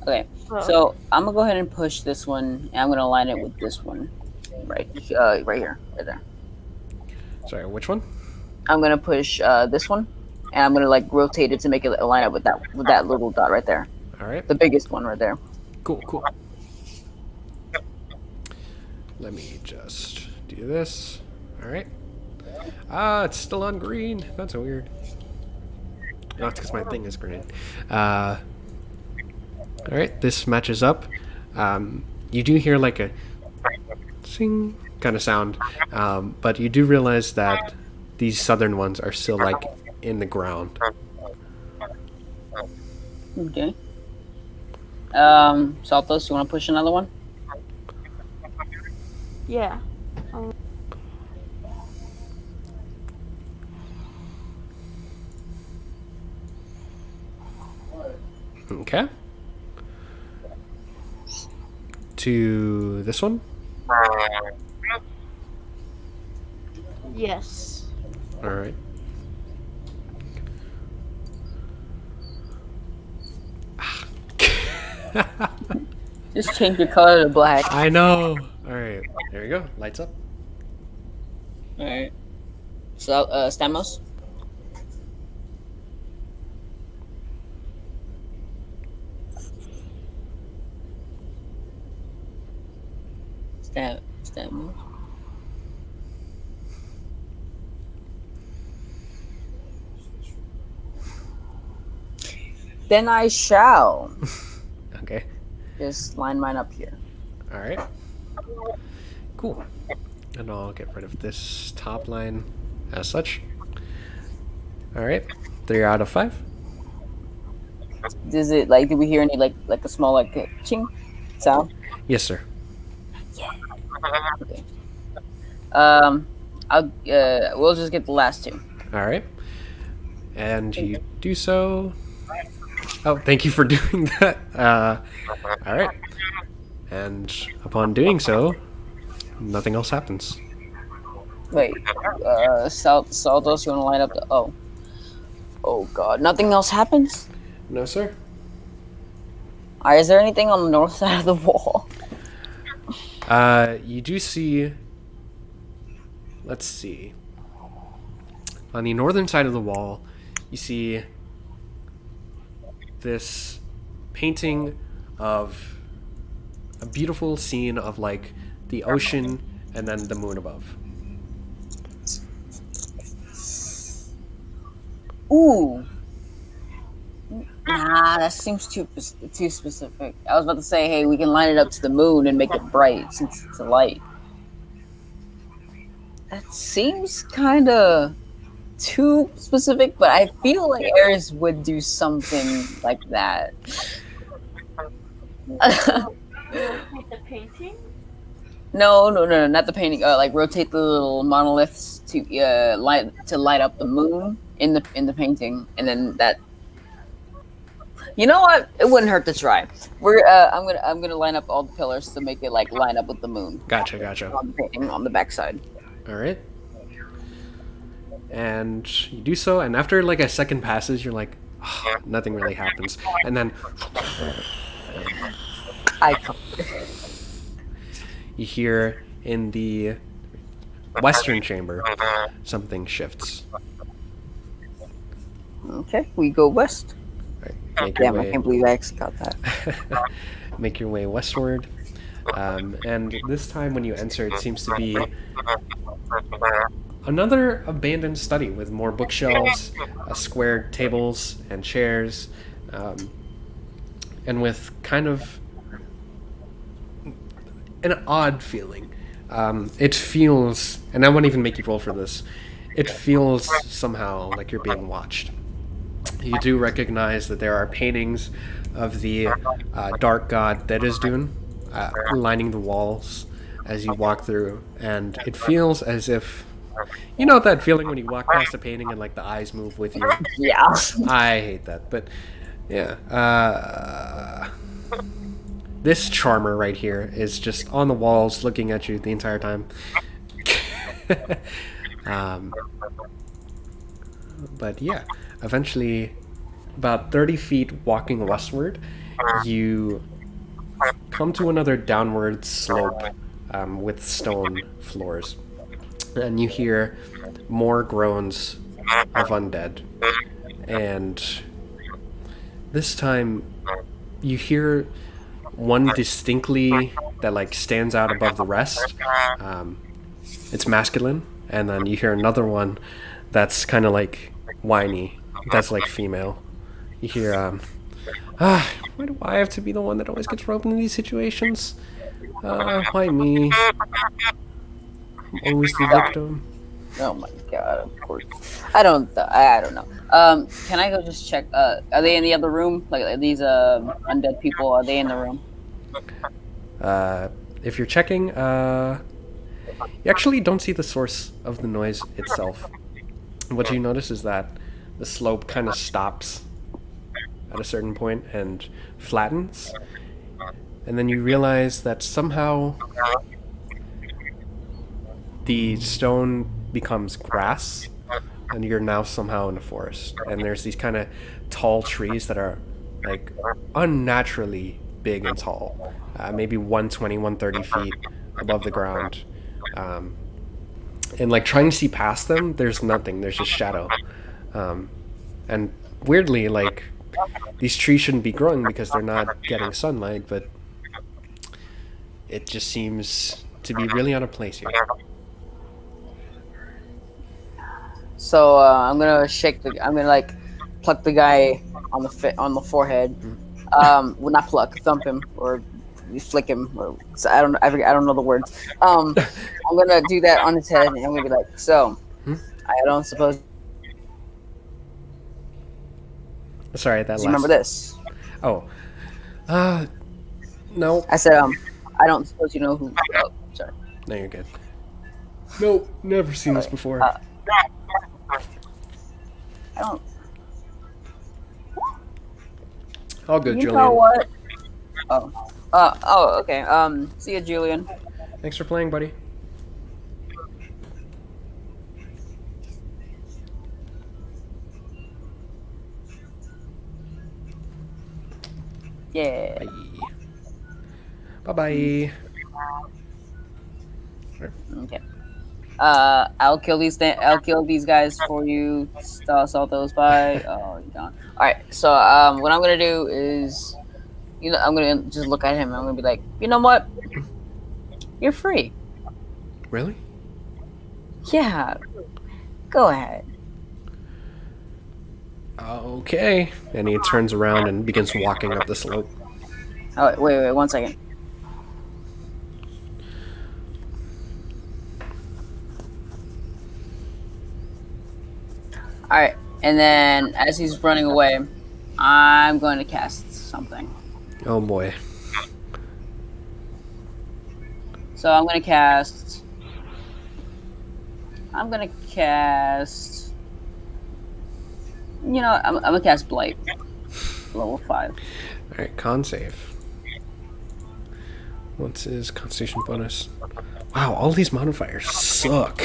[SPEAKER 1] Okay.
[SPEAKER 4] oh.
[SPEAKER 1] So I'm gonna go ahead and push this one, and I'm gonna line it with this one, right here, right there.
[SPEAKER 2] Sorry, which one?
[SPEAKER 1] I'm gonna push this one, and I'm gonna like rotate it to make it line up with that little dot right there,
[SPEAKER 2] All right.
[SPEAKER 1] the biggest one right there.
[SPEAKER 2] Cool. Let me just do this. All right. Ah, it's still on green. That's weird. No, it's because my thing is green. All right, this matches up. You do hear like a sing kind of sound, but you do realize that these southern ones are still like in the ground.
[SPEAKER 1] Okay. Saltos, you want to push another one?
[SPEAKER 4] Yeah.
[SPEAKER 2] Okay. To this one.
[SPEAKER 4] Yes.
[SPEAKER 2] All right.
[SPEAKER 1] Just change your color to black.
[SPEAKER 2] I know. All right. There you go. Lights up.
[SPEAKER 1] All right. So, Stamos. Stamos. Then I shall.
[SPEAKER 2] Okay.
[SPEAKER 1] Just line mine up here.
[SPEAKER 2] All right. Cool. And I'll get rid of this top line as such. All right. 3 out of 5.
[SPEAKER 1] Does it like? Did we hear any like a small like ching sound?
[SPEAKER 2] Yes, sir.
[SPEAKER 1] Okay. We'll just get the last two.
[SPEAKER 2] All right. And you do so. Oh, thank you for doing that. All right. And upon doing so, nothing else happens.
[SPEAKER 1] Wait, Saldos, you want to line up the? Oh God, nothing else happens.
[SPEAKER 2] No, sir.
[SPEAKER 1] Is there anything on the north side of the wall?
[SPEAKER 2] You do see. Let's see. On the northern side of the wall, you see this painting of a beautiful scene of like the ocean and then the moon above.
[SPEAKER 1] Ooh. Nah, that seems too specific. I was about to say, hey, we can line it up to the moon and make it bright since it's a light. That seems kind of too specific, but I feel like Ares would do something like that.
[SPEAKER 4] Rotate the painting?
[SPEAKER 1] No, not the painting. Like rotate the little monoliths to light up the moon in the painting, and then that. You know what? It wouldn't hurt to try. I'm gonna line up all the pillars to make it like line up with the moon.
[SPEAKER 2] Gotcha.
[SPEAKER 1] On the painting on the backside.
[SPEAKER 2] All right. And you do so, and after like a second passes, you're like, oh, nothing really happens, and then you hear in the western chamber something shifts.
[SPEAKER 1] Okay, we go west.
[SPEAKER 2] Right, make your
[SPEAKER 1] Damn, I
[SPEAKER 2] way,
[SPEAKER 1] can't believe I actually got that.
[SPEAKER 2] make your way westward, and this time when you enter, it seems to be another abandoned study with more bookshelves, squared tables and chairs, and with kind of an odd feeling. It feels, and I won't even make you roll for this, it feels somehow like you're being watched. You do recognize that there are paintings of the dark god that is Dune lining the walls as you walk through, and it feels as if, you know that feeling when you walk past a painting and like the eyes move with you?
[SPEAKER 1] Yeah.
[SPEAKER 2] I hate that, but yeah. this charmer right here is just on the walls looking at you the entire time. um, but yeah, eventually, about 30 feet walking westward, you come to another downward slope with stone floors. And you hear more groans of undead. And this time, you hear one distinctly that like stands out above the rest. It's masculine, and then you hear another one that's kind of like whiny. That's like female. You hear, why do I have to be the one that always gets roped into these situations? Why me? I'm always the victim.
[SPEAKER 1] Oh my god! Of course. I don't know. Can I go just check? Are they in the other room? Like are these undead people? Are they in the room?
[SPEAKER 2] If you're checking, you actually don't see the source of the noise itself. What you notice is that the slope kind of stops at a certain point and flattens. And then you realize that somehow the stone becomes grass, and you're now somehow in a forest. And there's these kind of tall trees that are like unnaturally big and tall, maybe 120, 130 feet above the ground. And like trying to see past them, there's nothing. There's just shadow. And weirdly, like these trees shouldn't be growing because they're not getting sunlight, but it just seems to be really out of place here.
[SPEAKER 1] So I'm gonna like pluck the guy on the forehead. Well, not pluck, thump him or flick him. Or so I don't know the words. I'm gonna do that on his head, and I'm gonna be like, so I don't suppose.
[SPEAKER 2] Sorry, that last.
[SPEAKER 1] Do you remember this?
[SPEAKER 2] Oh, no.
[SPEAKER 1] I said I don't suppose you know who. Oh, sorry.
[SPEAKER 2] No, you're good. Nope, never seen this before.
[SPEAKER 1] I don't.
[SPEAKER 2] All good,
[SPEAKER 1] You
[SPEAKER 2] Julian.
[SPEAKER 1] know what? Oh, okay. See ya, Julian.
[SPEAKER 2] Thanks for playing, buddy.
[SPEAKER 1] Yeah.
[SPEAKER 2] Bye.
[SPEAKER 1] Okay. I'll kill these guys for you. Salt those by. Oh, you're gone. All right. So what I'm gonna do is, I'm gonna just look at him. And I'm gonna be like, you know what? You're free.
[SPEAKER 2] Really?
[SPEAKER 1] Yeah. Go ahead.
[SPEAKER 2] Okay. And he turns around and begins walking up the slope.
[SPEAKER 1] Oh, wait, 1 second. All right, and then as he's running away, I'm going to cast something.
[SPEAKER 2] Oh boy.
[SPEAKER 1] So I'm gonna cast. I'm gonna cast Blight, level 5.
[SPEAKER 2] All right, con save. What's his Constitution bonus? Wow, all these modifiers suck.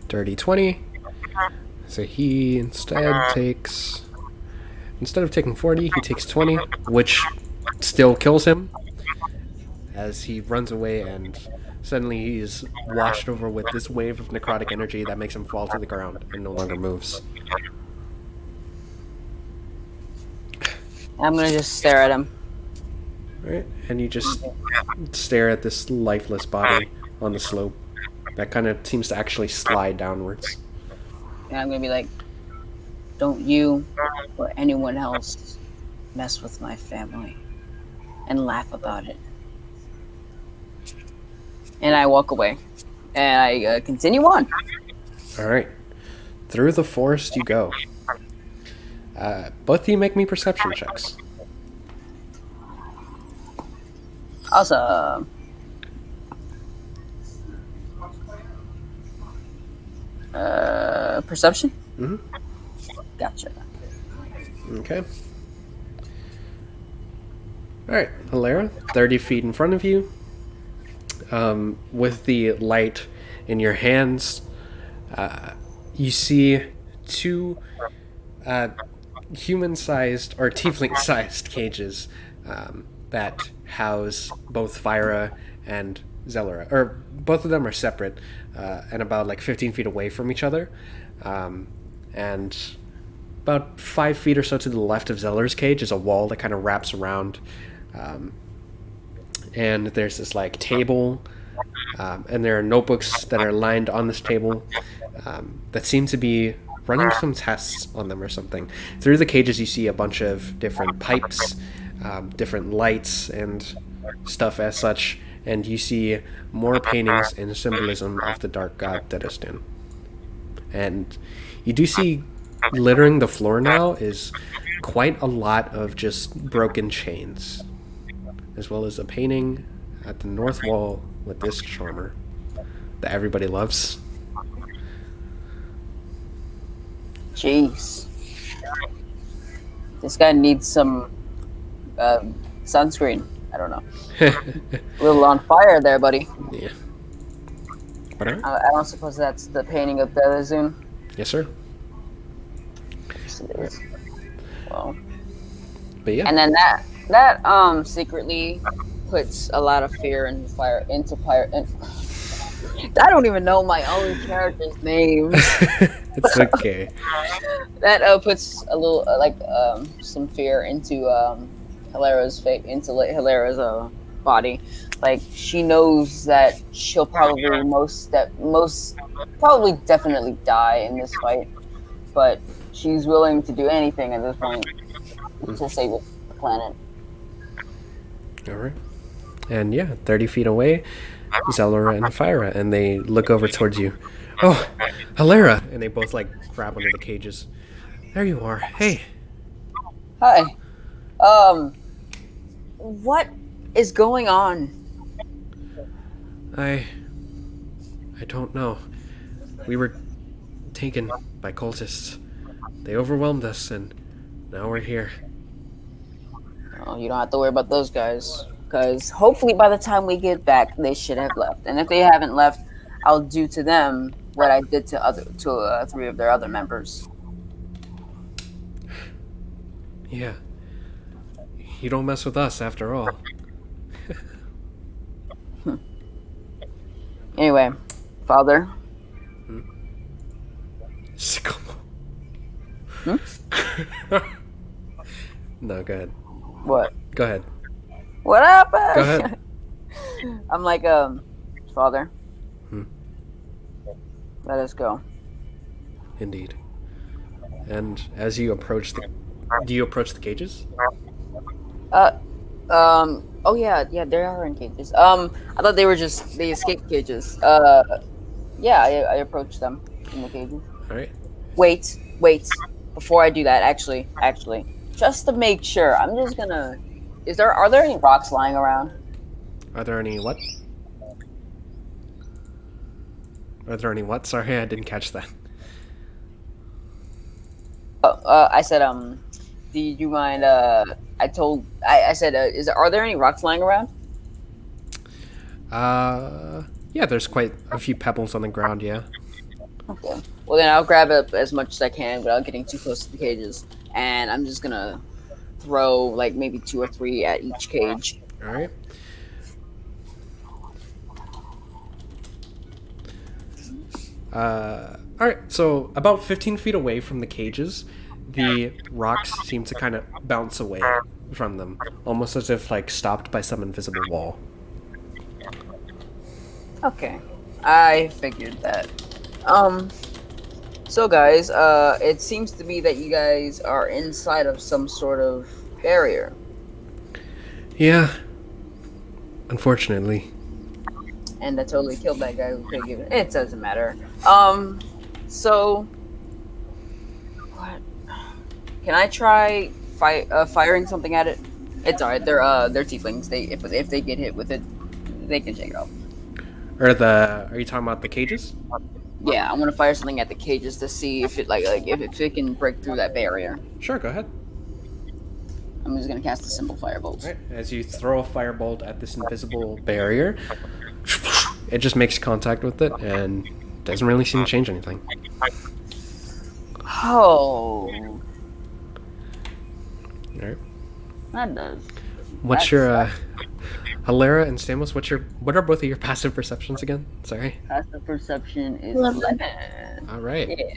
[SPEAKER 2] Dirty 20. So he instead of taking 40, he takes 20, which still kills him as he runs away, and suddenly he's washed over with this wave of necrotic energy that makes him fall to the ground and no longer moves.
[SPEAKER 1] I'm gonna just stare at him.
[SPEAKER 2] Right? And you just stare at this lifeless body on the slope that kind of seems to actually slide downwards.
[SPEAKER 1] And I'm gonna be like, don't you or anyone else mess with my family and laugh about it. And I walk away. And I continue on.
[SPEAKER 2] Alright. Through the forest you go. Both of you make me perception checks.
[SPEAKER 1] Awesome. Perception?
[SPEAKER 2] Mm-hmm.
[SPEAKER 1] Gotcha.
[SPEAKER 2] Okay. Alright, Hilara, 30 feet in front of you. With the light in your hands, you see two human-sized or tiefling-sized cages that house both Fyra and Zellara. Or both of them are separate and about like 15 feet away from each other. And about 5 feet or so to the left of Zellar's cage is a wall that kind of wraps around. And there's this like table, and there are notebooks that are lined on this table that seem to be running some tests on them or something. Through the cages, you see a bunch of different pipes, different lights, and stuff as such. And you see more paintings and symbolism of the dark god Dedistan. And you do see littering the floor now is quite a lot of just broken chains, as well as a painting at the north wall with this charmer that everybody loves.
[SPEAKER 1] Jeez. This guy needs some sunscreen. I don't know. A little on fire there, buddy.
[SPEAKER 2] Yeah. But
[SPEAKER 1] I don't suppose that's the painting of Belazun.
[SPEAKER 2] yes, sir.
[SPEAKER 1] Yes, it is. Well,
[SPEAKER 2] But yeah.
[SPEAKER 1] and then that secretly puts a lot of fear and fire into fire. And I don't even know my own character's names.
[SPEAKER 2] It's okay.
[SPEAKER 1] That puts a little some fear into Hilara's Hilara's body. Like, she knows that she'll probably probably definitely die in this fight, but she's willing to do anything at this point to save the planet.
[SPEAKER 2] All right. And yeah, 30 feet away, Zellara and Fyra, and they look over towards you. Oh, Hilara! And they both like grab onto the cages. There you are. Hey.
[SPEAKER 1] Hi. What is going on?
[SPEAKER 2] I don't know. We were taken by cultists. They overwhelmed us, and now we're here.
[SPEAKER 1] Oh, you don't have to worry about those guys, because hopefully by the time we get back, they should have left. And if they haven't left, I'll do to them what I did to 3 of their other members.
[SPEAKER 2] Yeah. You don't mess with us, after all.
[SPEAKER 1] Anyway, Father.
[SPEAKER 2] Sycamore.
[SPEAKER 1] Hmm?
[SPEAKER 2] No, go ahead.
[SPEAKER 1] What?
[SPEAKER 2] Go ahead.
[SPEAKER 1] What happened?
[SPEAKER 2] Go ahead.
[SPEAKER 1] I'm like, Father.
[SPEAKER 2] Hmm.
[SPEAKER 1] Let us go.
[SPEAKER 2] Indeed. And as you approach do you approach the cages?
[SPEAKER 1] Oh yeah, they are in cages. I thought they were just the escape cages. Yeah, I approached them in the cages.
[SPEAKER 2] All right.
[SPEAKER 1] Wait. Before I do that, actually, just to make sure, I'm just gonna. Are there any rocks lying around?
[SPEAKER 2] Are there any what? Are there any what? Sorry, I didn't catch that.
[SPEAKER 1] I said, do you mind? I said, are there any rocks lying around?
[SPEAKER 2] Yeah, there's quite a few pebbles on the ground, yeah.
[SPEAKER 1] Okay. Well, then I'll grab up as much as I can without getting too close to the cages, and I'm just gonna throw like maybe 2 or 3 at each cage.
[SPEAKER 2] All right. All right, so about 15 feet away from the cages, the rocks seem to kind of bounce away from them, almost as if like stopped by some invisible wall.
[SPEAKER 1] Okay, I figured that. So guys, it seems to be that you guys are inside of some sort of barrier.
[SPEAKER 2] Yeah, unfortunately.
[SPEAKER 1] And that totally killed that guy who could give it. It doesn't matter. So what? Can I try firing something at it? It's alright. They're tieflings. If they get hit with it, they can shake it off.
[SPEAKER 2] Are you talking about the cages?
[SPEAKER 1] Yeah, I want to fire something at the cages to see if it if it can break through that barrier.
[SPEAKER 2] Sure, go ahead.
[SPEAKER 1] I'm just gonna cast a simple firebolt.
[SPEAKER 2] Alright, as you throw a firebolt at this invisible barrier, it just makes contact with it and doesn't really seem to change anything.
[SPEAKER 1] Oh,
[SPEAKER 2] Alright.
[SPEAKER 1] that does.
[SPEAKER 2] What's your Hilera and Stamos, what are both of your passive perceptions again? Sorry.
[SPEAKER 1] Passive perception is
[SPEAKER 3] 11.
[SPEAKER 1] 11.
[SPEAKER 2] Alright.
[SPEAKER 1] Yeah.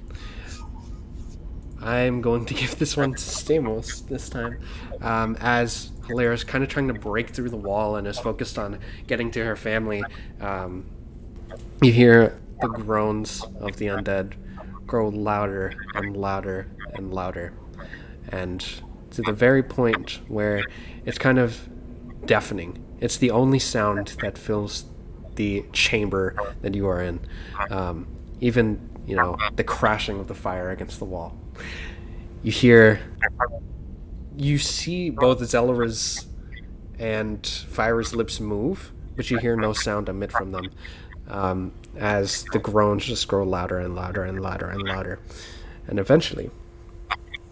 [SPEAKER 2] I'm going to give this one to Stamos this time, as Hilera's kind of trying to break through the wall and is focused on getting to her family. You hear the groans of the undead grow louder and louder and louder, and to the very point where it's kind of deafening. It's the only sound that fills the chamber that you are in. Even, the crashing of the fire against the wall. You see both Zelara's and Fire's lips move, but you hear no sound emit from them, as the groans just grow louder and louder and louder and louder. And eventually,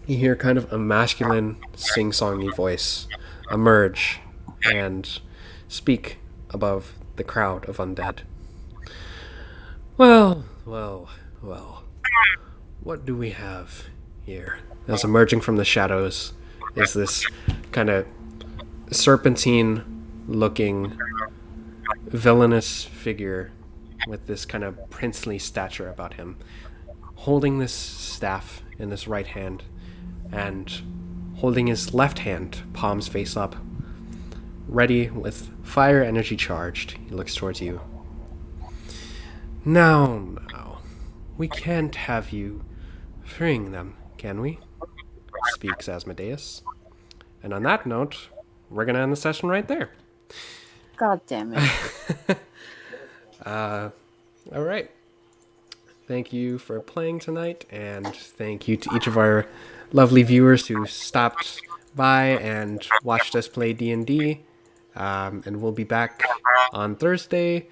[SPEAKER 2] you hear kind of a masculine, sing-songy voice emerge and speak above the crowd of undead. Well, what do we have here? As emerging from the shadows is this kind of serpentine-looking, villainous figure with this kind of princely stature about him, holding this staff in his right hand and holding his left hand, palms face up, ready with fire energy charged. He looks towards you. Now, we can't have you freeing them, can we? Speaks Asmodeus. And on that note, we're going to end the session right there.
[SPEAKER 1] God damn it.
[SPEAKER 2] All right. Thank you for playing tonight, and thank you to each of our lovely viewers who stopped by and watched us play D&D. And we'll be back on Thursday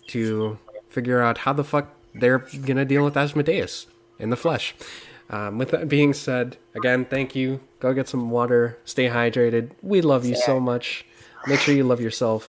[SPEAKER 2] to figure out how the fuck they're going to deal with Asmodeus in the flesh. With that being said, again, thank you. Go get some water. Stay hydrated. We love you so much. Make sure you love yourself.